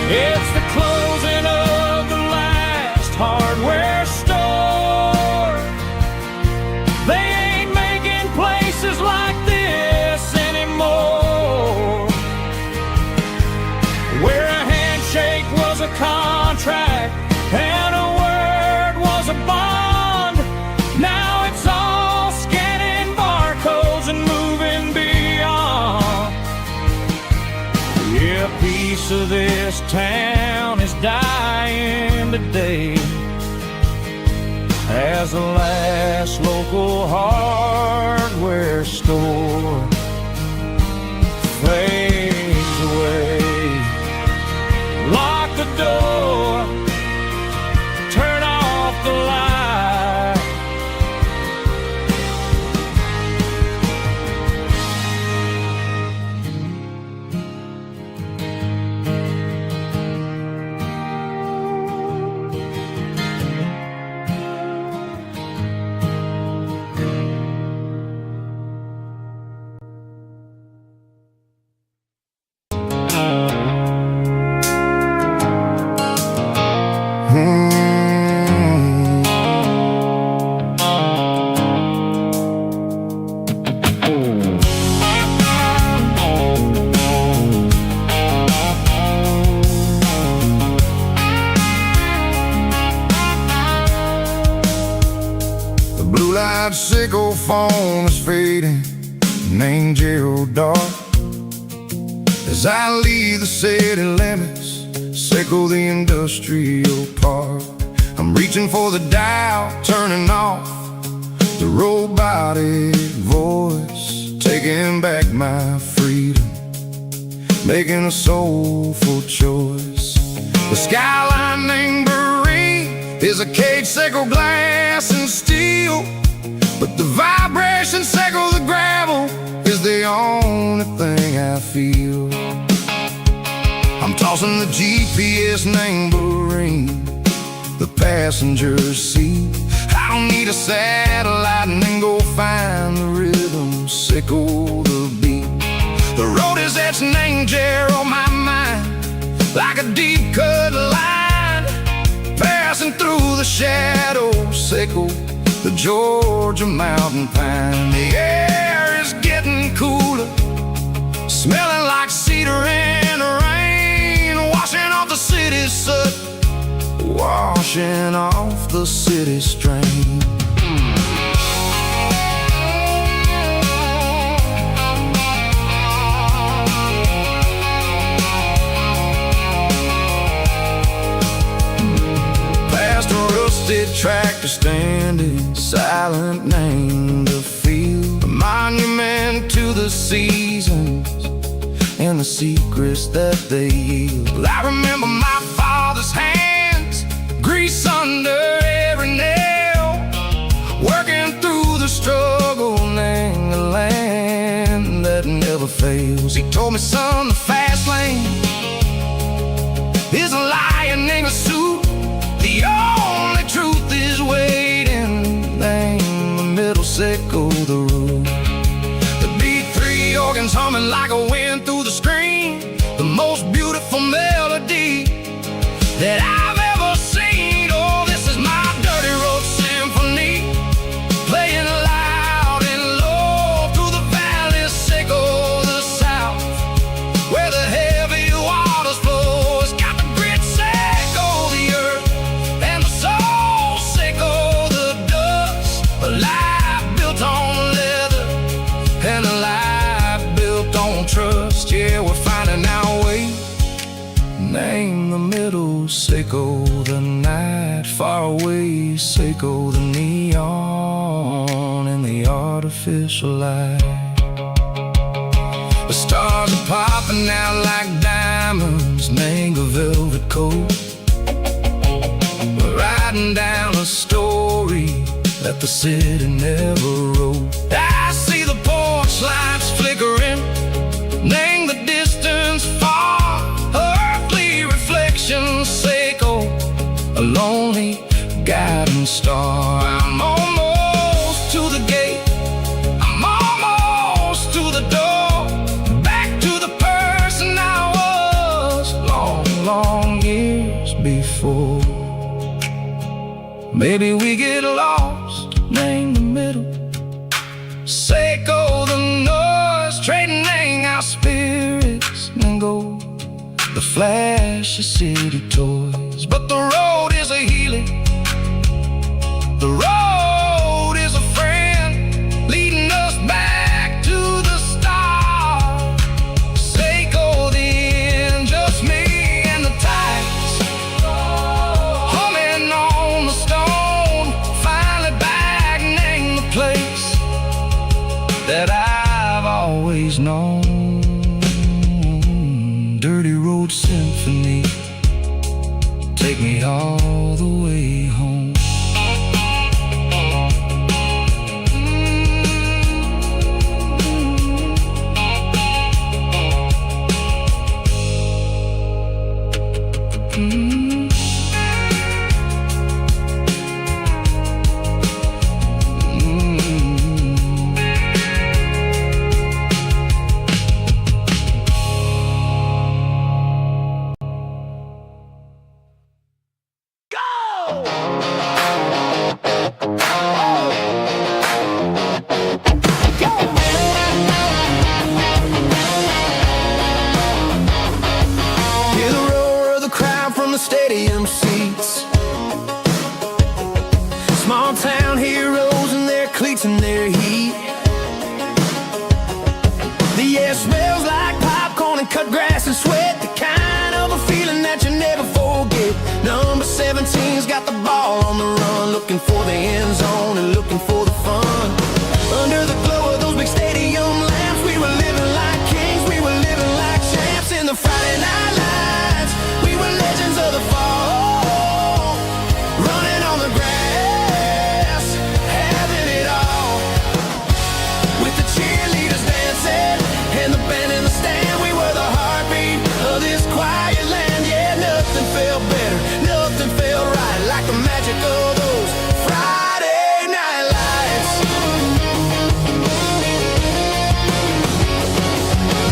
It's the closing of the last hardware store. They ain't making places like this anymore, where a handshake was a contract and a word was a bond. Now it's all scanning barcodes and moving beyond. Yeah, a piece of this town is dying today as the last local hardware store fades away. Lock the door, turn off the light.
Blue-eyed sickle phone is fading, named Gerald Dark. As I leave the city limits, sickle the industrial park. I'm reaching for the dial, turning off the robotic voice, taking back my freedom, making a soulful choice. The skyline named Barrene is a cage sickle, glass and steel, but the vibration sickle, the gravel, is the only thing I feel. I'm tossing the GPS named Barrene, the passenger seat. I don't need a satellite and then go find the rhythm, sickle the beat. The road is etched named Gerald, my mind, like a deep cut line, passing through the shadows, sickle the Georgia mountain pine. The air is getting cooler, smelling like cedar in the rain, washing off the city's soot, washing off the city strain. Past a rusted tractor standing silent, named the field, a monument to the seasons and the secrets that they yield. I remember my father's hands, grease under every nail, working through the struggle, named the land that never fails. He told me, son, the fast lane is a lion named a suit. The only truth is waiting, named the middle, sickle the road. The B3 organs humming like a wind through the screen, the most beautiful melody that I've ever seen. Oh, this is my dirty road symphony, playing loud and low through the valleys, sickle the south, where the heavy waters flow. It's got the grit, sickle the earth, and the soul, sickle the dust. A life built on leather and a life built on trust. Yeah, we're finding our way, name the middle, sickle the night, far away, sickle the neon and the artificial light. The stars are popping out like diamonds, name a velvet coat. We're riding down a story that the city never wrote. I see the porch lights flickering, name the distance far, earthly reflections, sickle a lonely guiding star. I'm almost to the gate, I'm almost to the door, back to the person I was long, long years before. Maybe we get lost, name the middle, sickle the noise, trading our spirits and go the flash of city toys. But the road is a healing, the road is a friend, leading us back to the start. Sickle the end, just me and the tides, humming on the stone, finally back, name the place that I've always known. Dirty road symphony, take me all the way home. Stadium seats, small town heroes and their
cleats in their heat. The air smells like popcorn and cut grass and sweat, the kind of a feeling that you never forget. Number 17's got the ball on the run, looking for the end zone and looking for the fun. Under the glow of those big stadium lamps, we were living like kings, we were living like champs. In the Friday night lights, we were legends of the fall, running on the grass, having it all. With the cheerleaders dancing and the band in the stand, we were the heartbeat of this quiet land. Yeah, nothing felt better, nothing felt right like the magic of those Friday night lights.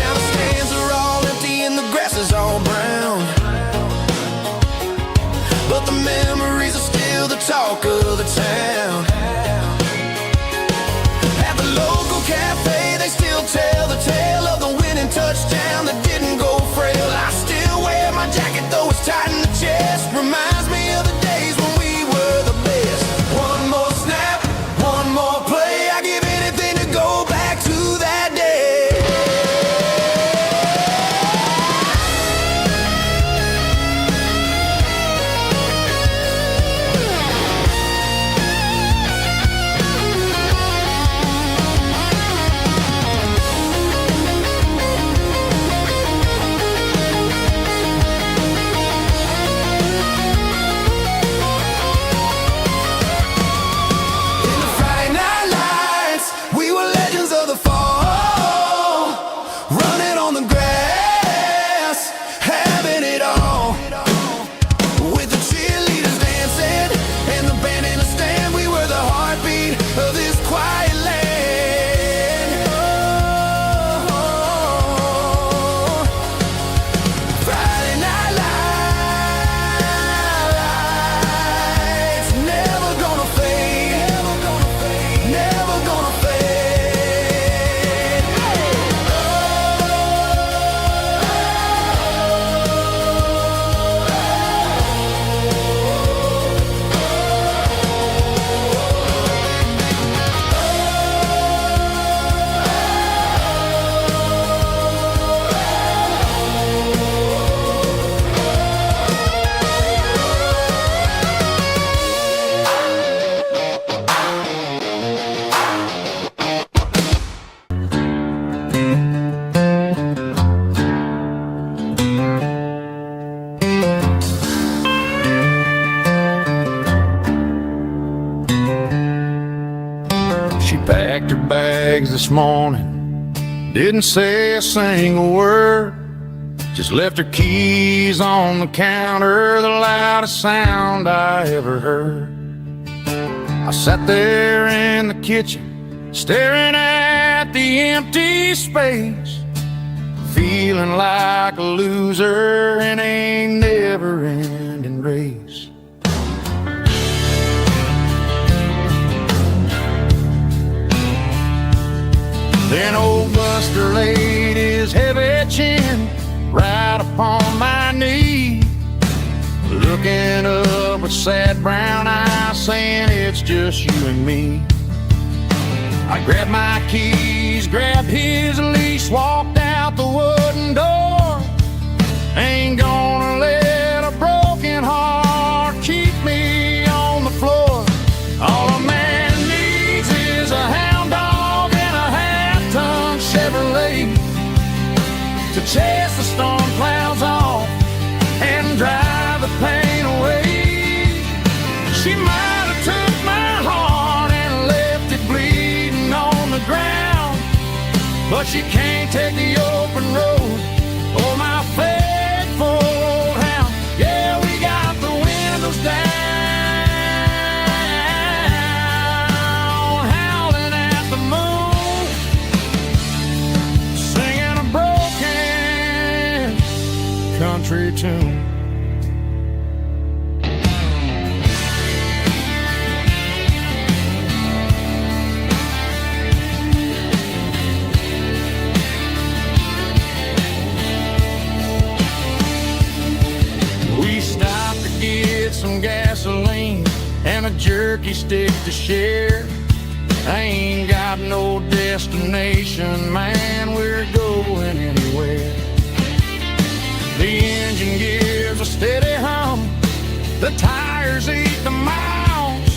Now the stands are all empty and the grass is all brown, but the memories are still the talk of the town. At the local cafe, they still tell the tale of the winning touchdown that didn't go frail. I still wear my jacket though it's tight in the chest, reminds me of the days when we were the best. One more snap, one more play, I give anything to go back to that day. In the Friday night lights, we were legends of the fall, running on the grass, having it all. With the cheerleaders dancing and the band in the stand, we were the heartbeat of this quiet land. Oh, Friday night lights, never gonna fade, never gonna fade, never gonna fade.
She packed her bags this morning, didn't say a single word, just left her keys on the counter, the loudest sound I ever heard. I sat there in the kitchen, staring at the empty space, feeling like a loser in a never-ending race. Then old Buster laid his heavy chin right upon my knee, looking up with sad brown eyes, saying it's just you and me. I grabbed my keys, grabbed his leash, walked out the wooden door. Ain't gonna let a broken heart keep me on the floor. All a man needs is a hound dog and a half-ton Chevrolet to chase the storm clouds off and drive the pain away. She might have took my heart and left it bleeding on the ground, but she can't take the open road or my faithful old hound. Yeah, we got the windows down, howling at the moon, singing a broken country tune. We stopped to get some gasoline and a jerky stick to share. I ain't got no destination, man, we're going anywhere. The engine gives a steady hum, the tires eat the miles.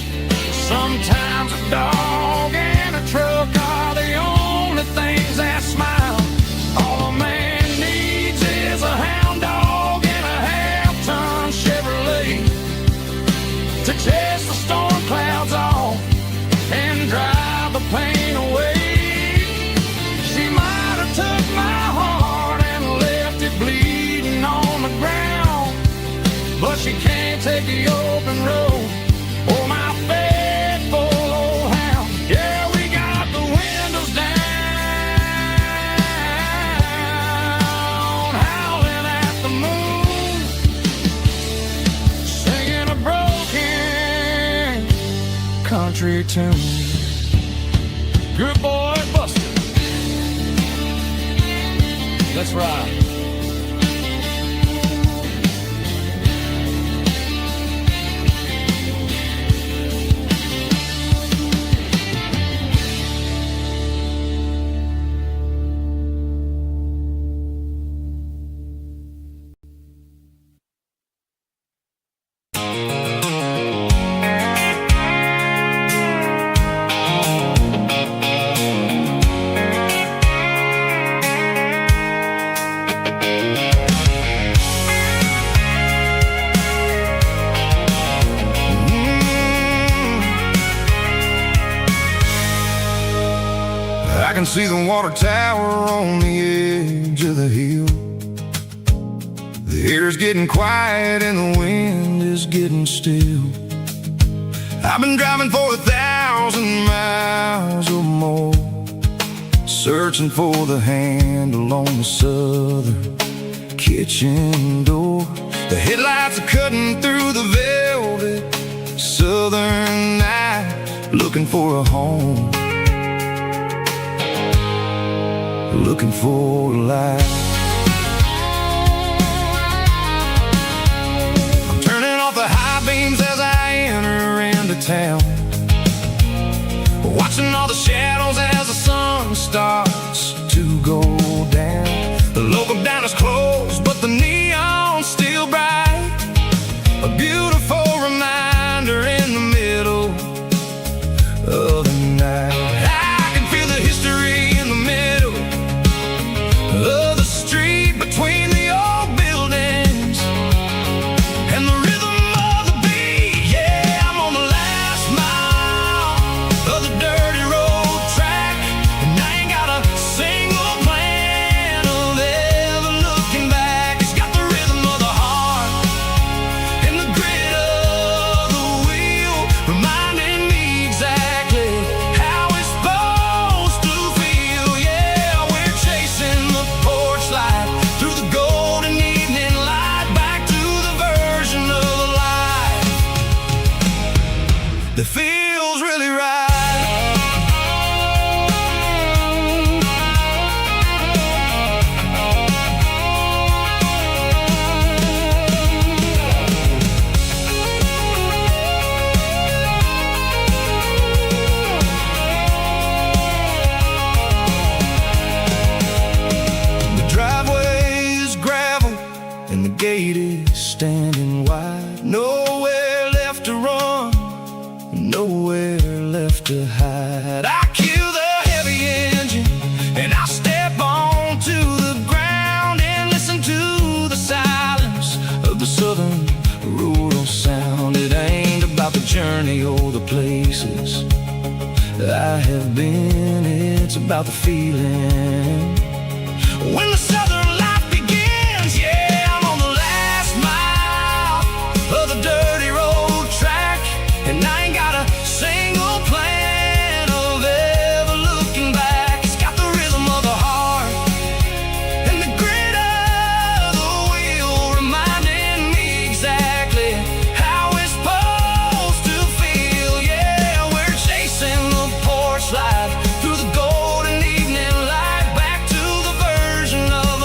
Sometimes a dog and a truck are the only things that smile. All a man needs is a hound dog and a half-ton Chevrolet to chase the storm clouds off and drive the pain away. She might have took my heart and left it bleeding on the ground, but she can't take the open road or my faithful old hound. Yeah, we got the windows down, howling at the moon, singing a broken country tune. Good boy, Buster. Let's ride.
I can see the water tower on the edge of the hill. The air's getting quiet and the wind is getting still. I've been driving for 1,000 miles or more, searching for the handle on the southern kitchen door. The headlights are cutting through the velvet southern night, looking for a home, looking for a light. I'm turning off the high beams as I enter into town, watching all the shadows as the sun starts to go down. The local diner's closed, but the neon's still bright, a beautiful reminder in the middle of the night. I can feel the history in the middle of the street between the old buildings and the rhythm of the beat. Yeah, I'm on the last mile of the dirty road track, and I ain't got a single plan of ever looking back. It's got the rhythm of the heart and the grit of the wheel, reminding me exactly how it's supposed to feel. Yeah, we're chasing the porch light through the golden evening light, back to the version of life that feels really right. The driveway is gravel and the gate is standing wide. Nowhere left to run, nowhere left to hide. I kill the heavy engine and I step onto the ground and listen to the silence of the southern rural sound. It ain't about the journey or the places I have been, it's about the feeling when the southern life begins. Yeah, I'm on the last mile of the dirty road track, and I ain't got a single plan of ever looking back. It's got the rhythm of the heart and the grit of the wheel, reminding me exactly how it's supposed to feel. Yeah, we're chasing the porch light through the golden evening light, back to the version of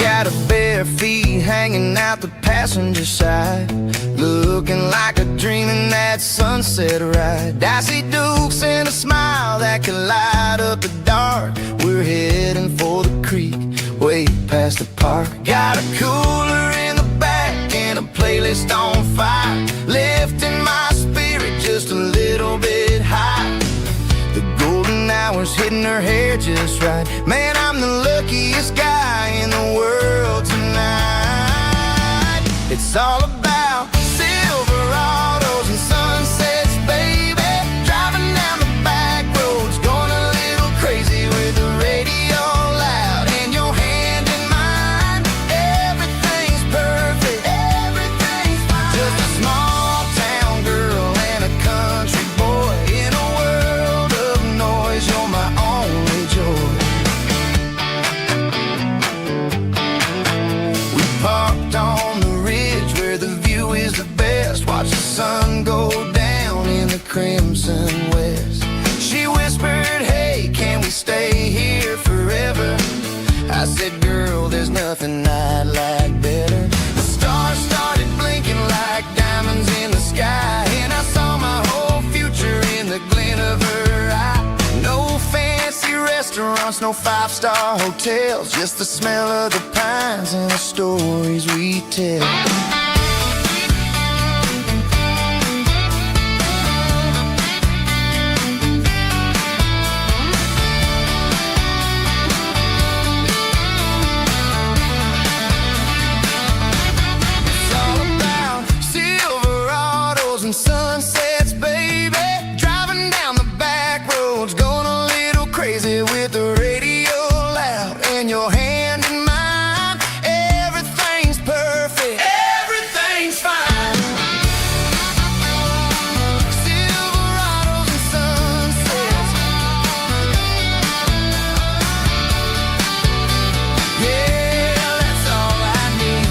Got her bare feet hanging out the passenger side, looking like a dream in that sunset ride. I see Dukes and a smile that can light up the dark. We're heading for the creek, way past the park. Got a cooler in the back and a playlist on fire, lifting my spirit just a little bit high. The golden hours hitting her hair just right. Man, I'm the luckiest guy in the world tonight. It's all about Silverados and sunsets, baby. Driving down the back roads, going a little crazy with the radio loud and your hand in mine. Everything's perfect, everything's fine. Just a small town girl and a country boy in a world of noise. You're my only joy. We parked on the ridge where the view is the best. Watch the sun go down in the crimson west. She whispered, hey, can we stay here forever? I said, girl, there's nothing I'd like better. The stars started blinking like diamonds in the sky, and I saw my whole future in the glint of her eye. No fancy restaurants, no five-star hotels, just the smell of the pines and the stories we tell. It's all about Silverados and sunsets, baby. Driving down the back roads, going a little crazy with the radio loud and your hand in mine. Everything's perfect, everything's fine. Silverados and sunsets. Yeah, that's all I need.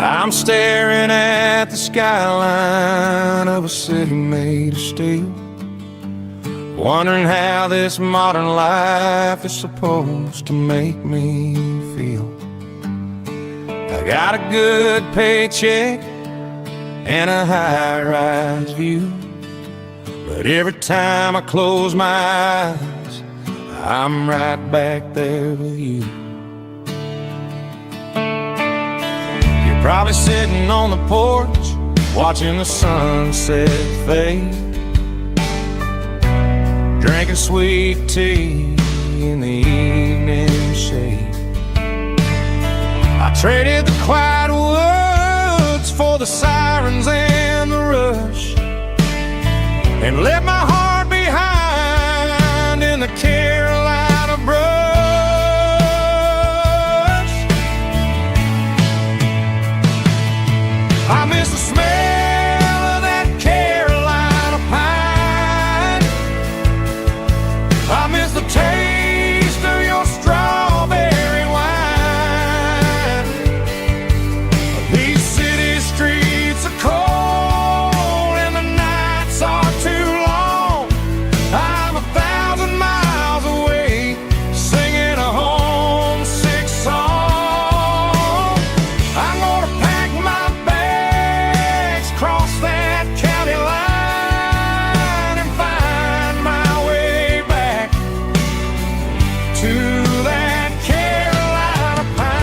I'm staring at the skyline of a city made of steel, wondering how this modern life is supposed to make me feel. I got a good paycheck and a high-rise view, but every time I close my eyes, I'm right back there with you. Probably sitting on the porch, watching the sunset fade, drinking sweet tea in the evening shade. I traded the quiet woods for the sirens and the rush, and left my heart behind in the Carolina brush. I miss the smell of that Carolina pine. I miss the taste of your strawberry wine. These city streets are cold and the nights are too long. I'm 1,000 miles away, singing a homesick song. I'm gonna pack my bags, cross that county line, and find my way back to that Carolina pine.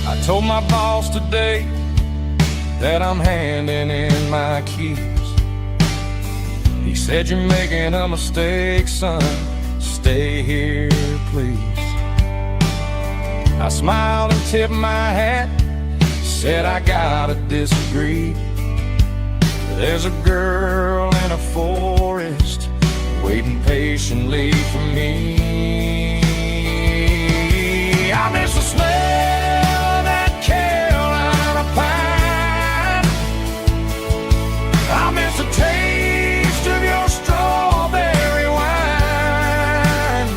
I told my boss today that I'm handing in my keys. He said, you're making a mistake, son. Stay here, please. I smiled and tipped my hat, said I gotta disagree. There's a girl in a forest waiting patiently for me. I miss the smell of that Carolina pine. I miss the taste of your strawberry wine.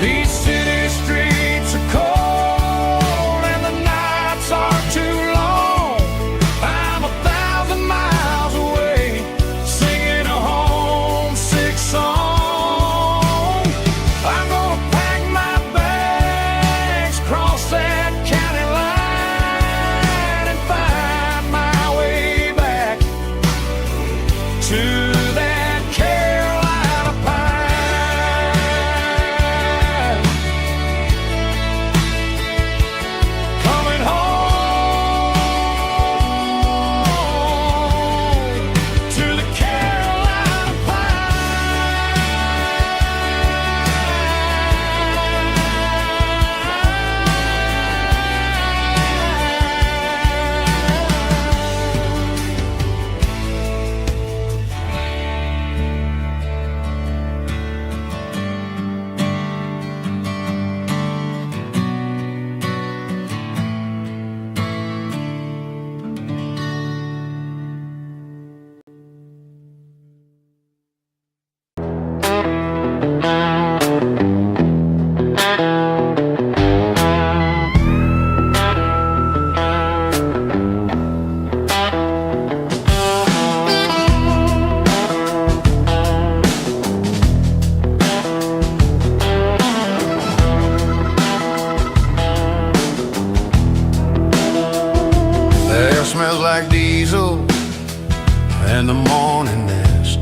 These city streets are cold and the nights are too long. I'm 1,000 miles away, singing a homesick song. I'm gonna pack my bags, cross that county line, and find my way back to that Carolina pine. Coming home to the Carolina
The air smells like diesel and the morning mist,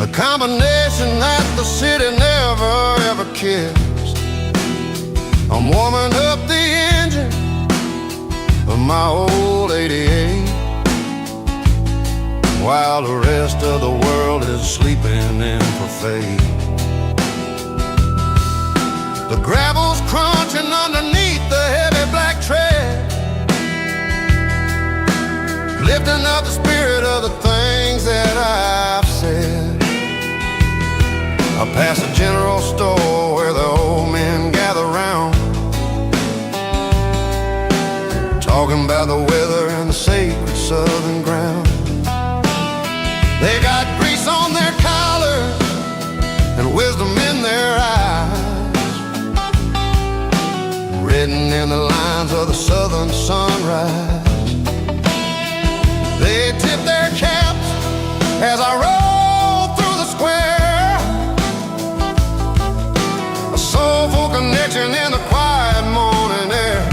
a combination that the city never ever kissed. I'm warming up the engine of my old 88 while the rest of the world is sleeping in for fate. The gravel's crunching underneath the heavy black tread, lifting up the spirit of the things that I've said. I pass a general store where the old men gather round, talking about the weather and the sacred southern ground. They got grease on their collars and wisdom in their eyes, written in the lines of the southern sunrise. They tip their caps as I roll through the square, a soulful connection in the quiet morning air.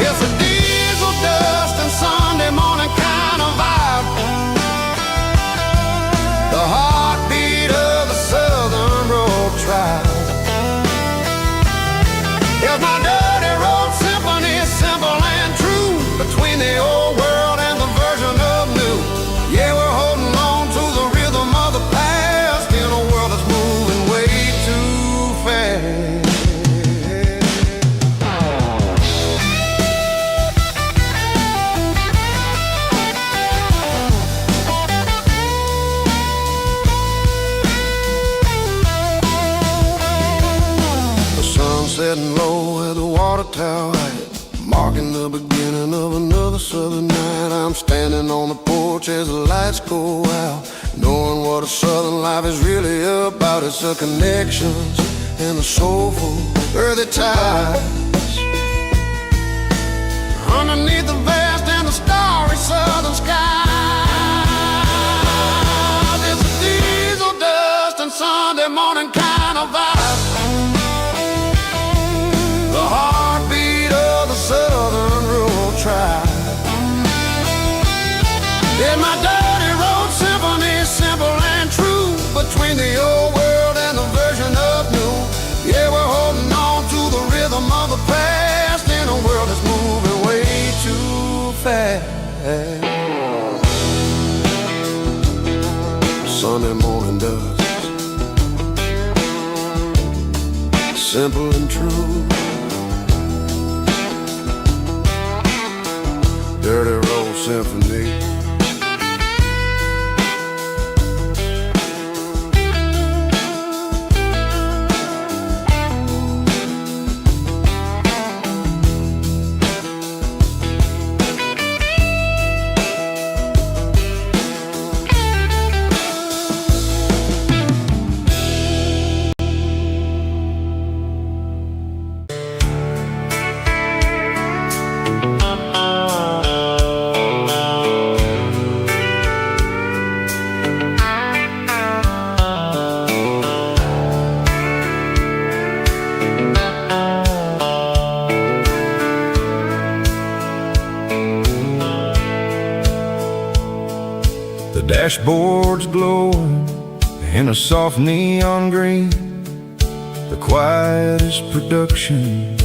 It's a diesel dust and Sunday morning kind of vibe, the heartbeat of the southern road tribe. It's my dirty road symphony, simple and true, between the old world and the version of new. Yeah, we're holding on to the rhythm of the past in a world that's moving way too fast. The sun setting low at the water tower, marking the beginning of another southern night. I'm standing on the porch as the lights go out, knowing what a southern life is really about. It's the connections and the soulful earthy ties underneath the vast and the starry southern skies. It's a diesel dust and Sunday morning kind of vibe, the heartbeat of the southern rural tribe. In my dirty road symphony, simple and true, between the old world and the version of new. Yeah, we're holding on to the rhythm of the past in a world that's moving way too fast. Sunday morning dust,
simple and true. Dirty Roll Symphony.
Dashboard's glowing in a soft neon green, the quietest production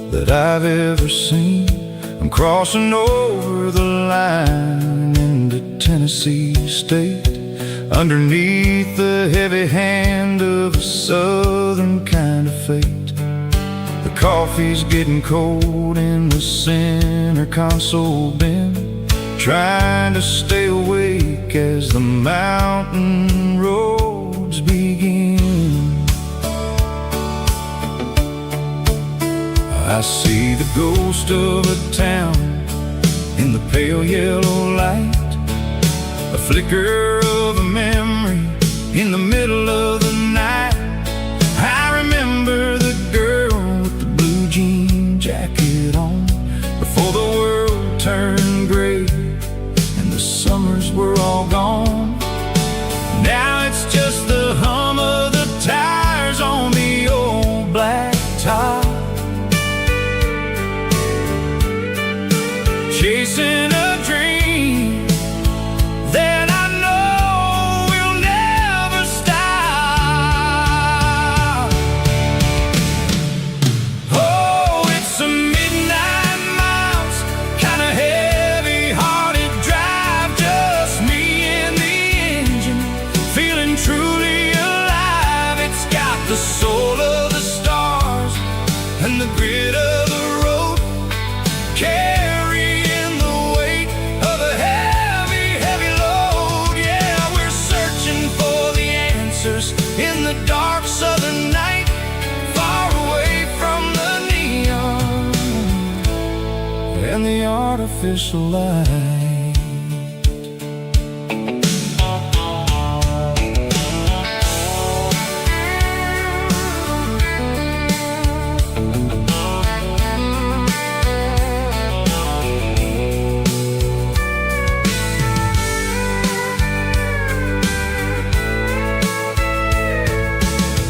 that I've ever seen. I'm crossing over the line into Tennessee State, underneath the heavy hand of a southern kind of fate. The coffee's getting cold in the center console bin, trying to stay awake as the mountain roads begin. I see the ghost of a town in the pale yellow light, a flicker of a memory in the middle of the night. I remember the girl with the blue jean jacket on before the world turned gray and the summers were all gone. Now it's just the hum of the tires on the old black top, chasing a dream that I know will never stop. Oh, it's a midnight miles, kind of heavy-hearted drive, just me and the engine, feeling truly alive. It's got the soul of the stars and the grit of the road, carrying the weight of a heavy, heavy load. Yeah, we're searching for the answers in the dark southern night, far away from the neon and the artificial light.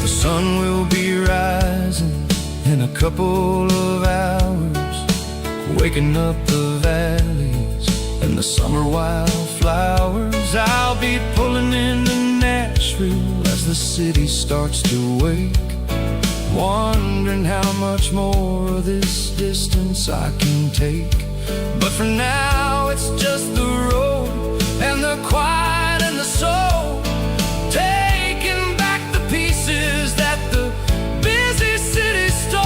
The sun will be rising in a couple of hours, waking up the valleys and the summer wildflowers. I'll be pulling into Nashville as the city starts to wake, wondering how much more of this distance I can take. But for now it's just the road and the quiet and the soul, taking back the pieces that the busy city stole.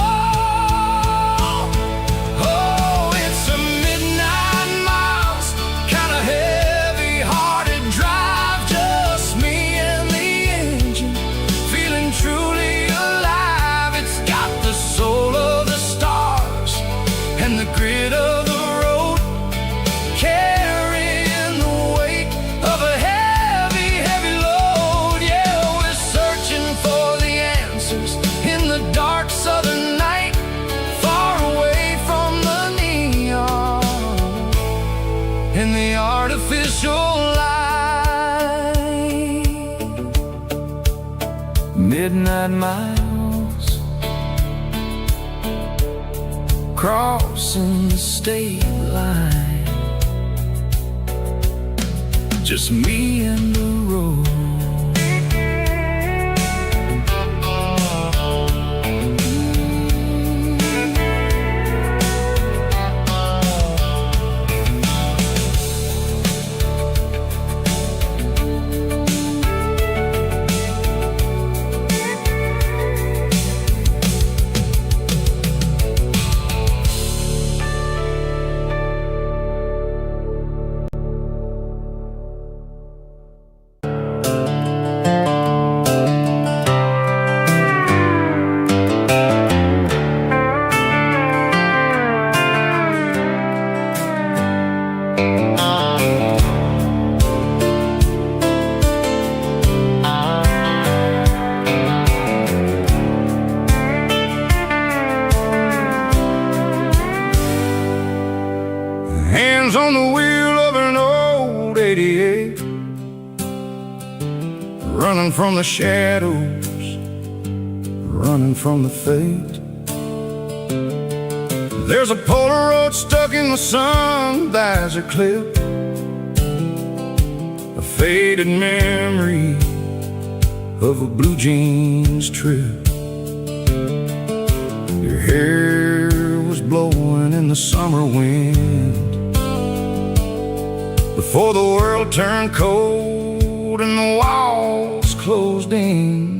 Oh, it's a midnight miles, kind of heavy-hearted drive, just me and the engine, feeling truly alive. It's got the soul of the stars and the grit of the road, carrying the weight of a heavy, heavy load. Yeah, we're searching for the answers in the dark southern night, far away from the neon and the artificial light. Midnight miles, crossing the state line, just me and the road. from the shadows, running from the fate. There's a Polaroid stuck in the sun, there's a clip, a faded memory of a blue jeans trip. Your hair was blowing in the summer wind before the world turned cold and the walls closed in.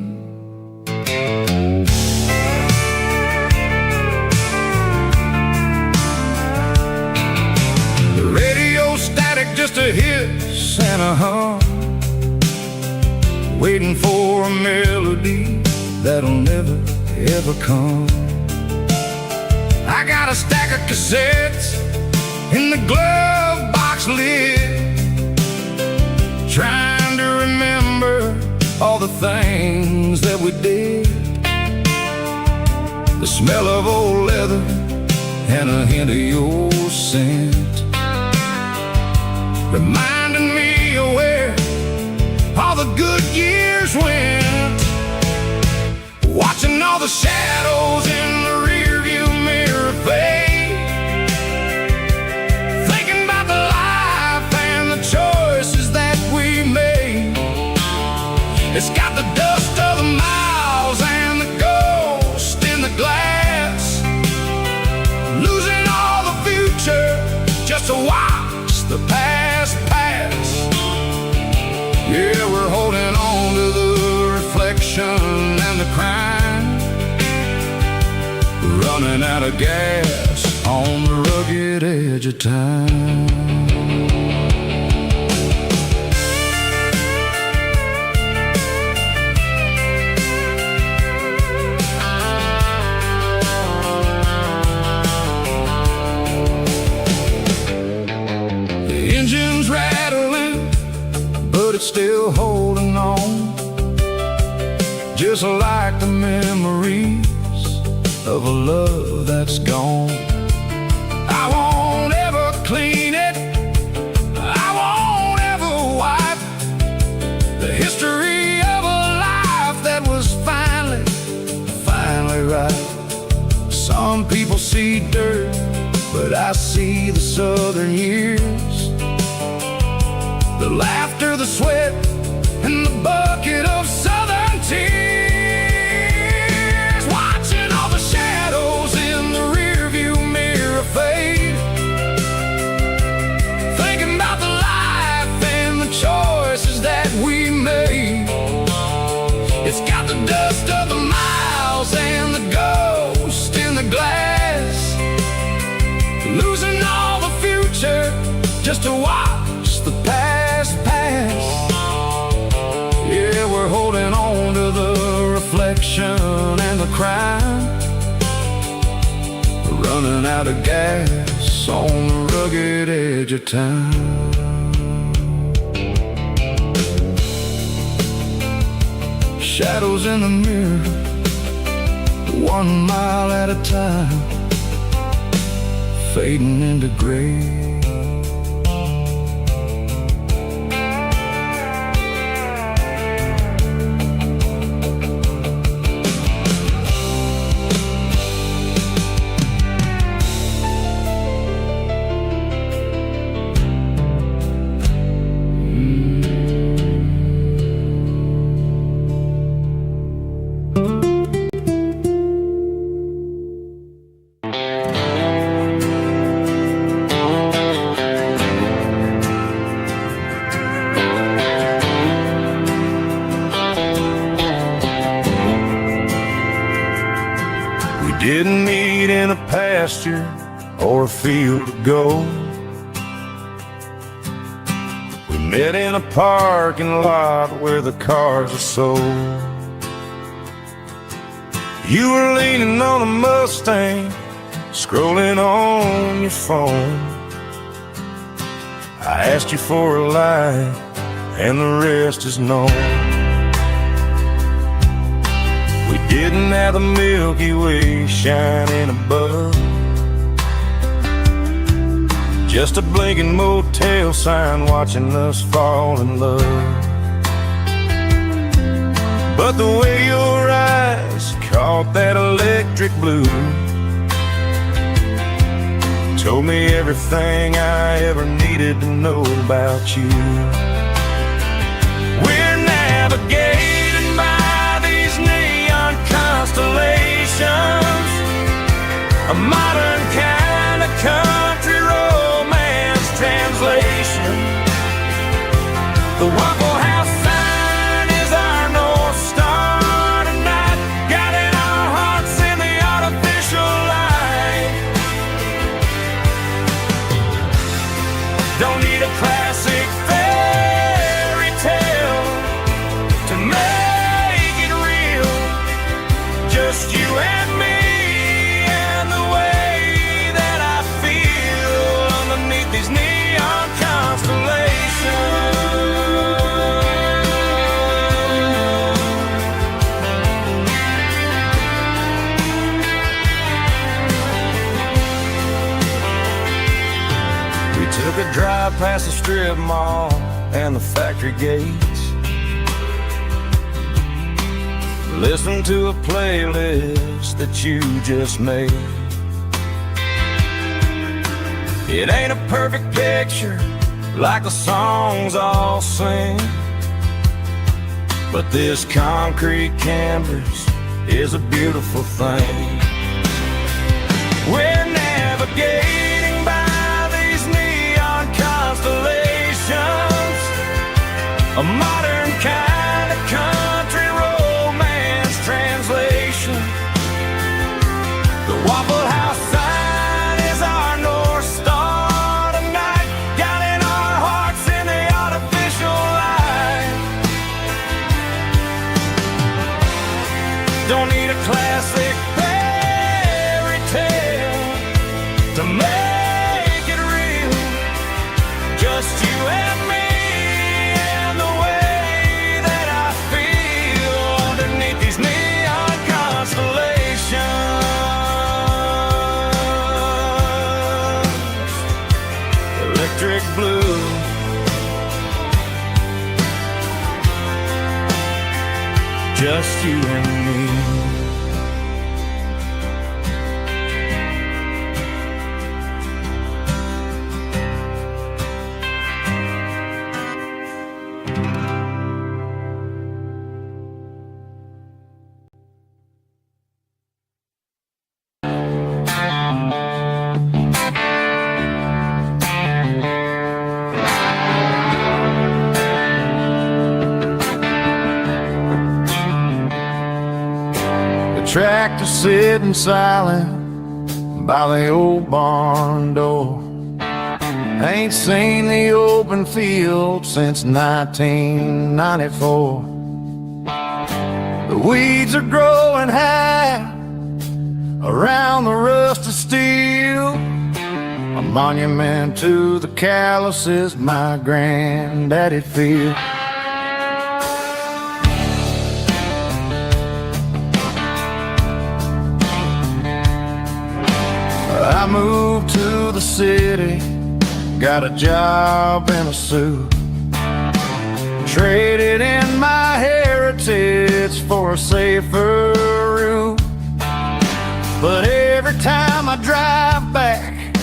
Just a hiss and a hum, waiting for a melody that'll never ever come. I got a stack of cassettes in the glove box lid, trying to remember all the things that we did. The smell of old leather and a hint of your scent, reminding me of where all the good years went. Watching all the shadows in the rearview mirror fade, thinking about the life and the choices that we made. It's got the dust of the miles and the ghost in the glass, losing all the future just to watch the past pass. Yeah, we're holding on to the reflection and the crime, running out of gas on the rugged edge of time. It's still holding on, just like the memories of a love that's gone. I won't ever clean it, I won't ever wipe the history of a life that was finally right. Some people see dirt, but I see the southern years, the laughter, the sweat, and the bucket of southern tears. Watching all the shadows in the rearview mirror fade, thinking about the life and the choices that we made. It's got the dust of the miles and the ghost in the glass, losing all the future just to watch the past pass. Yeah, we're holding on to the reflection and the crime, running out of gas on the rugged edge of time. Shadows in the mirror, 1 mile at a time, fading into gray. Didn't meet in a pasture or a field of gold. We met in a parking lot where the cars are sold. You were leaning on a Mustang, scrolling on your phone. I asked you for a light, and the rest is known. We didn't have the Milky Way shining above, just a blinking motel sign watching us fall in love.
but the way your eyes caught that electric blue told me everything I ever needed to know about you. We're navigating by these neon constellations, a modern kind of country romance translation. The Waffle House sign is our North Star tonight, guiding our hearts in the artificial light. Don't need a classic fairy tale to make it real, just you and me and the way that I feel underneath these neon constellations. We took a drive past the strip mall and the factory gates, listened to a playlist that you just made. It ain't a perfect picture like the songs all sing, but this concrete canvas is a beautiful thing. We're navigating by these neon constellations, a modern kind of country romance translation. The Waffle House sign is our North Star tonight, guiding our hearts in the artificial light. Don't need a classic fairy tale to make it real, just you and me and the way that I feel underneath these neon constellations. Electric blue, just you and me.
Tractor sitting silent by the old barn door. Ain't seen the open field since 1994. The weeds are growing high around the rusted steel, a monument to the calluses my granddaddy feel. I moved to the city, got a job in a suit, traded in my heritage for a safer route. But every time I drive back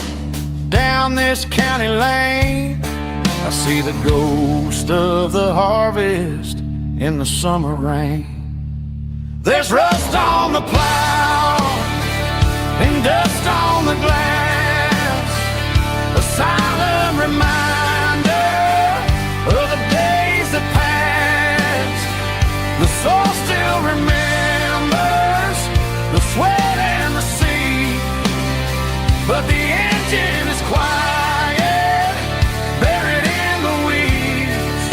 down this county lane, I see the ghost of the harvest in the summer rain. There's rust on the plow and dust on the glass, a silent reminder of the days that passed. The soul still remembers the sweat and the sea, but the engine is quiet, buried in the weeds.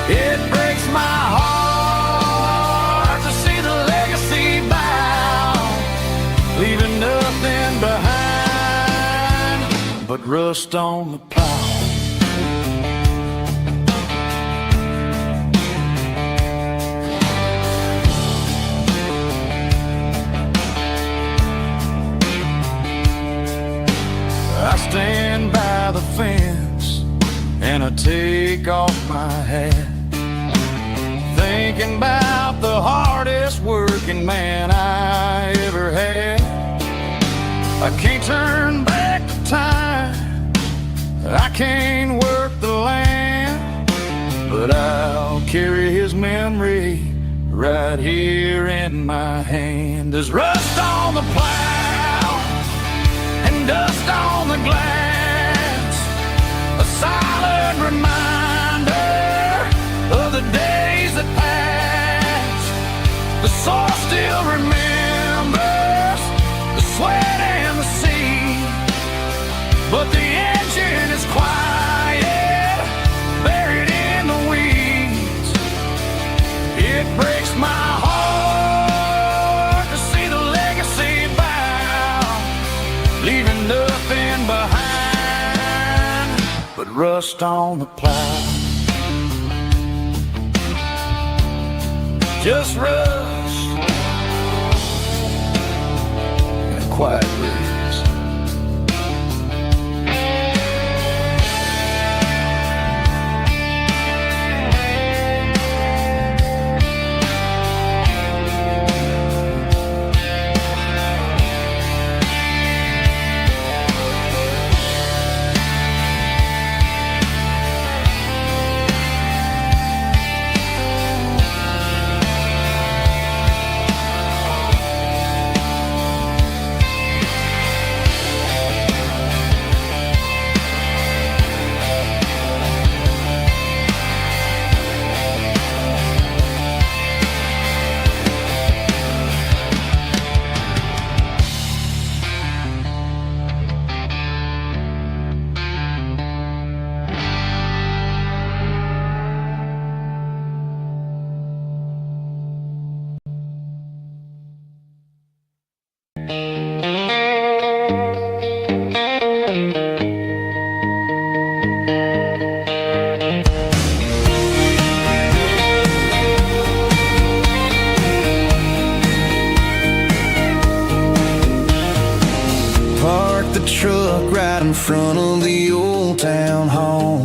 It breaks my heart to see the legacy bow, leaving nothing behind but rust on the plow. I stand by the fence and I take off my hat, thinking about
but the hardest working man I ever had. I can't turn back the time, I can't work the land, but I'll carry his memory right here in my hand. There's rust on the plow and dust on the glass, a silent reminder of the days that passed. The soil still remembers the sweat and the sea, but the engine is quiet, buried in the weeds. It breaks my heart to see the legacy bow, leaving nothing behind but rust on the plow. Just rust and a quiet breeze.
The truck right in front of the old town hall,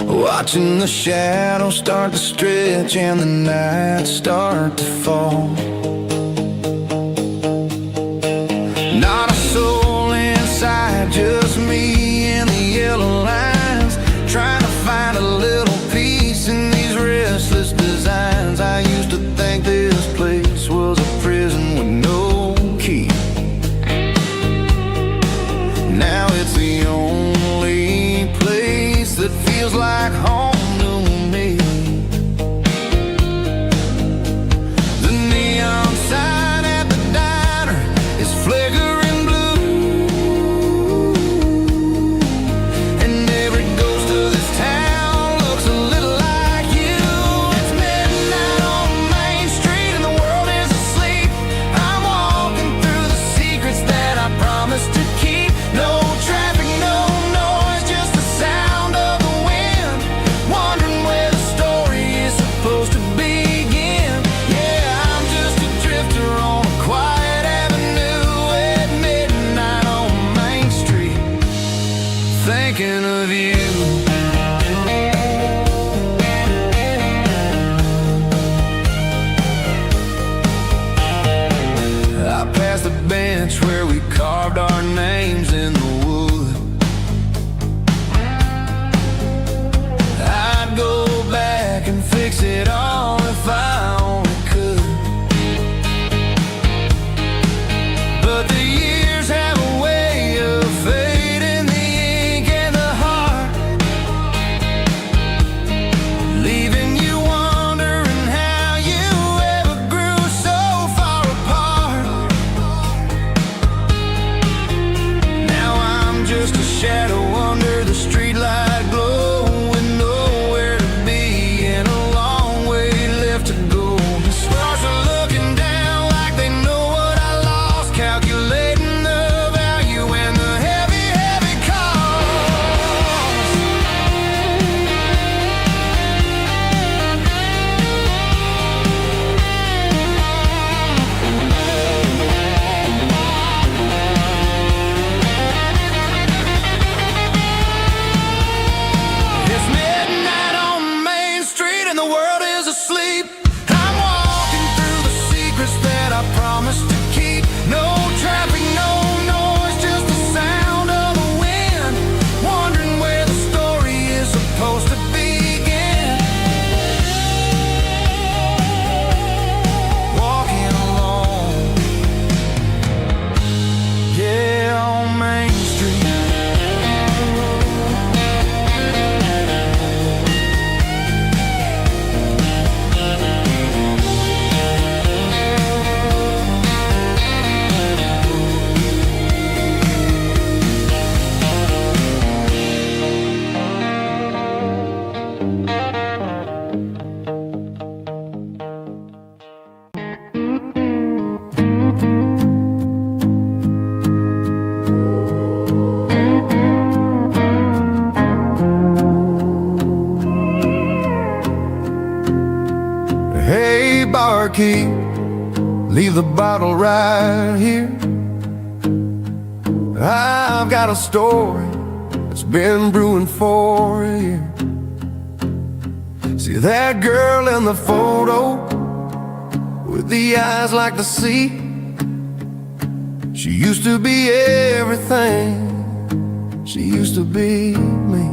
watching the shadows start to stretch and the nights start to fall. Not a soul inside, just me and the yellow lines, trying to find a little peace in these restless designs. I used to think this place was a prison with no key. Now it's the only place that feels like home to me. The neon sign at the diner is flickering blue, and every ghost of this town looks a little like you. It's midnight on Main Street and the world is asleep. I'm walking through the secrets that I promised to keep. No traffic, no noise, just the sound of the wind, wondering where the story is supposed to begin. Yeah, I'm just a drifter on a quiet avenue at midnight on Main Street, thinking of you. I passed the bench where we carved our names in the wood. I'd go back and fix it all if I only could, but the years have a way of fading the ink and the heart, leaving you wondering how you ever grew so far apart. Now I'm just a shadow under the streetlight glow, with nowhere to be and a long way left to go. is asleep. I'm walking through the secrets that I promised to keep. No traffic, no noise, just the sound of the wind. Wondering where the story is supposed to begin. Walking alone, yeah, on Main Street. Hey, barkeep, leave the bottle right here. I've got a story that's been brewing for a year. See that girl in the photo with the eyes like the sea? She used to be everything. She used to be me.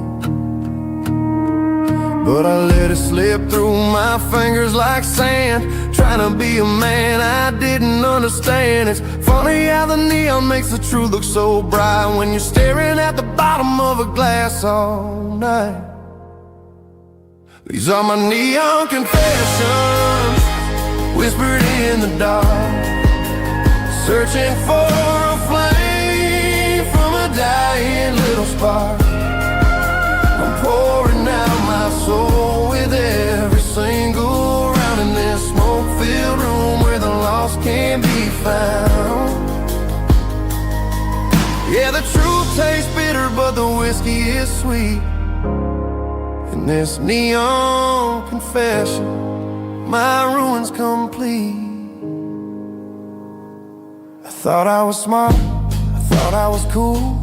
But I let it slip through my fingers like sand, trying to be a man I didn't understand. It's funny how the neon makes the truth look so bright when you're staring at the bottom of a glass all night. These are my neon confessions, whispered in the dark, searching for a flame from a dying little spark. I'm pouring out my soul with every single round in this smoke-filled room where the lost can be found. Yeah, the truth tastes bitter, but the whiskey is sweet. In this neon confession, my ruin's complete. I thought I was smart, I thought I was cool,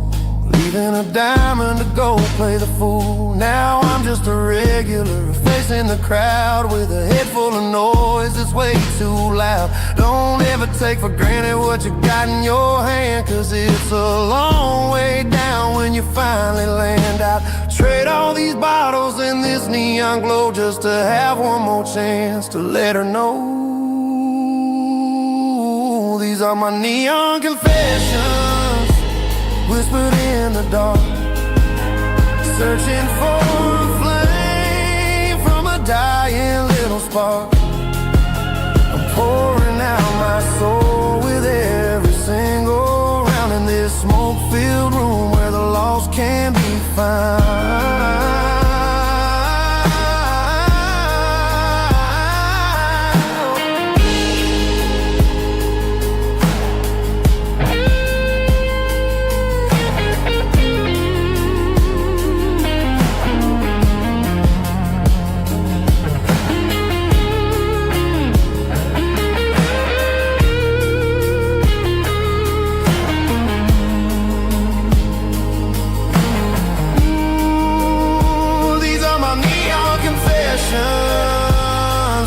leaving a diamond to go play the fool. Now I'm just a regular, facing the crowd with a head full of noise that's way too loud. Don't ever take for granted what you got in your hand, cause it's a long way down when you finally land out. Trade all these bottles and this neon glow just to have one more chance to let her know. These are my neon confessions, whispered in the dark, searching for a flame from a dying little spark. I'm pouring out my soul with every single round in this smoke-filled room where the lost can be found.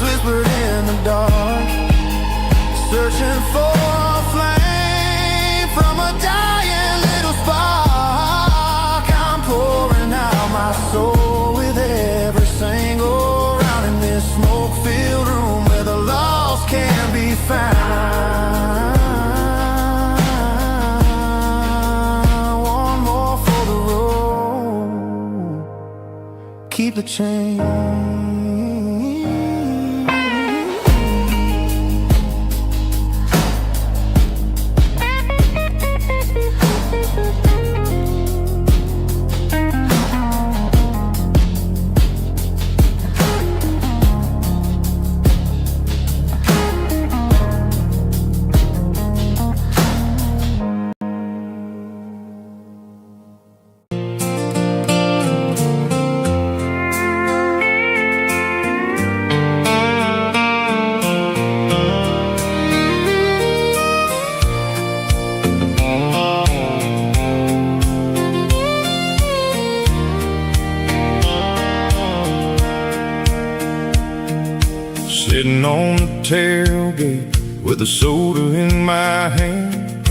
Whispered in the dark, searching for a flame from a dying little spark. I'm pouring out my soul with every single round in this smoke-filled room where the lost can be found. One more for the road, keep the change.
Sitting on the tailgate with a soda in my hand,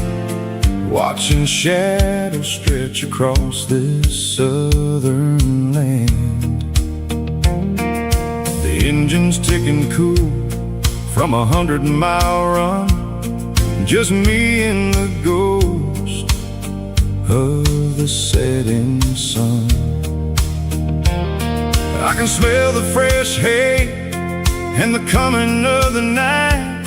watching shadows stretch across this southern land. The engine's ticking cool from 100-mile run, just me and the ghost of the setting sun. I can smell the fresh hay and the coming of the night.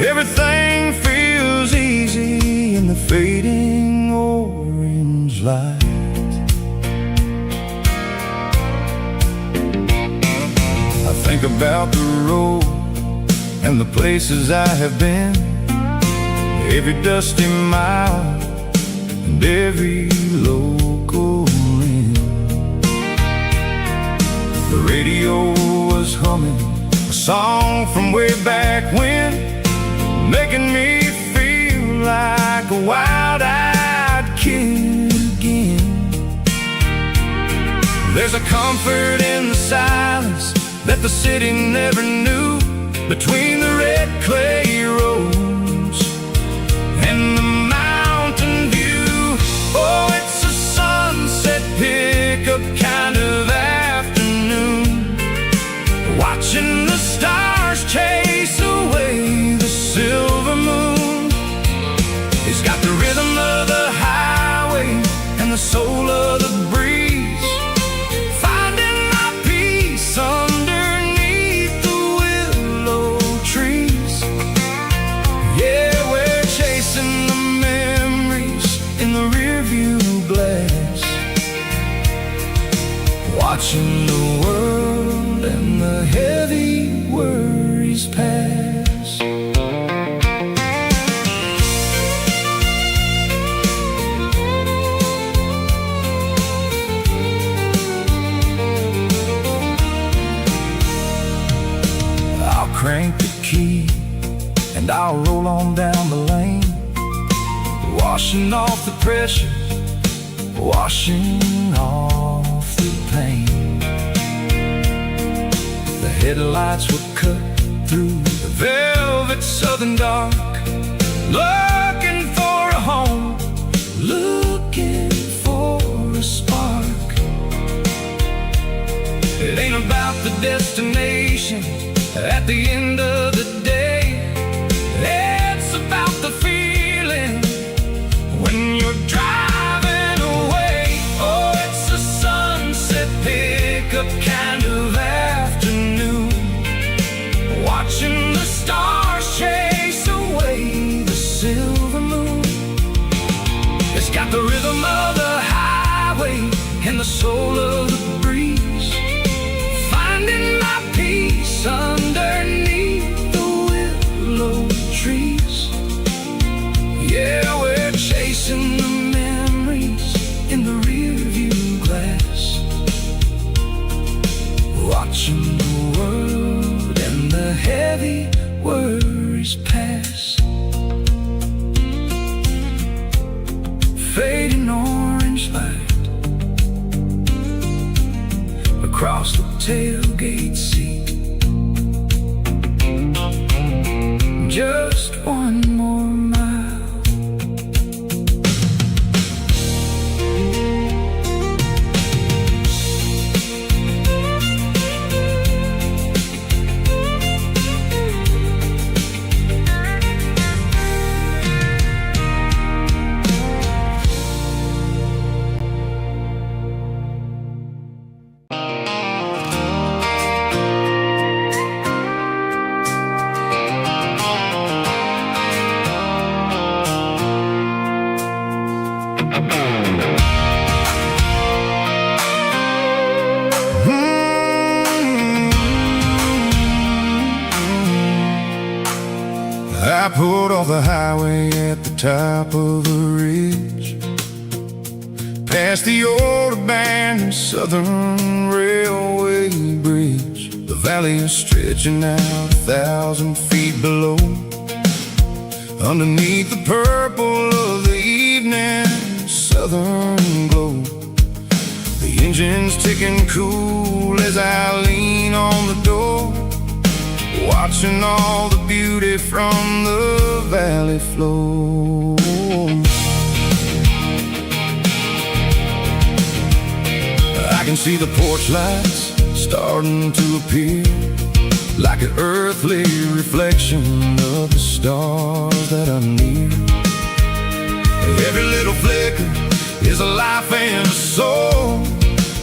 Everything feels easy in the fading orange light. I think about the road and the places I have been, every dusty mile and every local inn. The radio was humming a song from way back when, making me feel like a wild-eyed kid again. There's a comfort in the silence that the city never knew, between the red clay roads and the mountain view. Oh, it's a sunset pickup kind of afternoon, watching the stars chase away the silver moon. It's got the rhythm of the highway and the soul of the breeze, finding my peace underneath the willow trees. Yeah, we're chasing the memories in the rearview glass, watching the world and the heavy worries pass. I'll crank the key and I'll roll on down the lane, washing off the pressure, washing off the pain. The headlights will cut through the velvet southern dark, looking for a home, looking for a spark. It ain't about the destination at the end of the day, it's about the feeling when you're driving away. Oh, it's a sunset pickup kind of afternoon, watching the stars chase away the silver moon. It's got the rhythm of the highway and the soul of the breeze, finding my peace underneath the willow trees. Yeah, we're chasing the memories in the rearview glass, watching the world and the heavy worries pass. Fading orange light across the tailgate seat, just one more mile.
I pulled off the highway at the top of a ridge, past the old abandoned Southern Railway bridge. The valley is stretching out 1,000 feet below, underneath the purple of the evening southern glow. The engine's ticking cool as I lean on the door,
watching all the beauty from the valley flow. I can see the porch lights starting to appear, like an earthly reflection of the stars that are near. Every little flicker is a life and a soul,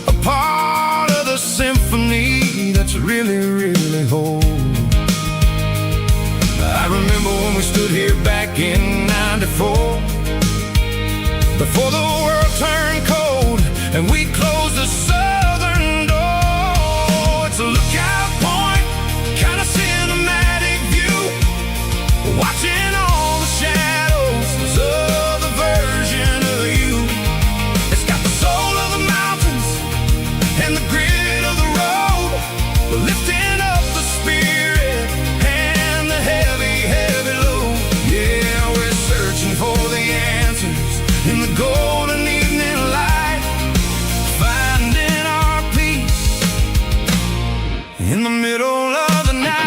a part of the symphony that's really, really whole. I remember when we stood here back in '94, before the world turned cold and we closed the southern door. It's a lookout point, kind of cinematic view, watching all the shadows of the version of you. It's got the soul of the mountains and the grit of the road, lifting up the spirit and the heavy, heavy load. Yeah, we're searching for the answers in the golden evening light, finding our peace in the middle of the night.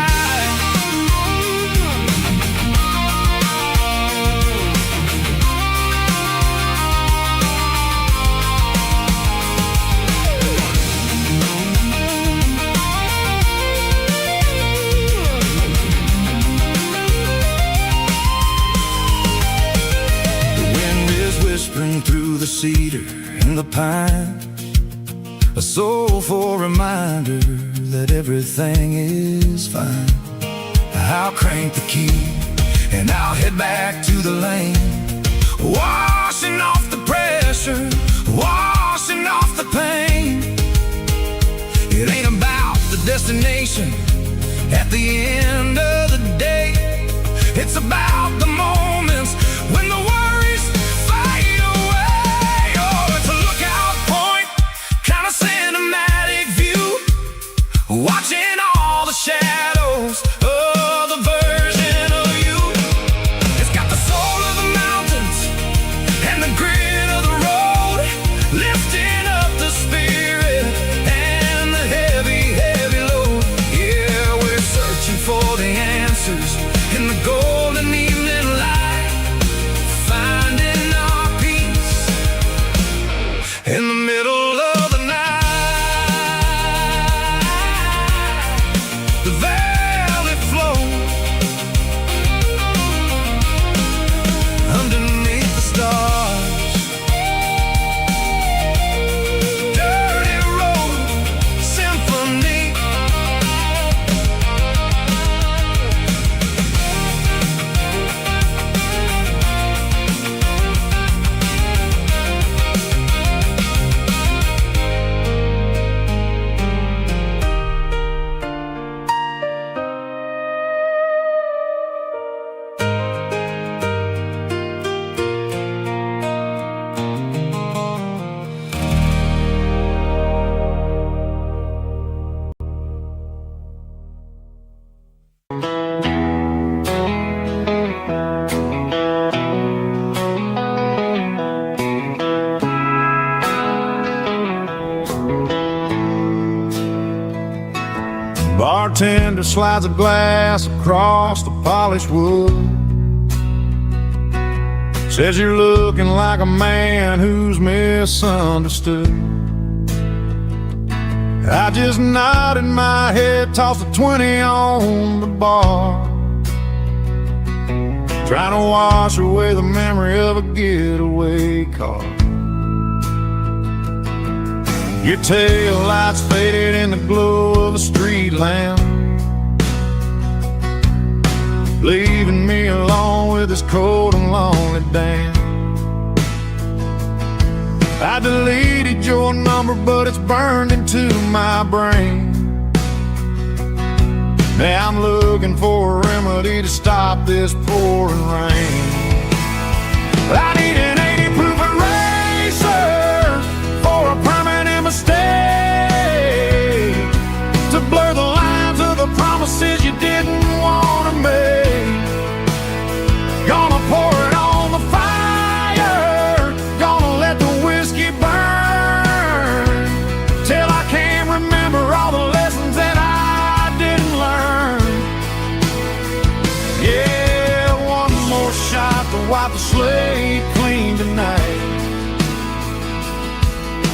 Whispering through the cedar and the pine, a soulful reminder that everything is fine. I'll crank the key and I'll head back to the lane, washing off the pressure, washing off the pain. It ain't about the destination at the end of the day, it's about the moments when the worries fade away. Oh, it's a lookout point, kind of cinematic view, watching all the shadows of the version of you. It's got the soul of the mountains and the grit of the road, lifting up the spirit and the heavy, heavy load. Yeah, we're searching for the answers in the golden evening light, finding our peace in the middle of the night. The valley flow underneath the stars. Dirty road symphony.
Bartender slides a glass across the polished wood, says you're looking like a man who's misunderstood. I just nodded my head, tossed a 20 on the bar, trying to wash away the memory of a getaway car. Your tail lights faded in the glow of a street lamp, leaving me alone with this cold and lonely damn. I deleted your number, but it's burned into my brain. Now I'm looking for a remedy to stop this pouring rain. I need an 80 proof eraser for a permanent mistake, to blur the lines of the promises you didn't want to make. Gonna pour it on the fire, gonna let the whiskey burn, till I can't remember all the lessons that I didn't learn. wipe the slate clean tonight.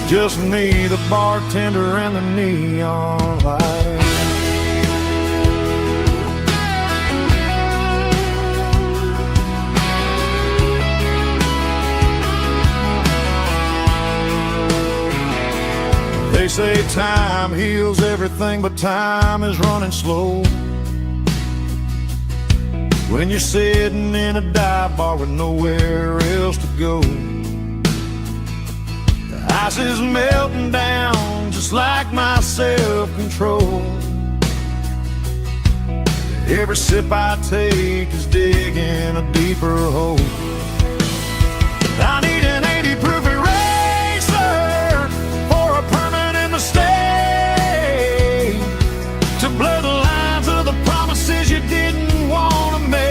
Just me, the bartender, and the neon light. They say time heals everything, but time is running slow. When you're sitting in a dive bar with nowhere else to go, the ice is melting down just like my self-control. Every sip I take is digging a deeper hole. I need an 80 proof eraser for a permanent mistake, to blur the lines of the promises you didn't want to make.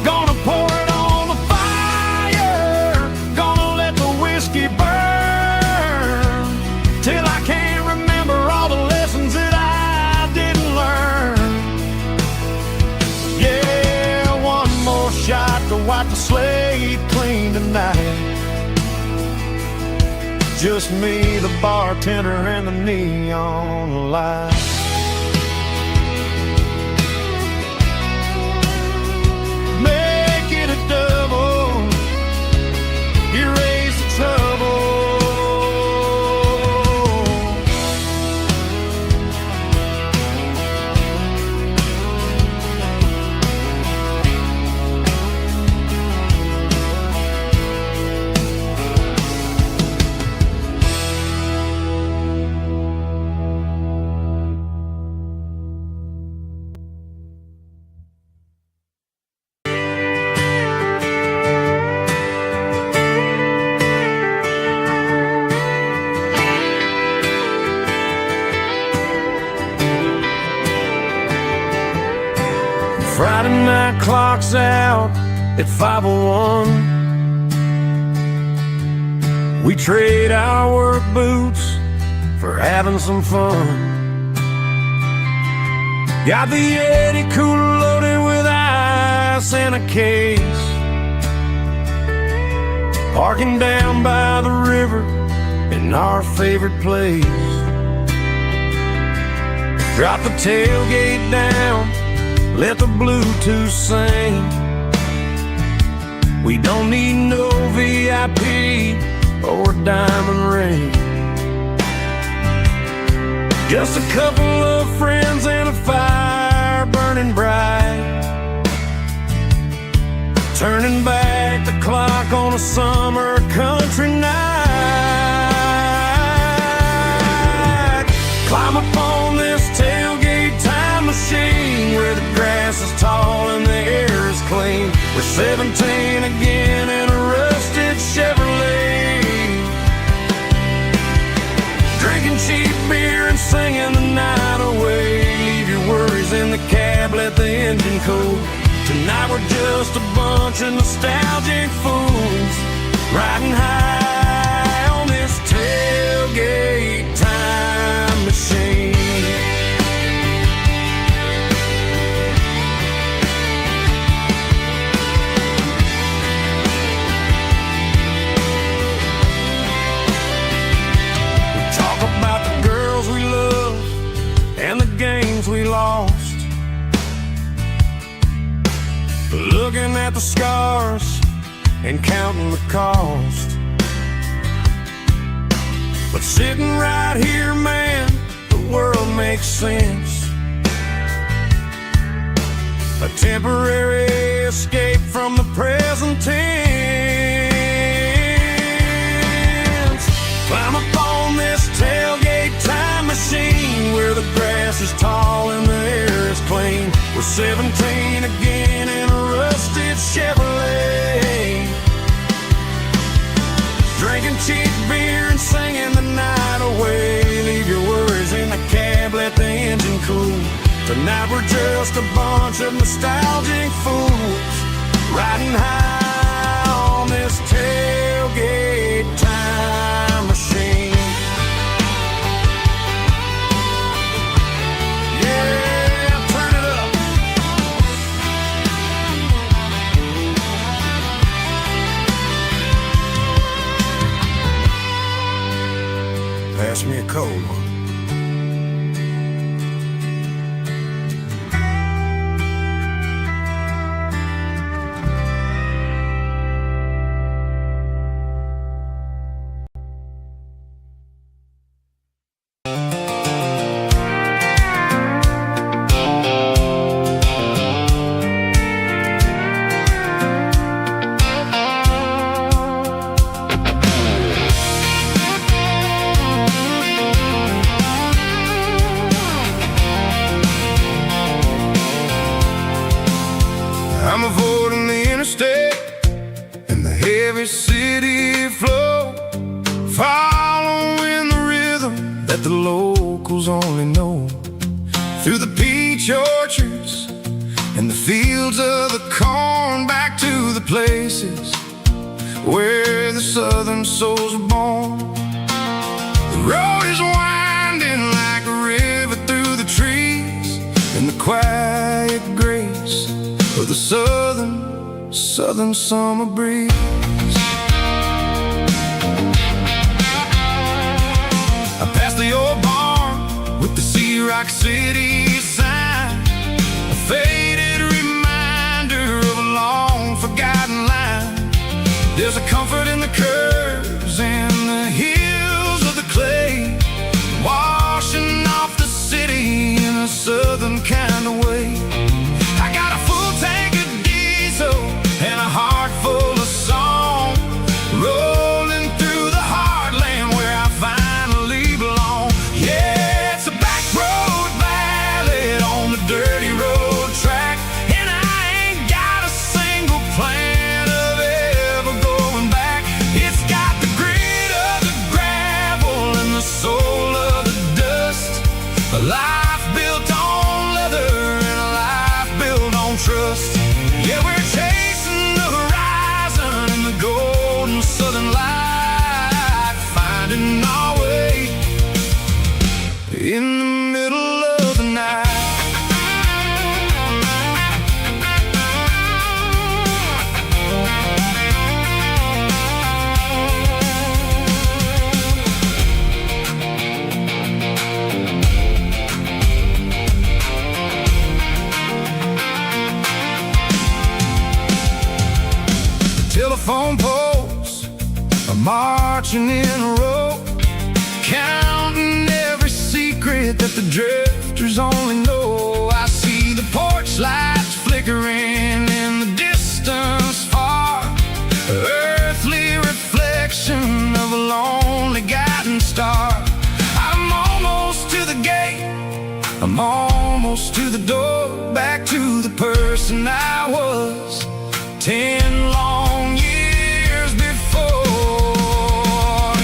Gonna pour it on the fire, gonna let the whiskey burn, till I can't remember all the lessons that I didn't learn. Yeah, one more shot to wipe the slate clean tonight. Just me, the bartender, and the neon light. Make it a double, erase the trouble. Friday night clock's out at 5:01. We trade our work boots for having some fun. Got the Yeti cooler loaded with ice and a case, parking down by the river in our favorite place. Drop the tailgate down, let the Bluetooth sing. We don't need no VIP or a diamond ring. Just a couple of friends and a fire burning bright, turning back the clock on a summer country night. Climb up on this tailgate time machine, where the grass is tall and the air is clean. We're 17 again in a rusted Chevrolet, drinking cheap beer and singing the night away. Leave your worries in the cab, let the engine cool. Tonight we're just a bunch of nostalgic fools, riding high on this tailgate time machine. And the games we lost, looking at the scars and counting the cost. But sitting right here, man, the world makes sense. A temporary escape from the present tense. Climb up on this tailgate time machine, where the grass is tall and the air is clean. We're 17 again in a rusted Chevrolet, drinking cheap beer and singing the night away. Leave your worries in the cab, let the engine cool. Tonight we're just a bunch of nostalgic fools, riding high on this tailgate time machine. Yeah, turn it up. interstate and the heavy city flow, following the rhythm that the locals only know. Through the peach orchards and the fields of the corn, back to the places where the southern souls were born. The road is winding like a river through the trees, in the quiet grace of the southern summer breeze. I passed the old barn with the Sea Rock City sign, a faded reminder of a long forgotten line. There's a comfort in the curves and the hills of the clay, washing off the city in a southern kind of way. I got a full tank of diesel and a heart full of song, rolling through the heartland where I finally belong. Yeah, it's a back road ballad on the dirty road track, and I ain't got a single plan of ever going back. It's got the grit of the gravel and the soul of the dust, a life built on leather and a life built on trust. Yeah, we're chasing the horizon in the golden southern light, finding our way in the middle of the night. Telephone poles are marching in a row, counting every secret that the drifters only know. I see the porch lights flickering in the distance far, earthly reflection of a lonely guiding star. I'm almost to the gate, I'm almost to the door, back to the person I was 10 long years before.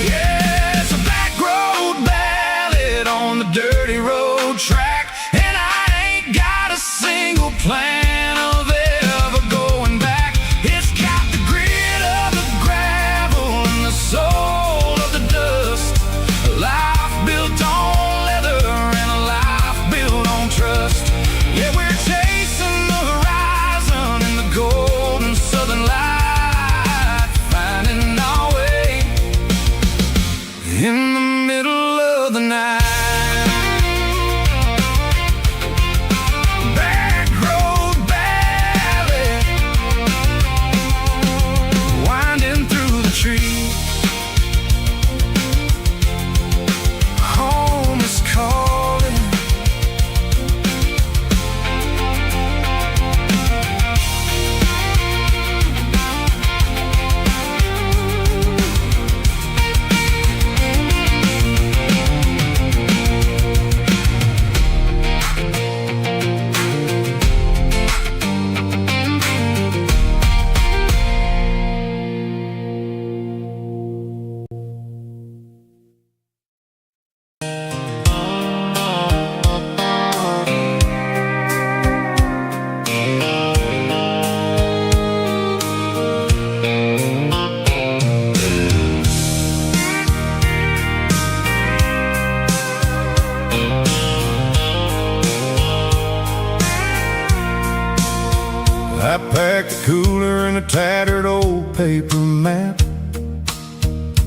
Yeah, it's a back road ballad on the dirty road track, and I ain't got a single plan of ever going back. It's got the grit of the gravel and the soul of the dust, a life built on leather and a life built on trust. Yeah, we're chasing the horizon in the golden southern light, finding our way in the middle of the night. Back road ballad, winding through the trees. Home is calling. I packed the cooler in a tattered old paper map,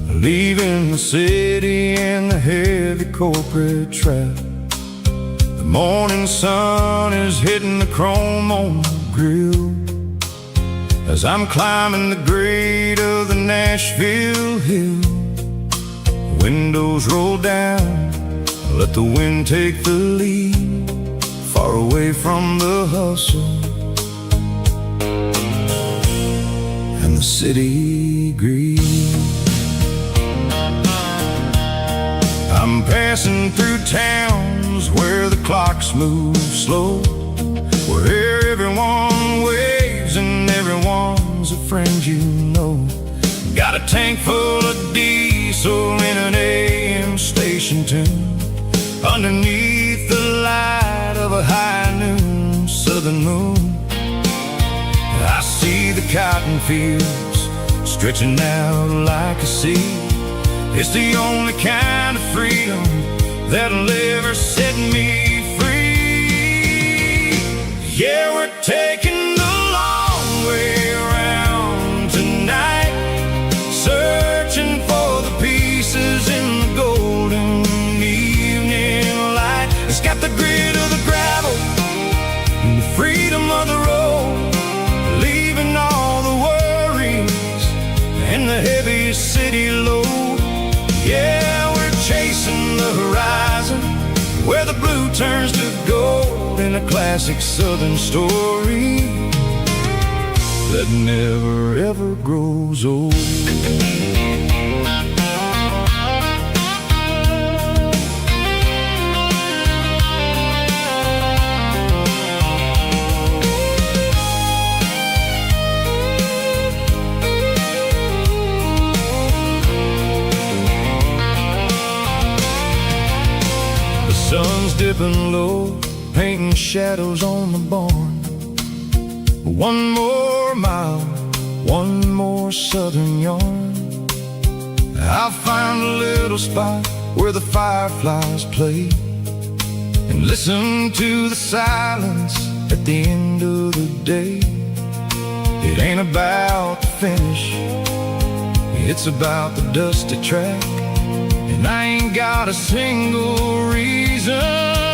leaving the city and the heavy corporate trap. The morning sun is hitting the chrome on the grill as I'm climbing the grade of the Nashville hill. The windows roll down, let the wind take the lead, far away from the hustle and the city greed. I'm passing through towns where the clocks move slow, where everyone waves and everyone
tank full of diesel in an AM station tune, underneath the light of a high noon southern moon. I see the cotton fields stretching out like a sea. It's the only kind of freedom that'll ever set me free. Yeah, we're taking the long way around tonight, searching for the pieces in the golden evening light. It's got the grit of the gravel and the freedom of the road, leaving all the worries and the heavy city load. Yeah, we're chasing the horizon, where the blue turns to gold, in a classic southern story that never ever grows old. Sun's dipping low, painting shadows on the barn. One more mile, one more southern yarn. I'll find a little spot where the fireflies play, and listen to the silence at the end of the day. It ain't about the finish, it's about the dusty track. And I ain't got a single reason